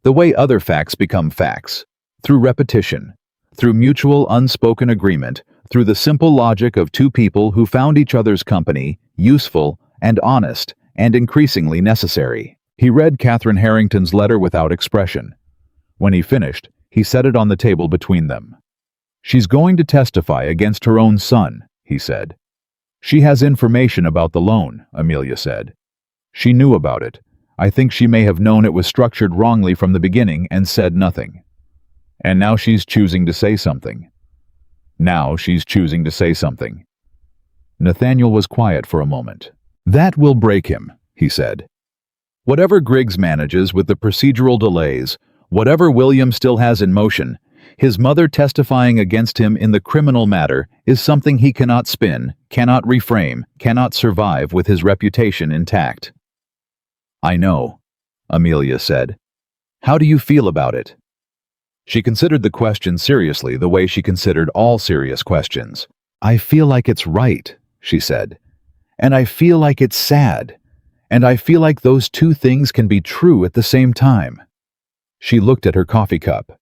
The way other facts become facts, through repetition, through mutual unspoken agreement, through the simple logic of two people who found each other's company useful and honest and increasingly necessary. He read Catherine Harrington's letter without expression. When he finished, he set it on the table between them. "She's going to testify against her own son," he said. "She has information about the loan," Amelia said. "She knew about it. I think she may have known it was structured wrongly from the beginning and said nothing. And now she's choosing to say something. Now she's choosing to say something." Nathaniel was quiet for a moment. "That will break him," he said. "Whatever Griggs manages with the procedural delays, whatever William still has in motion, his mother testifying against him in the criminal matter is something he cannot spin, cannot reframe, cannot survive with his reputation intact." "I know," Amelia said. "How do you feel about it?" She considered the question seriously the way she considered all serious questions. "I feel like it's right," she said. "And I feel like it's sad. And I feel like those two things can be true at the same time." She looked at her coffee cup.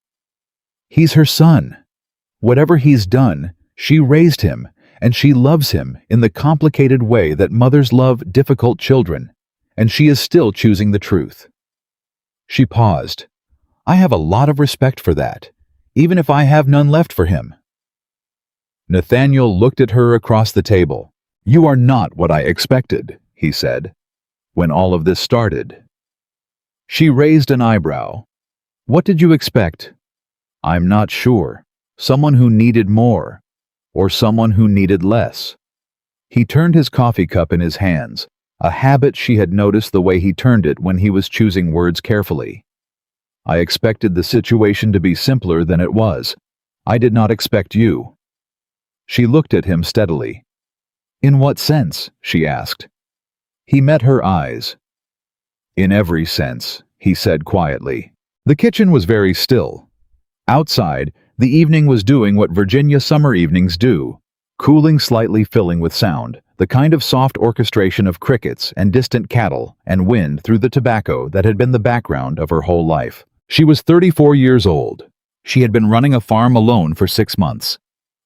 "He's her son. Whatever he's done, she raised him, and she loves him in the complicated way that mothers love difficult children, and she is still choosing the truth." She paused. "I have a lot of respect for that, even if I have none left for him." Nathaniel looked at her across the table. "You are not what I expected," he said, "when all of this started." She raised an eyebrow. "What did you expect?" "I'm not sure. Someone who needed more, or someone who needed less." He turned his coffee cup in his hands, a habit she had noticed the way he turned it when he was choosing words carefully. "I expected the situation to be simpler than it was. I did not expect you." She looked at him steadily. "In what sense?" she asked. He met her eyes. "In every sense," he said quietly. The kitchen was very still. Outside, the evening was doing what Virginia summer evenings do, cooling, slightly filling with sound, the kind of soft orchestration of crickets and distant cattle and wind through the tobacco that had been the background of her whole life. She was 34 years old. She had been running a farm alone for 6 months.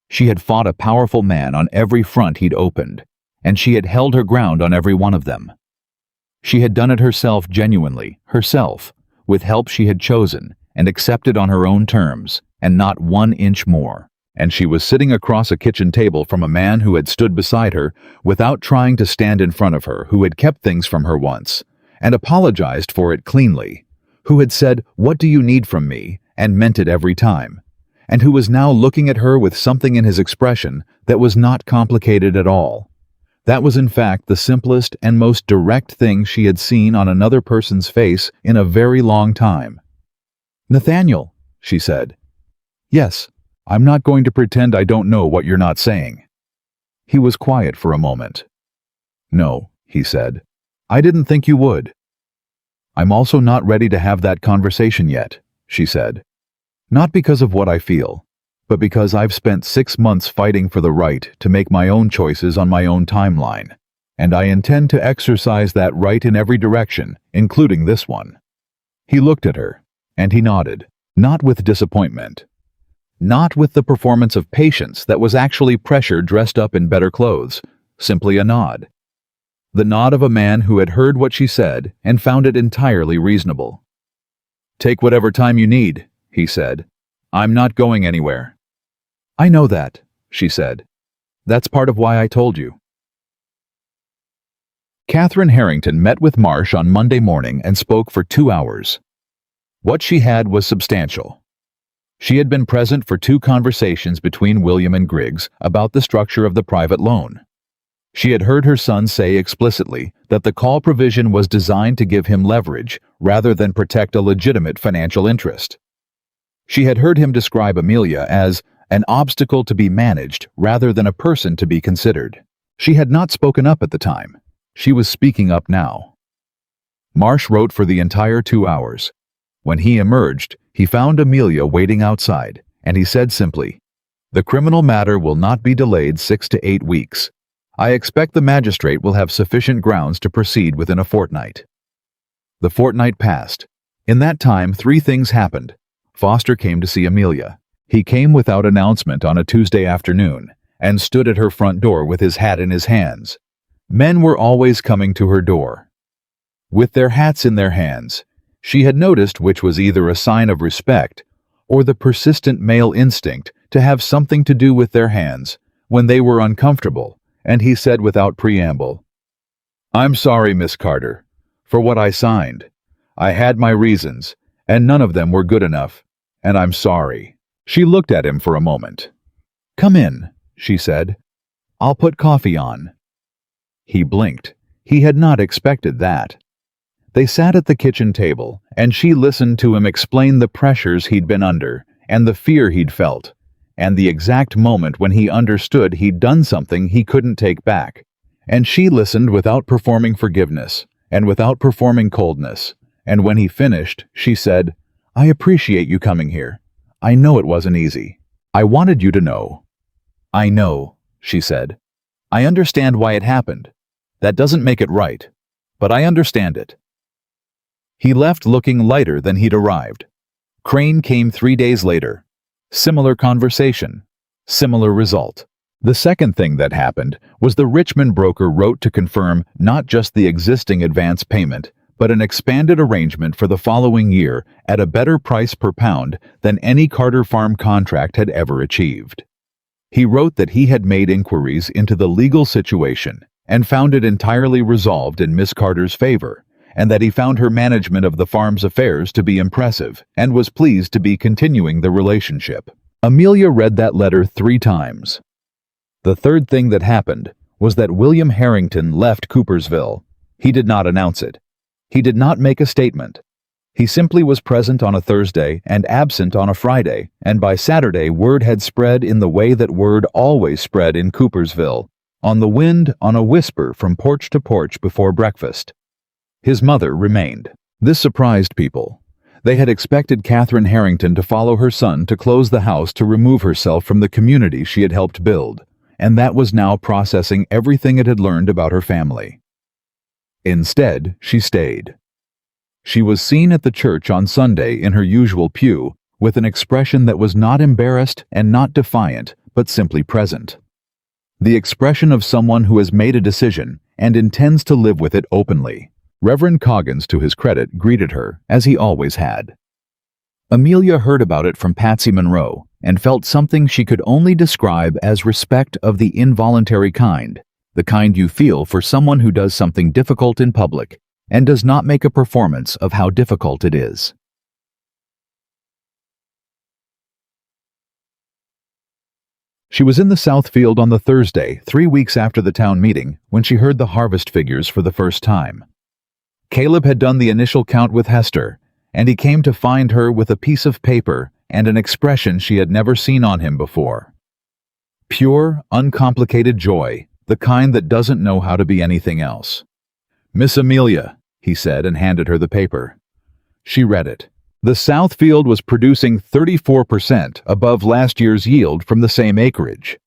She had fought a powerful man on every front he'd opened, and she had held her ground on every one of them. She had done it herself genuinely, herself, with help she had chosen and accepted on her own terms, and not 1 inch more. And she was sitting across a kitchen table from a man who had stood beside her without trying to stand in front of her, who had kept things from her once, and apologized for it cleanly, who had said, "What do you need from me?" and meant it every time, and who was now looking at her with something in his expression that was not complicated at all. That was in fact the simplest and most direct thing she had seen on another person's face in a very long time. "Nathaniel," she said. "Yes, I'm not going to pretend I don't know what you're not saying." He was quiet for a moment. "No," he said. "I didn't think you would." "I'm also not ready to have that conversation yet," she said. "Not because of what I feel, but because I've spent 6 months fighting for the right to make my own choices on my own timeline, and I intend to exercise that right in every direction, including this one." He looked at her, and he nodded, not with disappointment, not with the performance of patience that was actually pressure dressed up in better clothes, simply a nod. The nod of a man who had heard what she said and found it entirely reasonable. "Take whatever time you need," he said. "I'm not going anywhere." "I know that," she said. "That's part of why I told you." Catherine Harrington met with Marsh on Monday morning and spoke for 2 hours. What she had was substantial. She had been present for 2 conversations between William and Griggs about the structure of the private loan. She had heard her son say explicitly that the call provision was designed to give him leverage rather than protect a legitimate financial interest. She had heard him describe Amelia as an obstacle to be managed rather than a person to be considered. She had not spoken up at the time. She was speaking up now. Marsh wrote for the entire 2 hours. When he emerged, he found Amelia waiting outside, and he said simply, "The criminal matter will not be delayed 6 to 8 weeks. I expect the magistrate will have sufficient grounds to proceed within a fortnight." The fortnight passed. In that time, 3 things happened. Foster came to see Amelia. He came without announcement on a Tuesday afternoon and stood at her front door with his hat in his hands. Men were always coming to her door with their hats in their hands. She had noticed which was either a sign of respect or the persistent male instinct to have something to do with their hands when they were uncomfortable, and he said without preamble, "I'm sorry, Miss Carter, for what I signed. I had my reasons, and none of them were good enough, and I'm sorry." She looked at him for a moment. "Come in," she said. "I'll put coffee on." He blinked. He had not expected that. They sat at the kitchen table, and she listened to him explain the pressures he'd been under, and the fear he'd felt, and the exact moment when he understood he'd done something he couldn't take back. And she listened without performing forgiveness, and without performing coldness, and when he finished, she said, "I appreciate you coming here. I know it wasn't easy. I wanted you to know." "I know," she said. "I understand why it happened. That doesn't make it right, but I understand it." He left looking lighter than he'd arrived. Crane came 3 days later. Similar conversation. Similar result. The second thing that happened was the Richmond broker wrote to confirm not just the existing advance payment, but an expanded arrangement for the following year at a better price per pound than any Carter Farm contract had ever achieved. He wrote that he had made inquiries into the legal situation and found it entirely resolved in Miss Carter's favor, and that he found her management of the farm's affairs to be impressive and was pleased to be continuing the relationship. Amelia read that letter 3 times. The third thing that happened was that William Harrington left Coopersville. He did not announce it. He did not make a statement. He simply was present on a Thursday and absent on a Friday, and by Saturday word had spread in the way that word always spread in Coopersville, on the wind, on a whisper from porch to porch before breakfast. His mother remained. This surprised people. They had expected Catherine Harrington to follow her son to close the house to remove herself from the community she had helped build, and that was now processing everything it had learned about her family. Instead, she stayed. She was seen at the church on Sunday in her usual pew, with an expression that was not embarrassed and not defiant, but simply present. The expression of someone who has made a decision and intends to live with it openly. Reverend Coggins, to his credit, greeted her, as he always had. Amelia heard about it from Patsy Monroe and felt something she could only describe as respect of the involuntary kind, the kind you feel for someone who does something difficult in public and does not make a performance of how difficult it is. She was in the South Field on the Thursday, 3 weeks after the town meeting, when she heard the harvest figures for the first time. Caleb had done the initial count with Hester, and he came to find her with a piece of paper and an expression she had never seen on him before. Pure, uncomplicated joy, the kind that doesn't know how to be anything else. "Miss Amelia," he said, and handed her the paper. She read it. The South Field was producing 34% above last year's yield from the same acreage.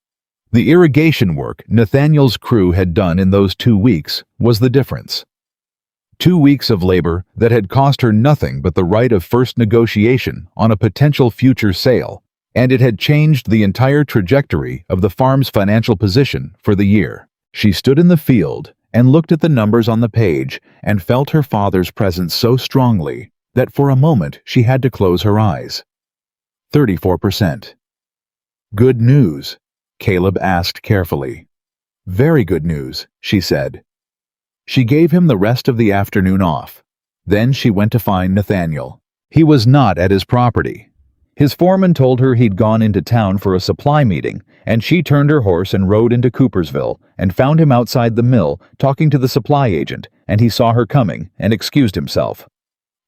The irrigation work Nathaniel's crew had done in those 2 weeks was the difference. 2 weeks of labor that had cost her nothing but the right of first negotiation on a potential future sale, and it had changed the entire trajectory of the farm's financial position for the year. She stood in the field and looked at the numbers on the page and felt her father's presence so strongly that for a moment she had to close her eyes. 34%. "Good news?" Caleb asked carefully. "Very good news," she said. She gave him the rest of the afternoon off. Then she went to find Nathaniel. He was not at his property. His foreman told her he'd gone into town for a supply meeting, and she turned her horse and rode into Coopersville and found him outside the mill talking to the supply agent, and he saw her coming and excused himself.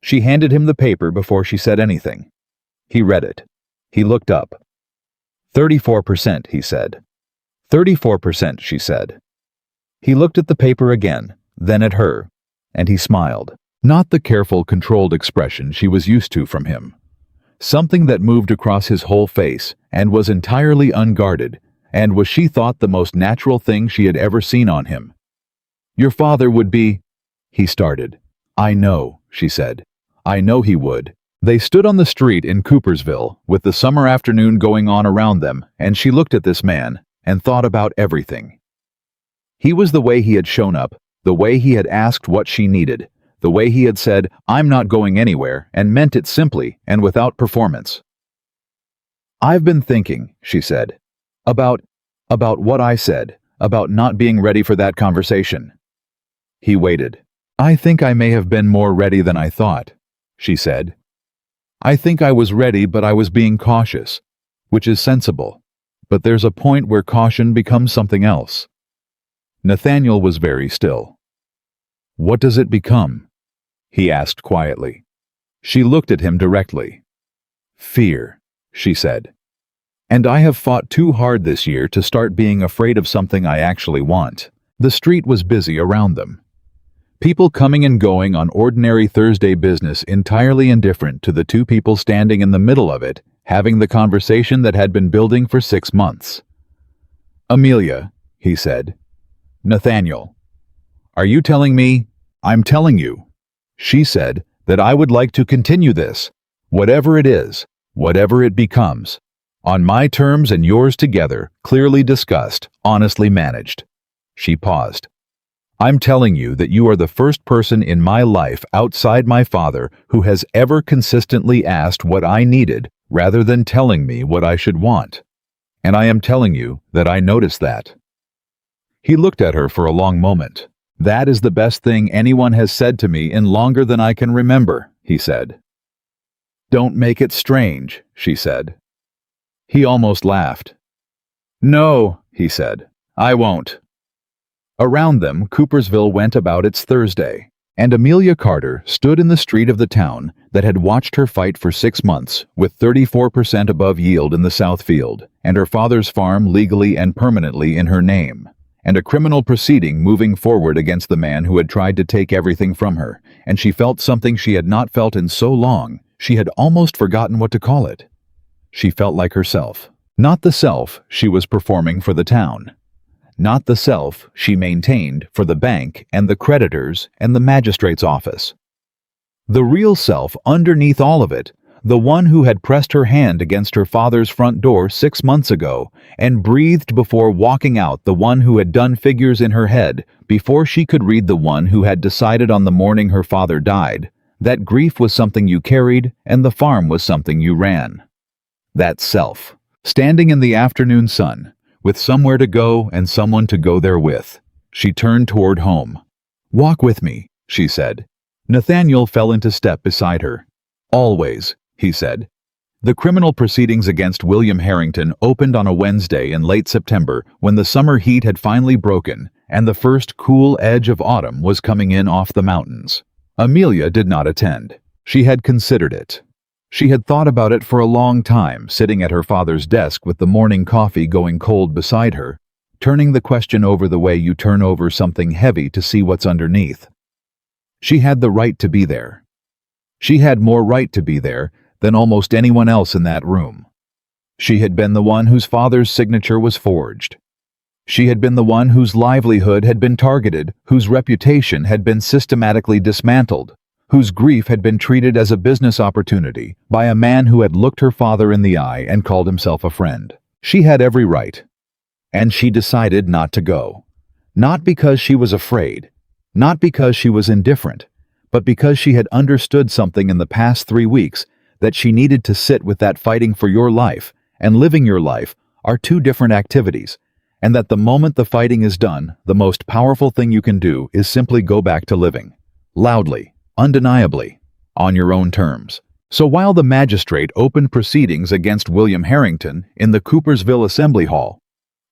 She handed him the paper before she said anything. He read it. He looked up. 34%, he said. 34%, she said. He looked at the paper again, then at her, and he smiled. Not the careful, controlled expression she was used to from him. Something that moved across his whole face and was entirely unguarded, and was, she thought, the most natural thing she had ever seen on him. "Your father would be—" he started. "I know," she said. "I know he would." They stood on the street in Coopersville, with the summer afternoon going on around them, and she looked at this man and thought about everything. He was the way he had shown up, the way he had asked what she needed, the way he had said, "I'm not going anywhere," and meant it simply and without performance. "I've been thinking," she said, about what I said, about not being ready for that conversation." He waited. "I think I may have been more ready than I thought," she said. "I think I was ready, but I was being cautious, which is sensible. But there's a point where caution becomes something else." Nathaniel was very still. "What does it become?" he asked quietly. She looked at him directly. "Fear," she said. "And I have fought too hard this year to start being afraid of something I actually want." The street was busy around them. People coming and going on ordinary Thursday business, entirely indifferent to the two people standing in the middle of it, having the conversation that had been building for 6 months. "Amelia," he said. "Nathaniel. Are you telling me—" "I'm telling you," she said, "that I would like to continue this, whatever it is, whatever it becomes, on my terms and yours together, clearly discussed, honestly managed." She paused. "I'm telling you that you are the first person in my life outside my father who has ever consistently asked what I needed rather than telling me what I should want. And I am telling you that I noticed that." He looked at her for a long moment. "That is the best thing anyone has said to me in longer than I can remember," he said. "Don't make it strange," she said. He almost laughed. "No," he said, "I won't." Around them, Coopersville went about its Thursday, and Amelia Carter stood in the street of the town that had watched her fight for 6 months, with 34% above yield in the South Field, and her father's farm legally and permanently in her name, and a criminal proceeding moving forward against the man who had tried to take everything from her, and she felt something she had not felt in so long, she had almost forgotten what to call it. She felt like herself. Not the self she was performing for the town. Not the self she maintained for the bank and the creditors and the magistrate's office. The real self underneath all of it, the one who had pressed her hand against her father's front door 6 months ago and breathed before walking out, the one who had done figures in her head before she could read, the one who had decided on the morning her father died that grief was something you carried and the farm was something you ran. That self, standing in the afternoon sun, with somewhere to go and someone to go there with. She turned toward home. "Walk with me," she said. Nathaniel fell into step beside her. "Always," he said. The criminal proceedings against William Harrington opened on a Wednesday in late September, when the summer heat had finally broken and the first cool edge of autumn was coming in off the mountains. Amelia did not attend. She had considered it. She had thought about it for a long time, sitting at her father's desk with the morning coffee going cold beside her, turning the question over the way you turn over something heavy to see what's underneath. She had the right to be there. She had more right to be there than almost anyone else in that room. She had been the one whose father's signature was forged. She had been the one whose livelihood had been targeted, whose reputation had been systematically dismantled, whose grief had been treated as a business opportunity by a man who had looked her father in the eye and called himself a friend. She had every right. And she decided not to go. Not because she was afraid, not because she was indifferent, but because she had understood something in the past 3 weeks, that she needed to sit with that fighting for your life and living your life are two different activities, and that the moment the fighting is done, the most powerful thing you can do is simply go back to living. Loudly, undeniably, on your own terms. So while the magistrate opened proceedings against William Harrington in the Coopersville Assembly Hall,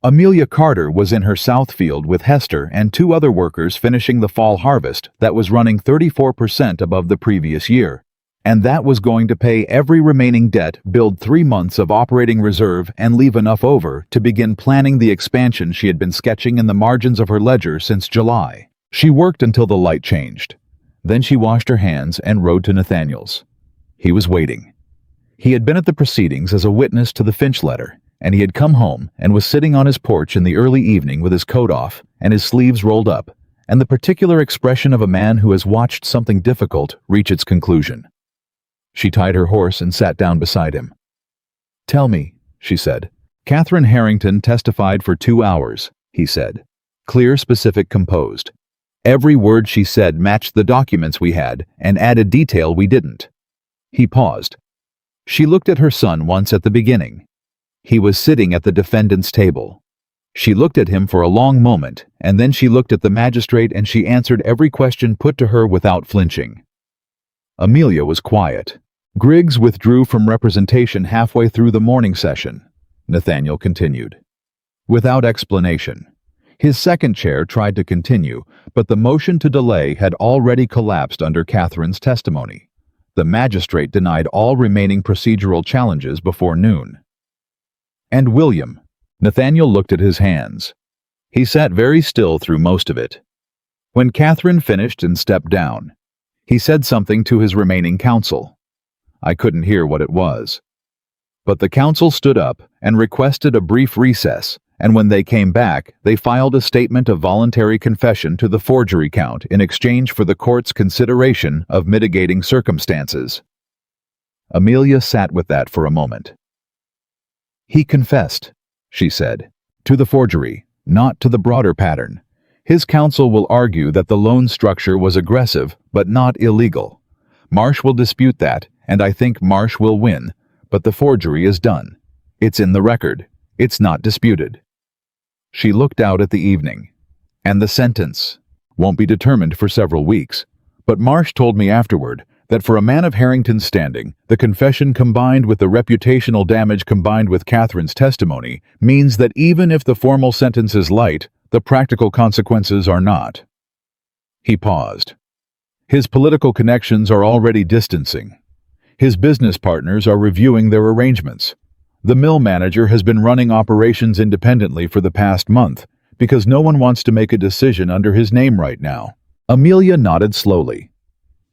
Amelia Carter was in her South Field with Hester and 2 other workers finishing the fall harvest that was running 34% above the previous year. And that was going to pay every remaining debt, build 3 months of operating reserve, and leave enough over to begin planning the expansion she had been sketching in the margins of her ledger since July. She worked until the light changed. Then she washed her hands and rode to Nathaniel's. He was waiting. He had been at the proceedings as a witness to the Finch letter, and he had come home and was sitting on his porch in the early evening with his coat off and his sleeves rolled up, and the particular expression of a man who has watched something difficult reach its conclusion. She tied her horse and sat down beside him. "Tell me," she said. "Catherine Harrington testified for 2 hours," he said. Clear, specific, composed. Every word she said matched the documents we had and added detail we didn't. He paused. She looked at her son once at the beginning. He was sitting at the defendant's table. She looked at him for a long moment, and then she looked at the magistrate and she answered every question put to her without flinching. Amelia was quiet. Griggs withdrew from representation halfway through the morning session. Nathaniel continued. Without explanation. His second chair tried to continue, but the motion to delay had already collapsed under Catherine's testimony. The magistrate denied all remaining procedural challenges before noon. And William. Nathaniel looked at his hands. He sat very still through most of it. When Catherine finished and stepped down, he said something to his remaining counsel. I couldn't hear what it was. But the counsel stood up and requested a brief recess, and when they came back, they filed a statement of voluntary confession to the forgery count in exchange for the court's consideration of mitigating circumstances. Amelia sat with that for a moment. He confessed, she said, to the forgery, not to the broader pattern. His counsel will argue that the loan structure was aggressive, but not illegal. Marsh will dispute that, and I think Marsh will win, but the forgery is done. It's in the record. It's not disputed. She looked out at the evening. And the sentence won't be determined for several weeks. But Marsh told me afterward that for a man of Harrington's standing, the confession combined with the reputational damage combined with Catherine's testimony means that even if the formal sentence is light, the practical consequences are not. He paused. His political connections are already distancing. His business partners are reviewing their arrangements. The mill manager has been running operations independently for the past month because no one wants to make a decision under his name right now. Amelia nodded slowly.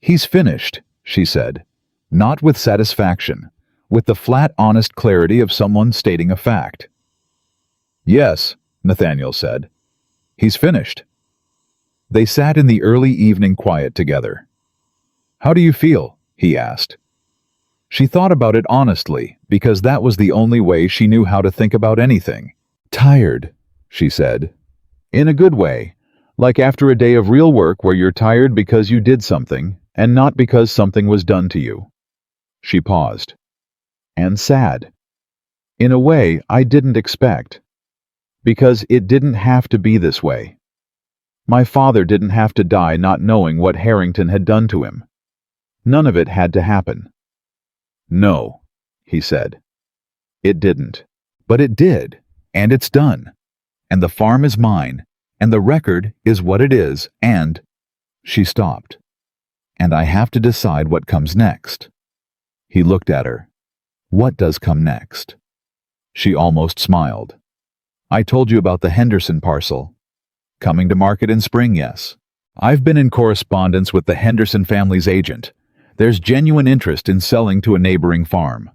He's finished, she said, not with satisfaction, with the flat, honest clarity of someone stating a fact. Yes, Nathaniel said. He's finished. They sat in the early evening quiet together. How do you feel? He asked. She thought about it honestly, because that was the only way she knew how to think about anything. Tired, she said. In a good way, like after a day of real work where you're tired because you did something, and not because something was done to you. She paused. And sad. In a way I didn't expect. Because it didn't have to be this way. My father didn't have to die not knowing what Harrington had done to him. None of it had to happen. No, he said. It didn't. But it did, and it's done. And the farm is mine, and the record is what it is, and... She stopped. And I have to decide what comes next. He looked at her. What does come next? She almost smiled. I told you about the Henderson parcel. Coming to market in spring, yes. I've been in correspondence with the Henderson family's agent. There's genuine interest in selling to a neighboring farm.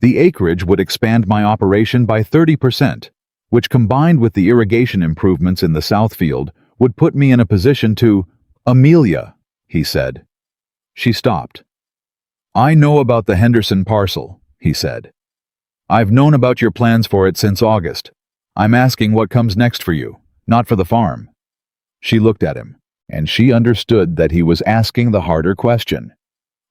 The acreage would expand my operation by 30%, which combined with the irrigation improvements in the south field would put me in a position to... Amelia, he said. She stopped. I know about the Henderson parcel, he said. I've known about your plans for it since August. I'm asking what comes next for you, not for the farm. She looked at him, and she understood that he was asking the harder question.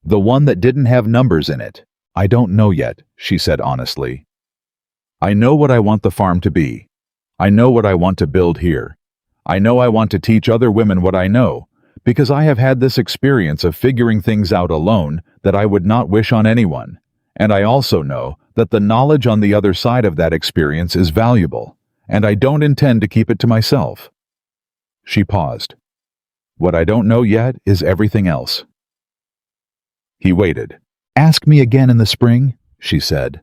The one that didn't have numbers in it. I don't know yet, she said honestly. I know what I want the farm to be. I know what I want to build here. I know I want to teach other women what I know, because I have had this experience of figuring things out alone that I would not wish on anyone. And I also know that the knowledge on the other side of that experience is valuable, and I don't intend to keep it to myself. She paused. What I don't know yet is everything else. He waited. Ask me again in the spring, she said.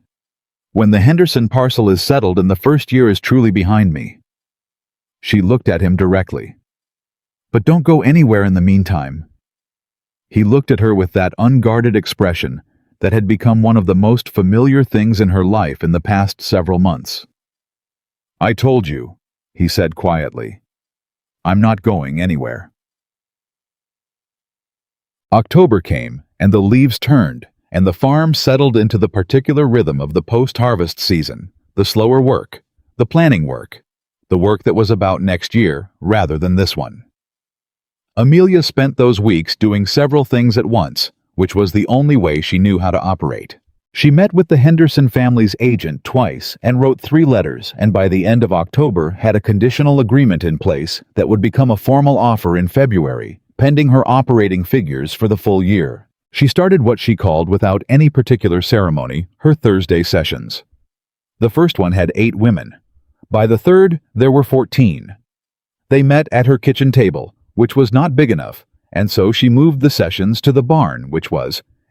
When the Henderson parcel is settled and the first year is truly behind me. She looked at him directly. But don't go anywhere in the meantime. He looked at her with that unguarded expression that had become one of the most familiar things in her life in the past several months. "I told you," he said quietly. "I'm not going anywhere." October came, and the leaves turned, and the farm settled into the particular rhythm of the post-harvest season, the slower work, the planning work, the work that was about next year rather than this one. Amelia spent those weeks doing several things at once, which was the only way she knew how to operate. She met with the Henderson family's agent twice and wrote 3 letters, and by the end of October had a conditional agreement in place that would become a formal offer in February, pending her operating figures for the full year. She started what she called, without any particular ceremony, her Thursday sessions. The first one had 8 women. By the third, there were 14. They met at her kitchen table, which was not big enough, and so she moved the sessions to the barn,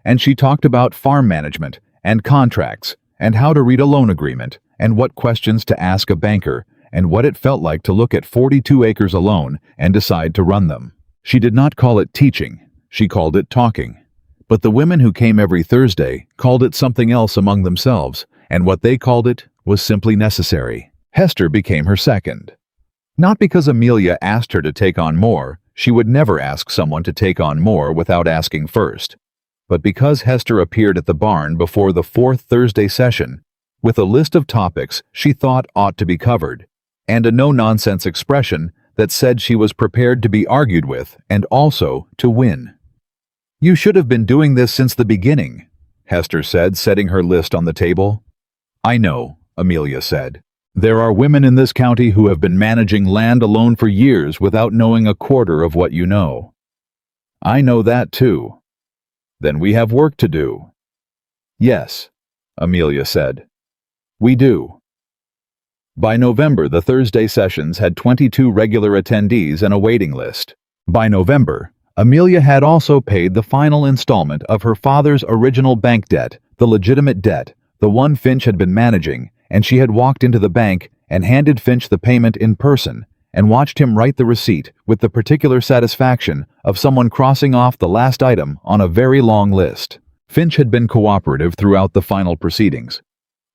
and she talked about farm management and contracts and how to read a loan agreement and what questions to ask a banker and what it felt like to look at 42 acres alone and decide to run them. She did not call it teaching, she called it talking. But the women who came every Thursday called it something else among themselves, and what they called it was simply necessary. Hester became her second. Not because Amelia asked her to take on more, she would never ask someone to take on more without asking first, but because Hester appeared at the barn before the 4th Thursday session, with a list of topics she thought ought to be covered, and a no-nonsense expression that said she was prepared to be argued with and also to win. "You should have been doing this since the beginning," Hester said, setting her list on the table. "I know," Amelia said. "There are women in this county who have been managing land alone for years without knowing a quarter of what you know." "I know that too." "Then we have work to do." "Yes," Amelia said. "We do." By November, the Thursday sessions had 22 regular attendees and a waiting list. By November, Amelia had also paid the final installment of her father's original bank debt, the legitimate debt, the one Finch had been managing, and she had walked into the bank and handed Finch the payment in person and watched him write the receipt with the particular satisfaction of someone crossing off the last item on a very long list. Finch had been cooperative throughout the final proceedings.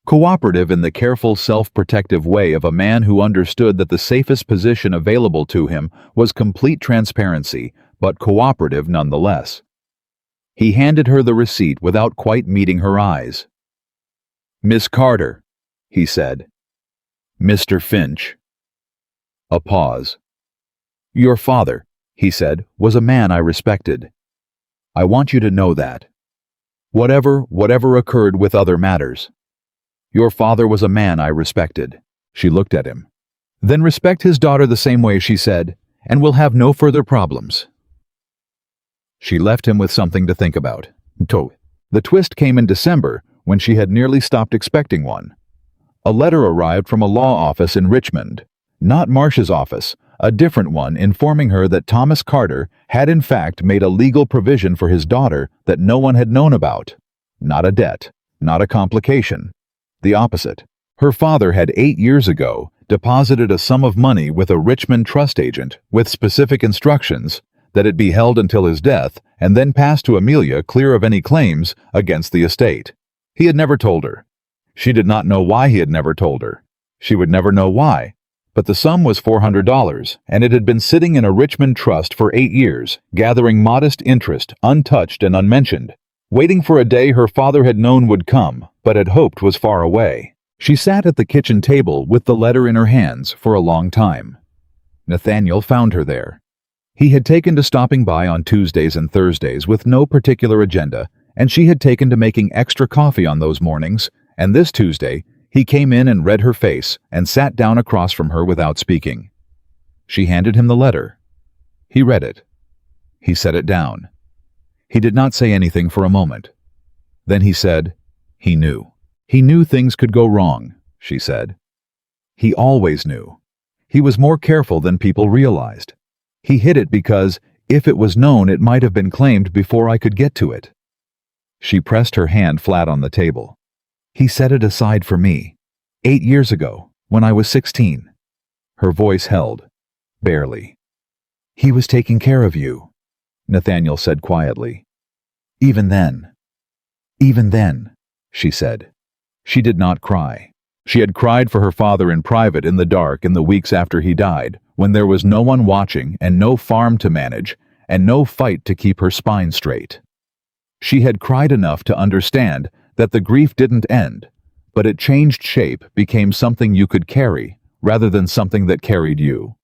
Cooperative in the careful, self-protective way of a man who understood that the safest position available to him was complete transparency, but cooperative nonetheless. He handed her the receipt without quite meeting her eyes. "Miss Carter," he said. "Mr. Finch." A pause. "Your father," he said, "was a man I respected. I want you to know that. Whatever occurred with other matters. Your father was a man I respected." She looked at him. "Then respect his daughter the same way," she said, "and we'll have no further problems." She left him with something to think about. The twist came in December, when she had nearly stopped expecting one. A letter arrived from a law office in Richmond, not Marsh's office, a different one, informing her that Thomas Carter had in fact made a legal provision for his daughter that no one had known about. Not a debt, not a complication. The opposite. Her father had 8 years ago deposited a sum of money with a Richmond trust agent with specific instructions that it be held until his death and then passed to Amelia clear of any claims against the estate. He had never told her. She did not know why he had never told her. She would never know why. But the sum was $400, and it had been sitting in a Richmond trust for 8 years, gathering modest interest, untouched and unmentioned, waiting for a day her father had known would come, but had hoped was far away. She sat at the kitchen table with the letter in her hands for a long time. Nathaniel found her there. He had taken to stopping by on Tuesdays and Thursdays with no particular agenda, and she had taken to making extra coffee on those mornings, and this Tuesday he came in and read her face and sat down across from her without speaking. She handed him the letter. He read it. He set it down. He did not say anything for a moment. Then he said, he knew. He knew things could go wrong, she said. He always knew. He was more careful than people realized. He hid it because, if it was known, it might have been claimed before I could get to it. She pressed her hand flat on the table. He set it aside for me, 8 years ago, when I was 16. Her voice held, barely. He was taking care of you. Nathaniel said quietly. Even then, she said. She did not cry. She had cried for her father in private in the dark in the weeks after he died, when there was no one watching and no farm to manage and no fight to keep her spine straight. She had cried enough to understand that the grief didn't end, but it changed shape, became something you could carry, rather than something that carried you.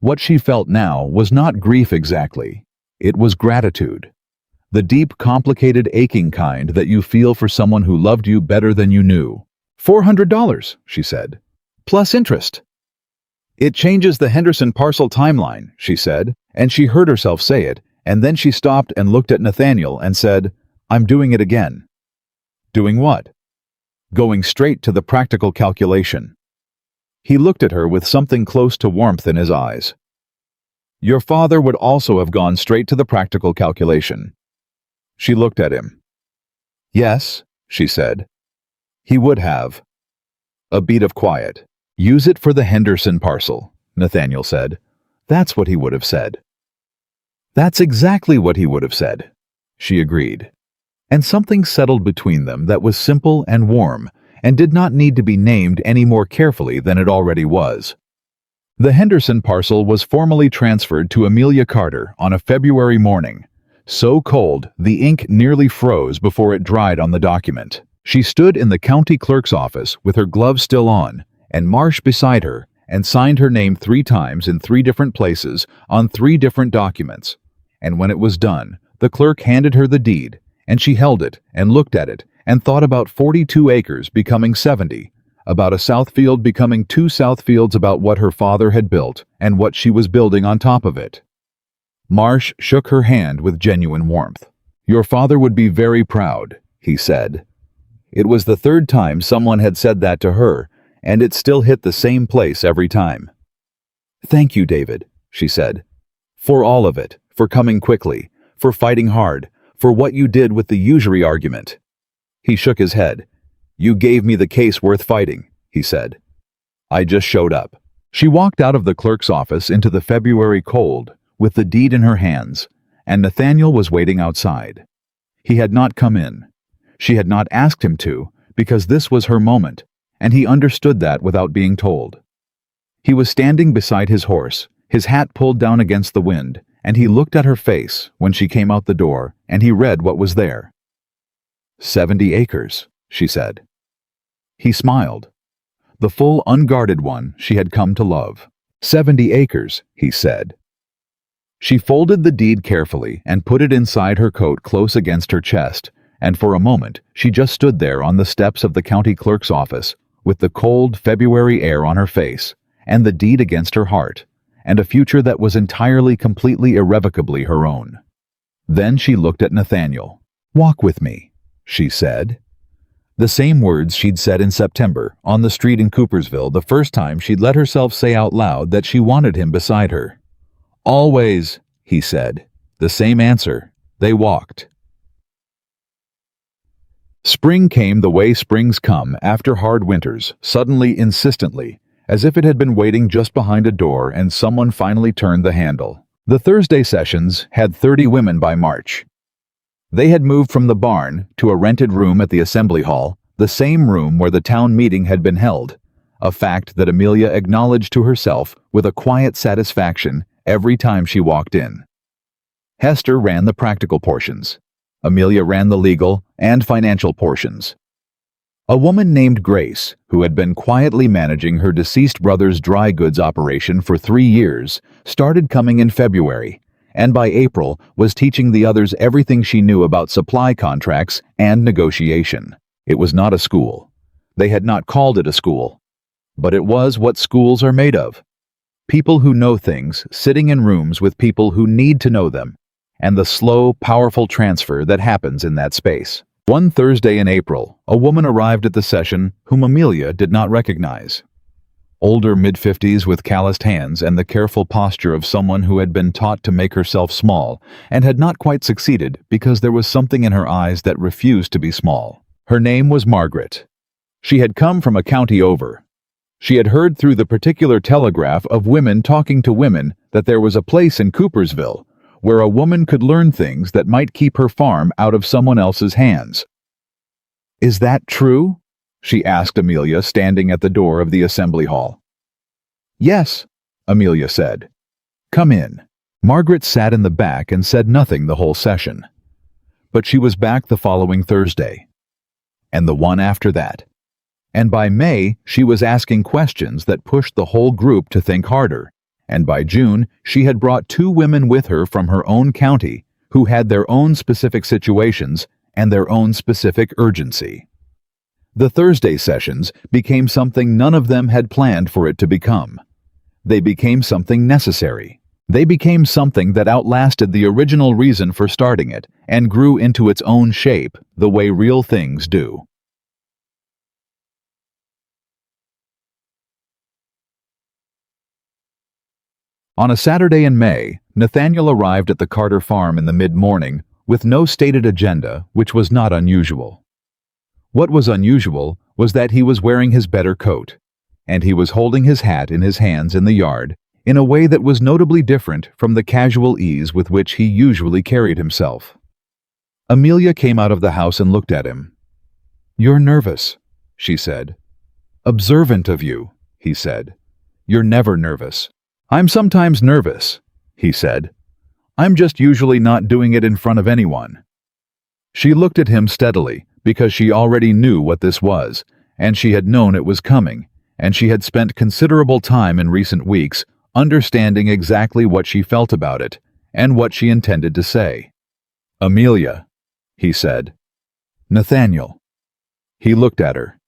What she felt now was not grief exactly. It was gratitude. The deep, complicated, aching kind that you feel for someone who loved you better than you knew. $400, she said, plus interest. It changes the Henderson parcel timeline, she said, and she heard herself say it, and then she stopped and looked at Nathaniel and said, I'm doing it again. Doing what? Going straight to the practical calculation. He looked at her with something close to warmth in his eyes. Your father would also have gone straight to the practical calculation. She looked at him. Yes, she said. He would have. A beat of quiet. Use it for the Henderson parcel, Nathaniel said. That's what he would have said. That's exactly what he would have said, she agreed. And something settled between them that was simple and warm and did not need to be named any more carefully than it already was. The Henderson parcel was formally transferred to Amelia Carter on a February morning, so cold the ink nearly froze before it dried on the document. She stood in the county clerk's office with her gloves still on, and Marsh beside her, and signed her name 3 times in 3 different places on 3 different documents. And when it was done, the clerk handed her the deed, and she held it and looked at it and thought about 42 acres becoming 70, about a south field becoming 2 south fields, about what her father had built and what she was building on top of it. Marsh shook her hand with genuine warmth. Your father would be very proud, he said. It was the 3rd time someone had said that to her, and it still hit the same place every time. Thank you, David, she said. For all of it, for coming quickly, for fighting hard, for what you did with the usury argument. He shook his head. You gave me the case worth fighting, he said. I just showed up. She walked out of the clerk's office into the February cold, with the deed in her hands, and Nathaniel was waiting outside. He had not come in. She had not asked him to, because this was her moment, and he understood that without being told. He was standing beside his horse, his hat pulled down against the wind, and he looked at her face when she came out the door, and he read what was there. 70 acres, she said. He smiled. The full, unguarded one she had come to love. 70 acres, he said. She folded the deed carefully and put it inside her coat close against her chest, and for a moment she just stood there on the steps of the county clerk's office, with the cold February air on her face, and the deed against her heart, and a future that was entirely, completely, irrevocably her own. Then she looked at Nathaniel. Walk with me, she said. The same words she'd said in September, on the street in Coopersville, the first time she'd let herself say out loud that she wanted him beside her. Always, he said. The same answer. They walked. Spring came the way springs come after hard winters, suddenly, insistently, as if it had been waiting just behind a door and someone finally turned the handle. The Thursday sessions had 30 women by March. They had moved from the barn to a rented room at the assembly hall, the same room where the town meeting had been held, a fact that Amelia acknowledged to herself with a quiet satisfaction every time she walked in. Hester ran the practical portions. Amelia ran the legal and financial portions. A woman named Grace, who had been quietly managing her deceased brother's dry goods operation for 3 years, started coming in February, and by April was teaching the others everything she knew about supply contracts and negotiation. It was not a school. They had not called it a school. But it was what schools are made of. People who know things sitting in rooms with people who need to know them, and the slow, powerful transfer that happens in that space. One Thursday in April, a woman arrived at the session whom Amelia did not recognize. Older, mid-50s with calloused hands and the careful posture of someone who had been taught to make herself small and had not quite succeeded because there was something in her eyes that refused to be small. Her name was Margaret. She had come from a county over. She had heard through the particular telegraph of women talking to women that there was a place in Coopersville where a woman could learn things that might keep her farm out of someone else's hands. "Is that true?" she asked Amelia, standing at the door of the assembly hall. "Yes," Amelia said. "Come in." Margaret sat in the back and said nothing the whole session. But she was back the following Thursday, and the one after that. And by May, she was asking questions that pushed the whole group to think harder. And by June, she had brought 2 women with her from her own county who had their own specific situations and their own specific urgency. The Thursday sessions became something none of them had planned for it to become. They became something necessary. They became something that outlasted the original reason for starting it and grew into its own shape, the way real things do. On a Saturday in May, Nathaniel arrived at the Carter farm in the mid-morning with no stated agenda, which was not unusual. What was unusual was that he was wearing his better coat, and he was holding his hat in his hands in the yard in a way that was notably different from the casual ease with which he usually carried himself. Amelia came out of the house and looked at him. "You're nervous," she said. "Observant of you," he said. "You're never nervous." "I'm sometimes nervous," he said. "I'm just usually not doing it in front of anyone." She looked at him steadily because she already knew what this was, and she had known it was coming, and she had spent considerable time in recent weeks understanding exactly what she felt about it and what she intended to say. "Amelia," he said. "Nathaniel." He looked at her.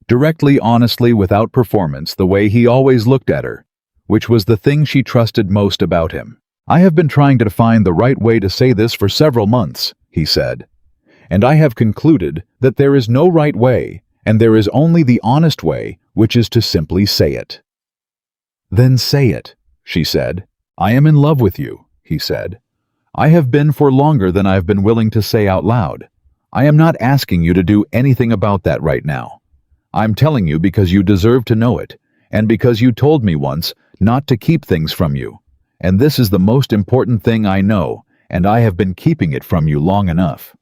Directly, honestly, without performance, the way he always looked at her, which was the thing she trusted most about him. "I have been trying to find the right way to say this for several months," he said. "And I have concluded that there is no right way, and there is only the honest way, which is to simply say it." "Then say it," she said. "I am in love with you," he said. "I have been for longer than I've been willing to say out loud. I am not asking you to do anything about that right now. I'm telling you because you deserve to know it, and because you told me once not to keep things from you. And this is the most important thing I know, and I have been keeping it from you long enough."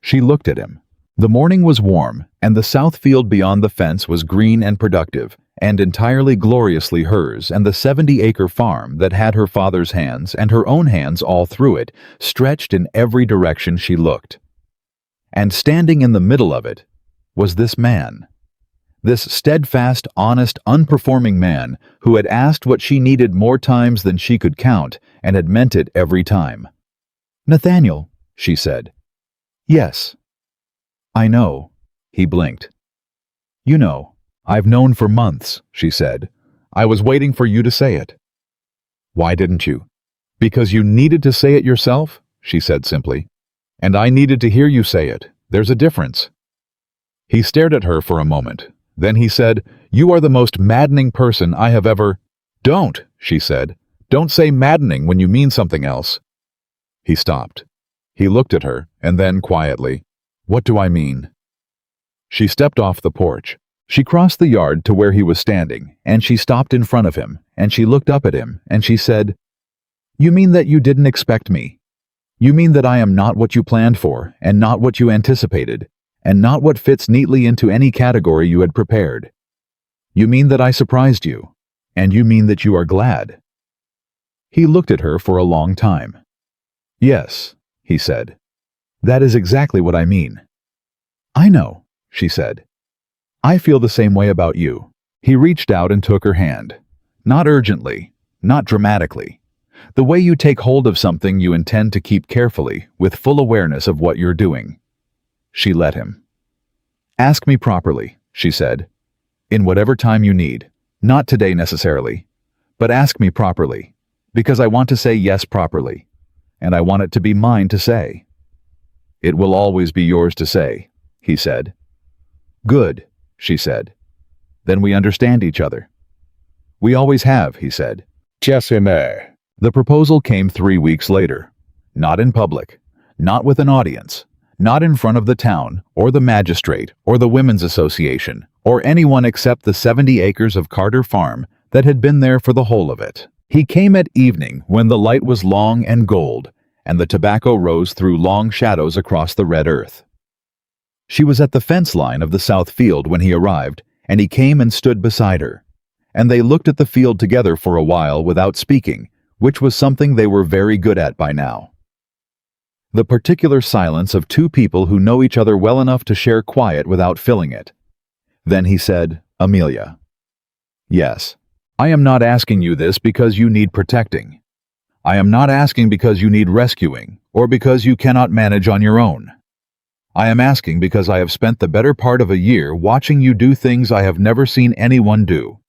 She looked at him. The morning was warm, and the south field beyond the fence was green and productive, and entirely gloriously hers, and the 70-acre farm that had her father's hands and her own hands all through it stretched in every direction she looked. And standing in the middle of it was this man. This steadfast, honest, unperforming man who had asked what she needed more times than she could count and had meant it every time. "Nathaniel," she said. "Yes." "I know." He blinked. "You know. I've known for months," she said. "I was waiting for you to say it." "Why didn't you?" "Because you needed to say it yourself," she said simply. "And I needed to hear you say it. There's a difference." He stared at her for a moment. Then he said, "You are the most maddening person I have ever—" "Don't," she said. "Don't say maddening when you mean something else." He stopped. He looked at her, and then, quietly, "What do I mean?" She stepped off the porch. She crossed the yard to where he was standing, and she stopped in front of him, and she looked up at him, and she said, "You mean that you didn't expect me? You mean that I am not what you planned for, and not what you anticipated, and not what fits neatly into any category you had prepared. You mean that I surprised you, and you mean that you are glad." He looked at her for a long time. "Yes," he said. "That is exactly what I mean." "I know," she said. "I feel the same way about you." He reached out and took her hand. Not urgently, not dramatically. The way you take hold of something you intend to keep carefully, with full awareness of what you're doing. She let him. "Ask me properly," she said. "In whatever time you need. Not today necessarily. But ask me properly. Because I want to say yes properly. And I want it to be mine to say." "It will always be yours to say," he said. "Good," she said. "Then we understand each other." "We always have," he said. "Jessime." The proposal came 3 weeks later. Not in public. Not with an audience. Not in front of the town, or the magistrate, or the Women's Association, or anyone except the 70 acres of Carter Farm that had been there for the whole of it. He came at evening when the light was long and gold, and the tobacco rose through long shadows across the red earth. She was at the fence line of the south field when he arrived, and he came and stood beside her. And they looked at the field together for a while without speaking, which was something they were very good at by now. The particular silence of two people who know each other well enough to share quiet without filling it. Then he said, "Amelia." "Yes. I am not asking you this because you need protecting. I am not asking because you need rescuing, or because you cannot manage on your own. I am asking because I have spent the better part of a year watching you do things I have never seen anyone do,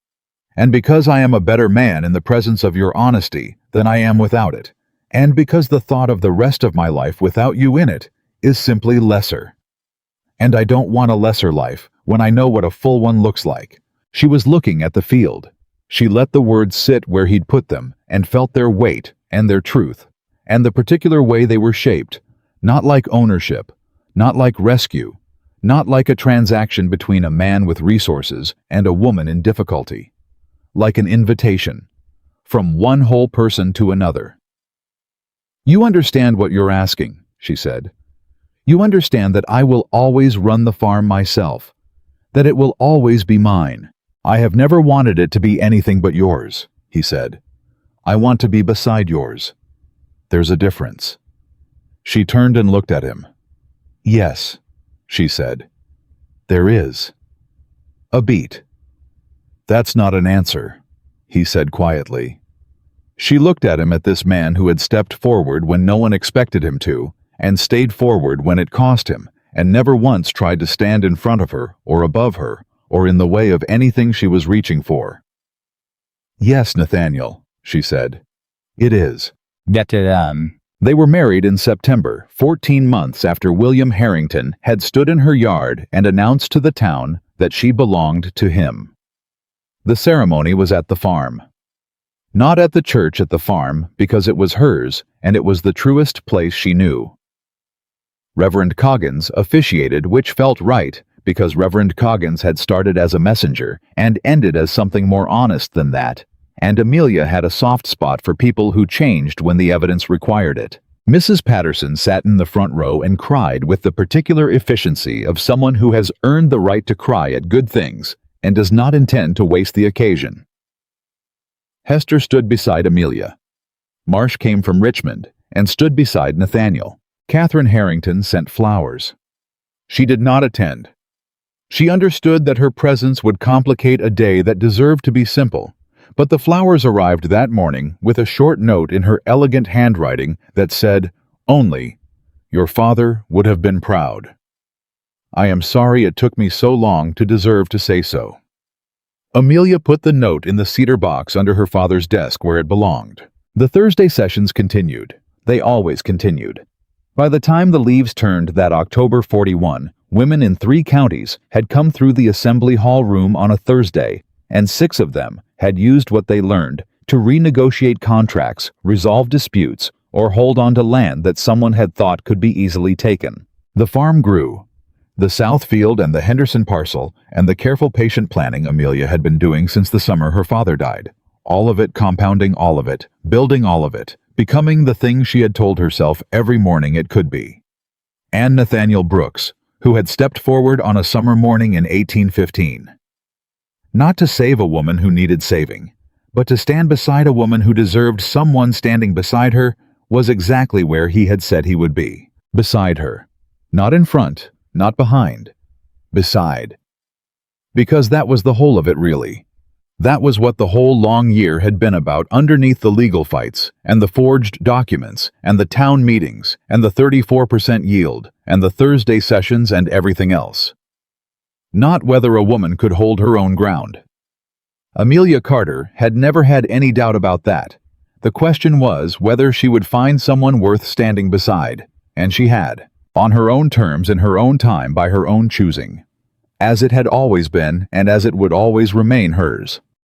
and because I am a better man in the presence of your honesty than I am without it, and because the thought of the rest of my life without you in it is simply lesser. And I don't want a lesser life when I know what a full one looks like." She was looking at the field. She let the words sit where he'd put them and felt their weight and their truth, and the particular way they were shaped, not like ownership, not like rescue, not like a transaction between a man with resources and a woman in difficulty, like an invitation, from one whole person to another. "You understand what you're asking," she said. "You understand that I will always run the farm myself, that it will always be mine. I have never wanted it to be anything but yours," he said. "I want to be beside yours. There's a difference." She turned and looked at him. "Yes," she said. "There is." A beat. "That's not an answer," he said quietly. She looked at him, at this man who had stepped forward when no one expected him to, and stayed forward when it cost him, and never once tried to stand in front of her, or above her, or in the way of anything she was reaching for. "Yes, Nathaniel," she said. "It is." They were married in September, 14 months after William Harrington had stood in her yard and announced to the town that she belonged to him. The ceremony was at the farm. Not at the church, at the farm, because it was hers, and it was the truest place she knew. Reverend Coggins officiated, which felt right, because Reverend Coggins had started as a messenger and ended as something more honest than that, and Amelia had a soft spot for people who changed when the evidence required it. Mrs. Patterson sat in the front row and cried with the particular efficiency of someone who has earned the right to cry at good things and does not intend to waste the occasion. Hester stood beside Amelia. Marsh came from Richmond and stood beside Nathaniel. Catherine Harrington sent flowers. She did not attend. She understood that her presence would complicate a day that deserved to be simple, but the flowers arrived that morning with a short note in her elegant handwriting that said, only, "Your father would have been proud. I am sorry it took me so long to deserve to say so." Amelia put the note in the cedar box under her father's desk where it belonged. The Thursday sessions continued. They always continued. By the time the leaves turned that October 41, women in 3 counties had come through the Assembly Hall room on a Thursday, and 6 of them had used what they learned to renegotiate contracts, resolve disputes, or hold on to land that someone had thought could be easily taken. The farm grew. The South Field and the Henderson parcel, and the careful patient planning Amelia had been doing since the summer her father died. All of it, compounding all of it, building all of it, becoming the thing she had told herself every morning it could be. And Nathaniel Brooks, who had stepped forward on a summer morning in 1815. Not to save a woman who needed saving, but to stand beside a woman who deserved someone standing beside her, was exactly where he had said he would be. Beside her. Not in front, not behind. Beside. Because that was the whole of it, really. That was what the whole long year had been about, underneath the legal fights, and the forged documents, and the town meetings, and the 34% yield, and the Thursday sessions and everything else. Not whether a woman could hold her own ground. Amelia Carter had never had any doubt about that. The question was whether she would find someone worth standing beside, and she had, on her own terms in her own time by her own choosing, as it had always been and as it would always remain hers.